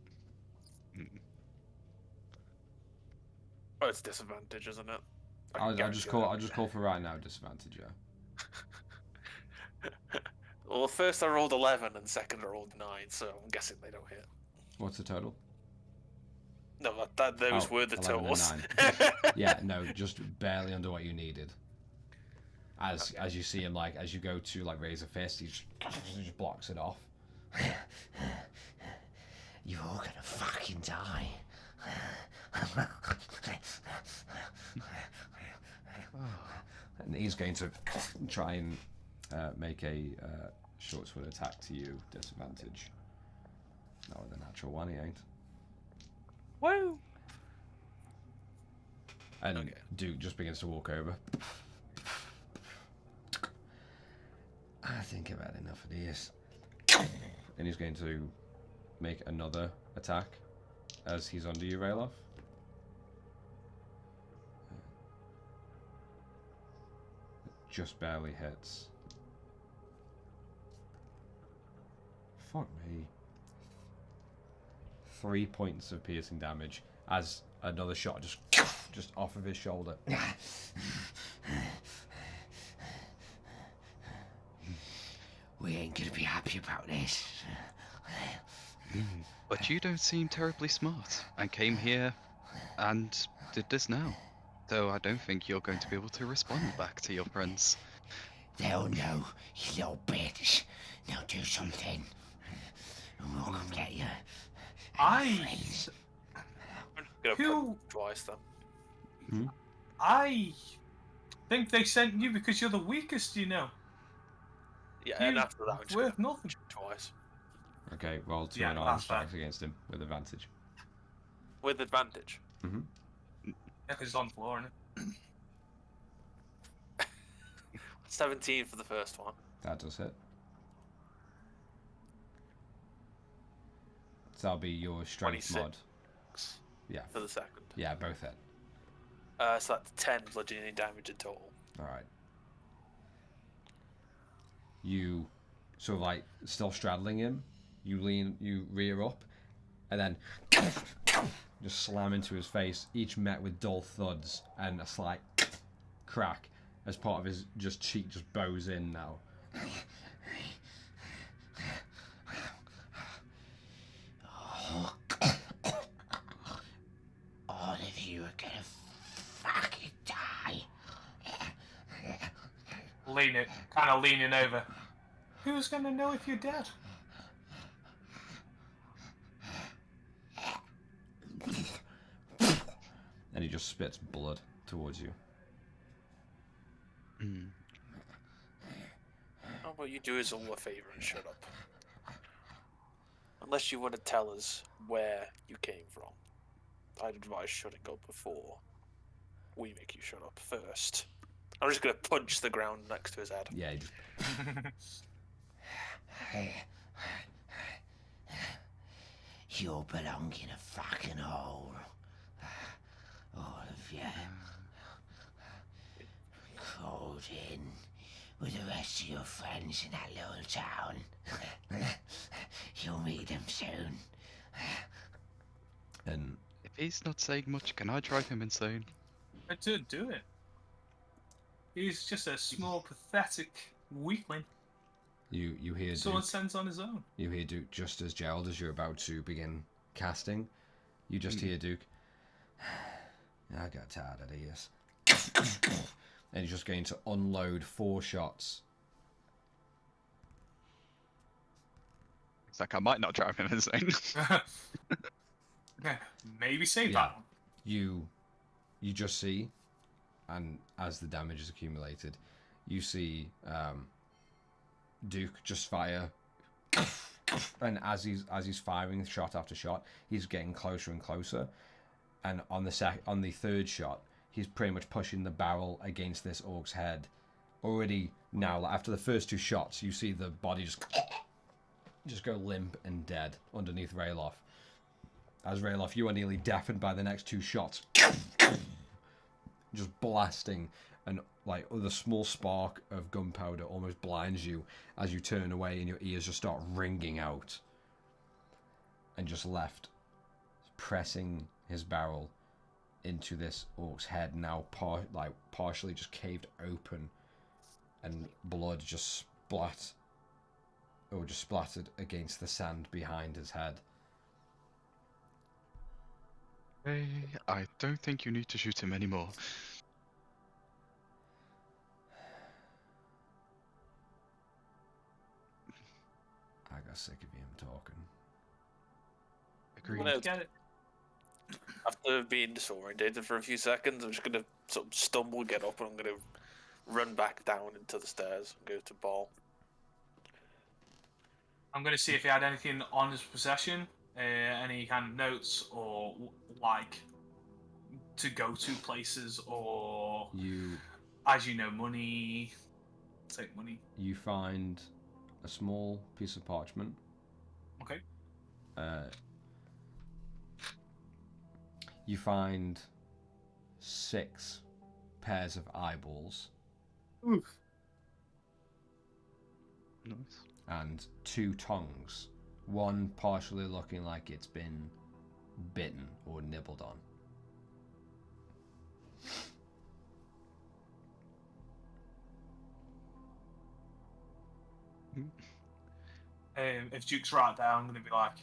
S5: oh, it's disadvantage, isn't it?
S1: I'll just call for right now disadvantage. Yeah.
S5: Well, first I rolled 11 and second I rolled 9, so I'm guessing they don't hit.
S1: What's the total?
S5: No, those were the
S1: 11 and
S5: totals.
S1: 9. Yeah, no, just barely under what you needed. As you see him, like, as you go to like raise a fist, he just blocks it off.
S6: You're all gonna fucking die.
S1: And he's going to try and make a short sword attack to you, disadvantage. Not with a natural one, he ain't.
S5: Woo!
S1: And
S5: Okay.
S1: Duke just begins to walk over. I think I've had enough of this. And he's going to make another attack as he's under you, Rayloff. Just barely hits. Fuck me. 3 points of piercing damage as another shot just off of his shoulder.
S6: We ain't gonna be happy about this.
S2: But you don't seem terribly smart, and came here and did this now. So I don't think you're going to be able to respond back to your friends.
S6: They'll know, you little bitch. Now do something. And we'll come get you.
S3: I
S5: I'm gonna
S3: Who-
S5: put twice then.
S3: I think they sent you because you're the weakest, you know.
S5: Yeah, and
S3: You
S5: after that, I'm just
S3: worth
S5: gonna
S3: nothing.
S5: twice.
S1: Okay, roll 2
S3: Yeah,
S1: unarmed
S3: that's fine.
S1: strikes against him with advantage.
S5: With advantage.
S3: Yeah, because it's on the floor, isn't it?
S5: 17 for the first one.
S1: That does hit. So that'll be your strength
S5: 26.
S1: mod. Yeah.
S5: For the second.
S1: Yeah, both hit.
S5: So that's 10 bludgeoning damage in total.
S1: Alright. You sort of like still straddling him, you rear up, and then just slam into his face, each met with dull thuds and a slight crack as part of his cheek just bows in now.
S3: leaning over. Who's gonna know if you're dead?
S1: And he just spits blood towards you.
S5: How about you do us all a favour and shut up? Unless you want to tell us where you came from. I'd advise shutting up before we make you shut up first. I'm just gonna punch the ground next to his head.
S1: Yeah, he just...
S6: You belong in a fucking hole. All of you. Crawled in with the rest of your friends in that little town. You'll meet them soon.
S1: And
S2: If he's not saying much, can I drive him insane?
S3: I did do it. He's just a small, pathetic weakling.
S1: you hear
S3: Someone
S1: Duke.
S3: sends on his own.
S1: You hear Duke just as Gerald, as you're about to begin casting. You just hear Duke. I got tired of this. And he's just going to unload 4 shots.
S2: It's like I might not drive him insane.
S3: Maybe save
S1: Yeah.
S3: that one.
S1: You just see, and as the damage is accumulated, you see Duke just fire, and as he's firing shot after shot, he's getting closer and closer, and on the 3rd shot, he's pretty much pushing the barrel against this orc's head. Already now, like, after the first 2 shots, you see the body just go limp and dead underneath Rayloff. As Rayloff, you are nearly deafened by the next 2 shots. Just blasting, and like the small spark of gunpowder almost blinds you as you turn away, and your ears just start ringing out. And just left pressing his barrel into this orc's head, now partially just caved open, and blood just splattered against the sand behind his head.
S2: Hey, I don't think you need to shoot him anymore.
S1: I got sick of him talking.
S2: Agreed.
S5: Well,
S3: Get it.
S5: After being disorientated for a few seconds, I'm just gonna sort of stumble, get up, and I'm gonna run back down into the stairs and go to Ball.
S3: I'm going to see if he had anything on his possession, any kind of notes or like to go to places, or as you know, money. Take money.
S1: You find a small piece of parchment.
S3: Okay.
S1: You find 6 pairs of eyeballs.
S3: Oof.
S2: Nice.
S1: And 2 tongues. One partially looking like it's been bitten or nibbled on.
S3: If Duke's right there, I'm going to be like,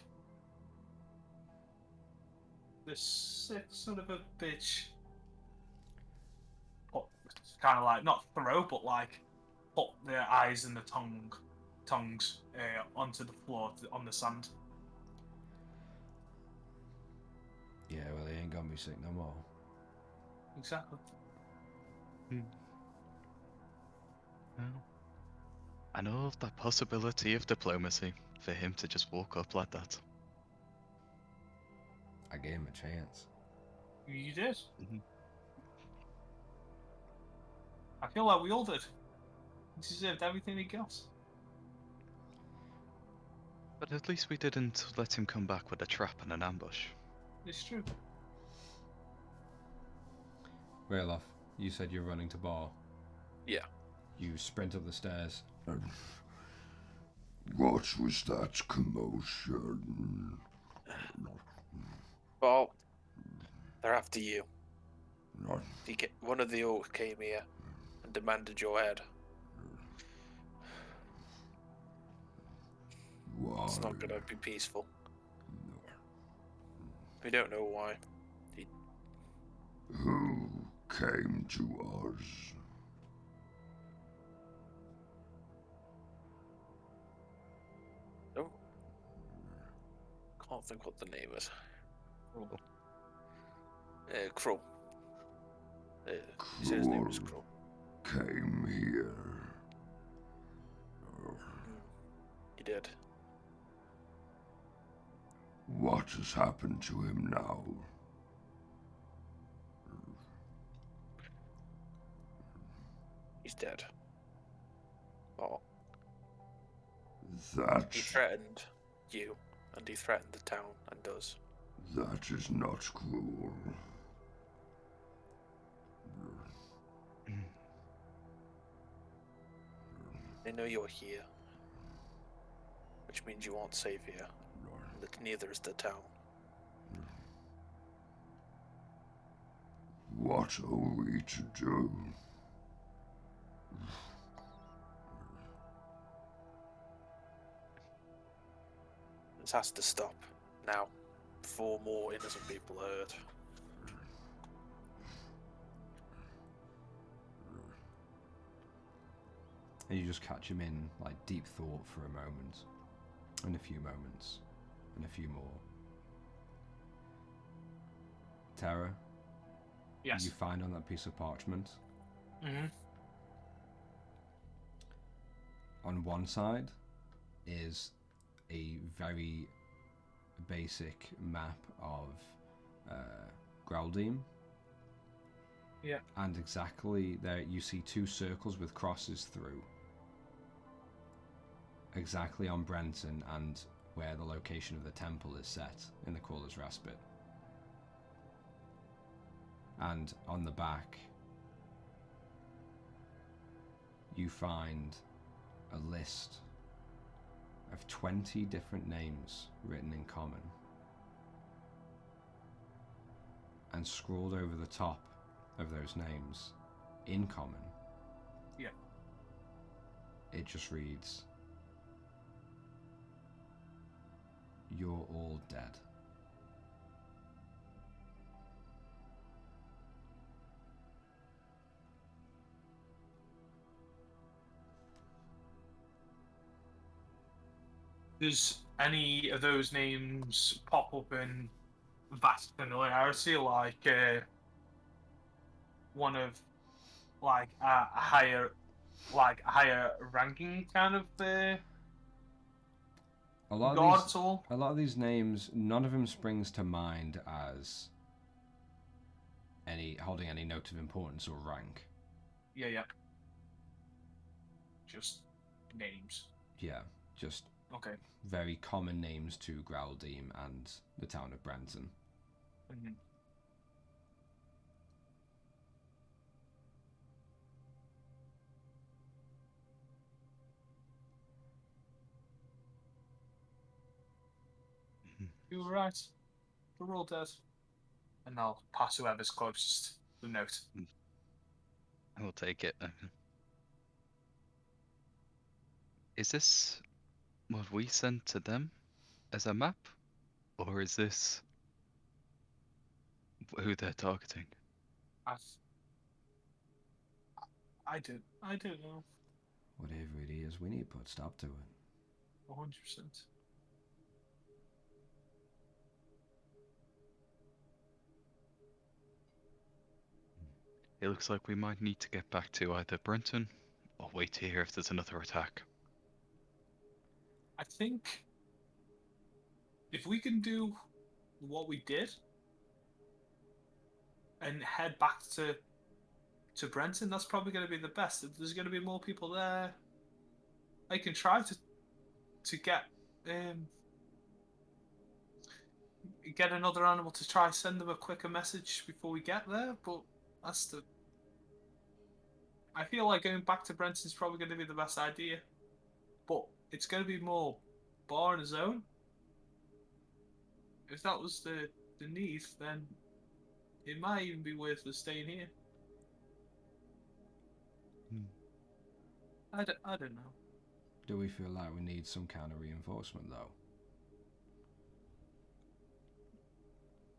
S3: this sick son of a bitch. Kind of like, not throw, but like, put the eyes and the tongues onto the floor, on the sand.
S1: Yeah, well, he ain't gonna be sick no more.
S3: Exactly.
S2: Well, I know of that possibility of diplomacy for him to just walk up like that.
S1: I gave him a chance.
S3: You did.
S2: Mhm.
S3: I feel like we all did. He deserved everything he got.
S2: But at least we didn't let him come back with a trap and an ambush.
S3: It's true.
S1: Rayloff, you said you're running to bar.
S5: Yeah.
S1: You sprint up the stairs.
S4: What was that commotion?
S5: Ball, they're after you.
S4: Not
S5: One of the orcs came here and demanded your head.
S4: why.
S5: It's not gonna be peaceful. We don't know why.
S4: Who came to us?
S5: can't think what the name is.
S3: Cool.
S5: Krull. He said his name was Krull.
S4: Came here.
S5: He did.
S4: What has happened to him now?
S5: He's dead. Oh,
S4: That
S5: he threatened you, and he threatened the town, and does.
S4: that is not cruel.
S5: They know you're here, which means you aren't safe here. That neither is the town.
S4: What are we to do?
S5: This has to stop now, before more innocent people are hurt.
S1: And you just catch him in like deep thought for a moment, and a few moments, and a few more. Tara,
S3: Yes.
S1: you find on that piece of parchment,
S3: Mm-hmm.
S1: on one side is a very basic map of Graldheim.
S3: Yeah.
S1: And exactly there you see two circles with crosses through. Exactly on Brenton and where the location of the temple is set in the Caller's Respite. And on the back you find a list of 20 different names written in common, and scrawled over the top of those names in common,
S3: Yeah.
S1: it just reads, "You're all dead."
S3: Does any of those names pop up in vast familiarity, like one of like a higher, ranking kind of
S1: A lot
S3: god
S1: of these,
S3: at all?
S1: a lot of these names, none of them springs to mind as any holding any note of importance or rank.
S3: Yeah, yeah. Just names.
S1: Yeah, just
S3: Okay.
S1: very common names to Graldheim and the town of Brenton.
S3: Mm-hmm. You were right. We're all dead. And I'll pass whoever's closest the note.
S2: I will take it. Is this what we sent to them as a map? Or is this who they're targeting?
S3: I don't know.
S1: Whatever it is, we need to put stop to it.
S3: 100%.
S2: It looks like we might need to get back to either Brenton or wait to hear if there's another attack.
S3: I think if we can do what we did and head back to Brenton, that's probably going to be the best. If there's going to be more people there, I can try to get another animal to try send them a quicker message before we get there. But that's the. I feel like going back to Brenton is probably going to be the best idea, but it's going to be more bar in his own. If that was the need, then it might even be worth us staying here. I don't know.
S1: Do we feel like we need some kind of reinforcement, though?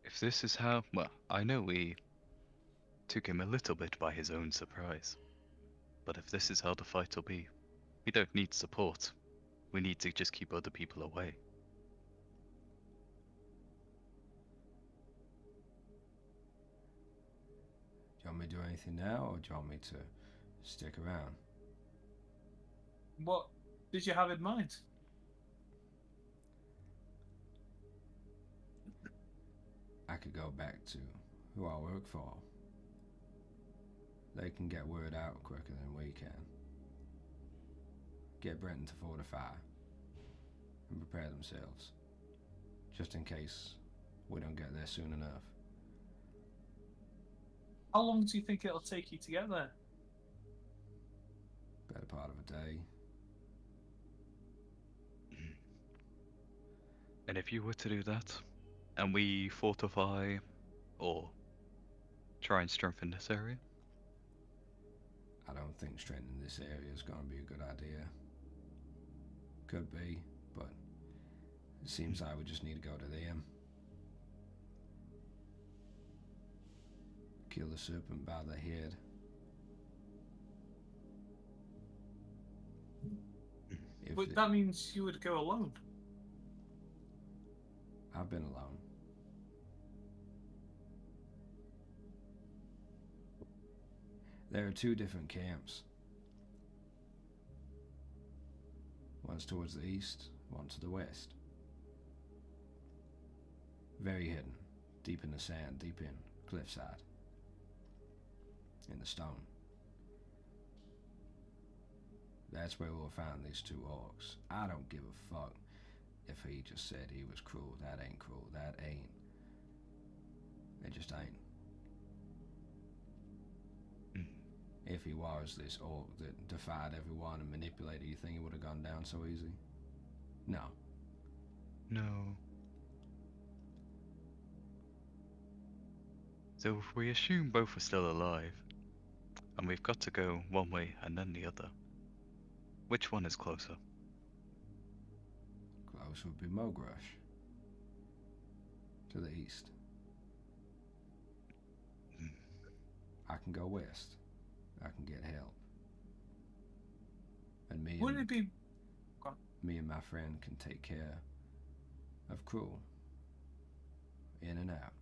S2: If this is how, well, I know we took him a little bit by his own surprise. But if this is how the fight will be, we don't need support. We need to just keep other people away.
S1: want me to do anything now, or do you want me to stick around?
S3: What did you have in mind?
S1: I could go back to who I work for. They can get word out quicker than we can. Get Brenton to fortify and prepare themselves, just in case we don't get there soon enough.
S3: How long do you think it'll take you to get there?
S1: Better part of a day.
S2: And if you were to do that, and we fortify or try and strengthen this area?
S1: I don't think strengthening this area is going to be a good idea. Could be, but it seems like we just need to go to them. Kill the serpent by the head.
S3: But that means you would go alone.
S1: I've been alone. There are two different camps. One's towards the east, one to the west. Very hidden, deep in the sand, deep in cliffside. In the stone. That's where we'll find these two orcs. I don't give a fuck if he just said he was cruel. That ain't cruel. That ain't. It just ain't. If he was this orc that defied everyone and manipulated, you think he would have gone down so easy? No.
S2: No. So if we assume both are still alive, and we've got to go one way and then the other, which one is closer?
S1: Close would be Mogrush. To the east. I can go west. I can get help. And
S3: Wouldn't it be...
S1: me and my friend can take care of Cruel. In and out.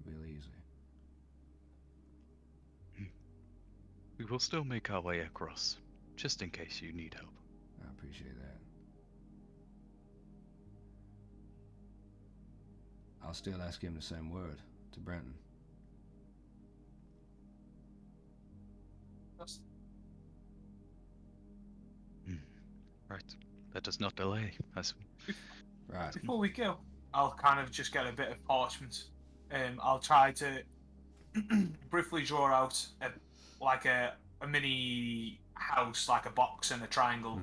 S1: Real easy.
S2: We will still make our way across, just in case you need help.
S1: I appreciate that. I'll still ask him the same word to Brenton.
S2: Right. Let us not delay.
S1: Right.
S3: Before we go, I'll kind of just get a bit of parchment. I'll try to briefly draw out a mini house, like a box and a triangle,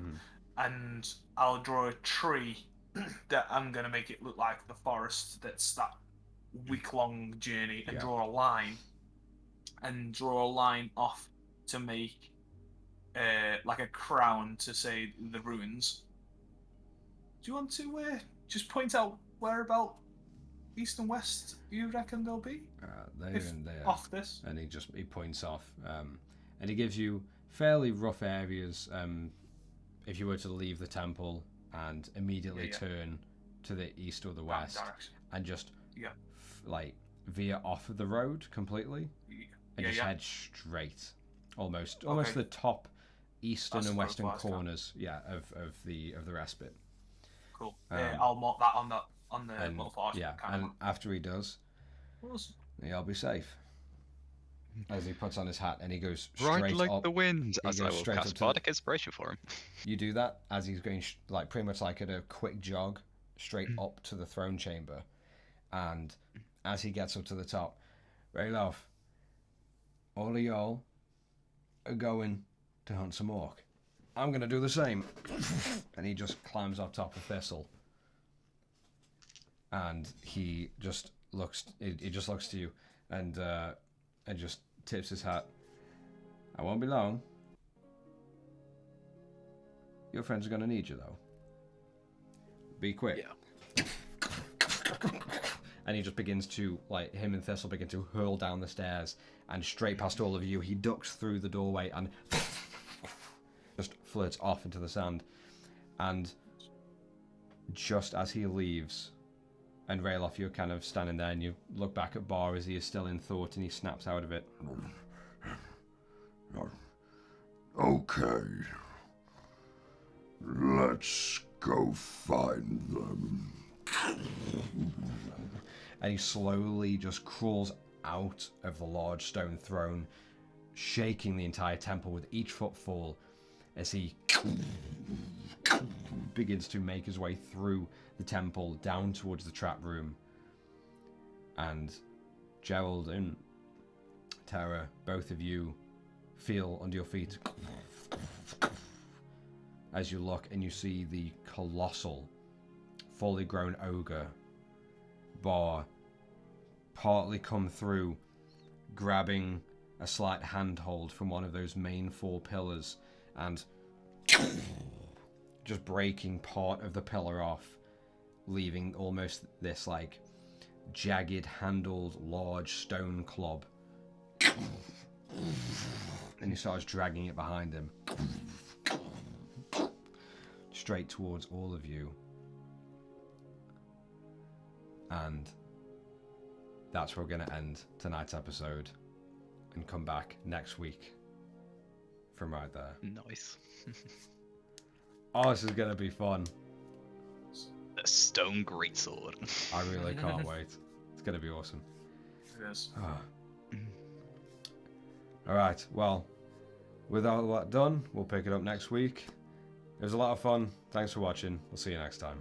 S3: and I'll draw a tree that I'm gonna make it look like the forest. That's that week-long journey, and draw a line off to make like a crown to say the ruins. Do you want to just point out whereabout east and west you reckon they'll be?
S1: There and there.
S3: Off this.
S1: And he points off. And he gives you fairly rough areas. If you were to leave the temple and immediately turn to the east or the west, and just veer off of the road completely, and just head straight, almost the top eastern and western corners, of the respite.
S3: Cool. I'll mark that on the little forest.
S1: Yeah, and after he does, he'll be safe. As he puts on his hat and he goes straight
S2: right like
S1: up,
S2: the wind, as I will cast bardic inspiration for him.
S1: You do that as he's going pretty much like at a quick jog straight up to the throne chamber, and as he gets up to the top, Rayloff, all of y'all are going to hunt some orc. I'm going to do the same. And he just climbs up top of Thistle. And he just looks to you and just tips his hat. I won't be long. Your friends are going to need you, though. Be quick.
S5: Yeah.
S1: And he just begins to, him and Thistle begin to hurl down the stairs, and straight past all of you, he ducks through the doorway and just flirts off into the sand. And just as he leaves, and Rayloff, you're kind of standing there, and you look back at Bar as he is still in thought, and he snaps out of it.
S4: Okay. Let's go find them.
S1: And he slowly just crawls out of the large stone throne, shaking the entire temple with each footfall as he begins to make his way through the temple down towards the trap room. And Gerald and Tara, both of you feel under your feet as you look and you see the colossal, fully grown ogre Bar partly come through, grabbing a slight handhold from one of those main 4 pillars and just breaking part of the pillar off, leaving almost this like jagged handled large stone club. And he starts dragging it behind him straight towards all of you. And that's where we're going to end tonight's episode and come back next week from right there.
S2: Nice.
S1: Oh, this is going to be fun.
S2: A stone greatsword.
S1: I really can't wait. It's going to be awesome.
S3: It is.
S1: Alright, well, with all that done, we'll pick it up next week. It was a lot of fun. Thanks for watching. We'll see you next time.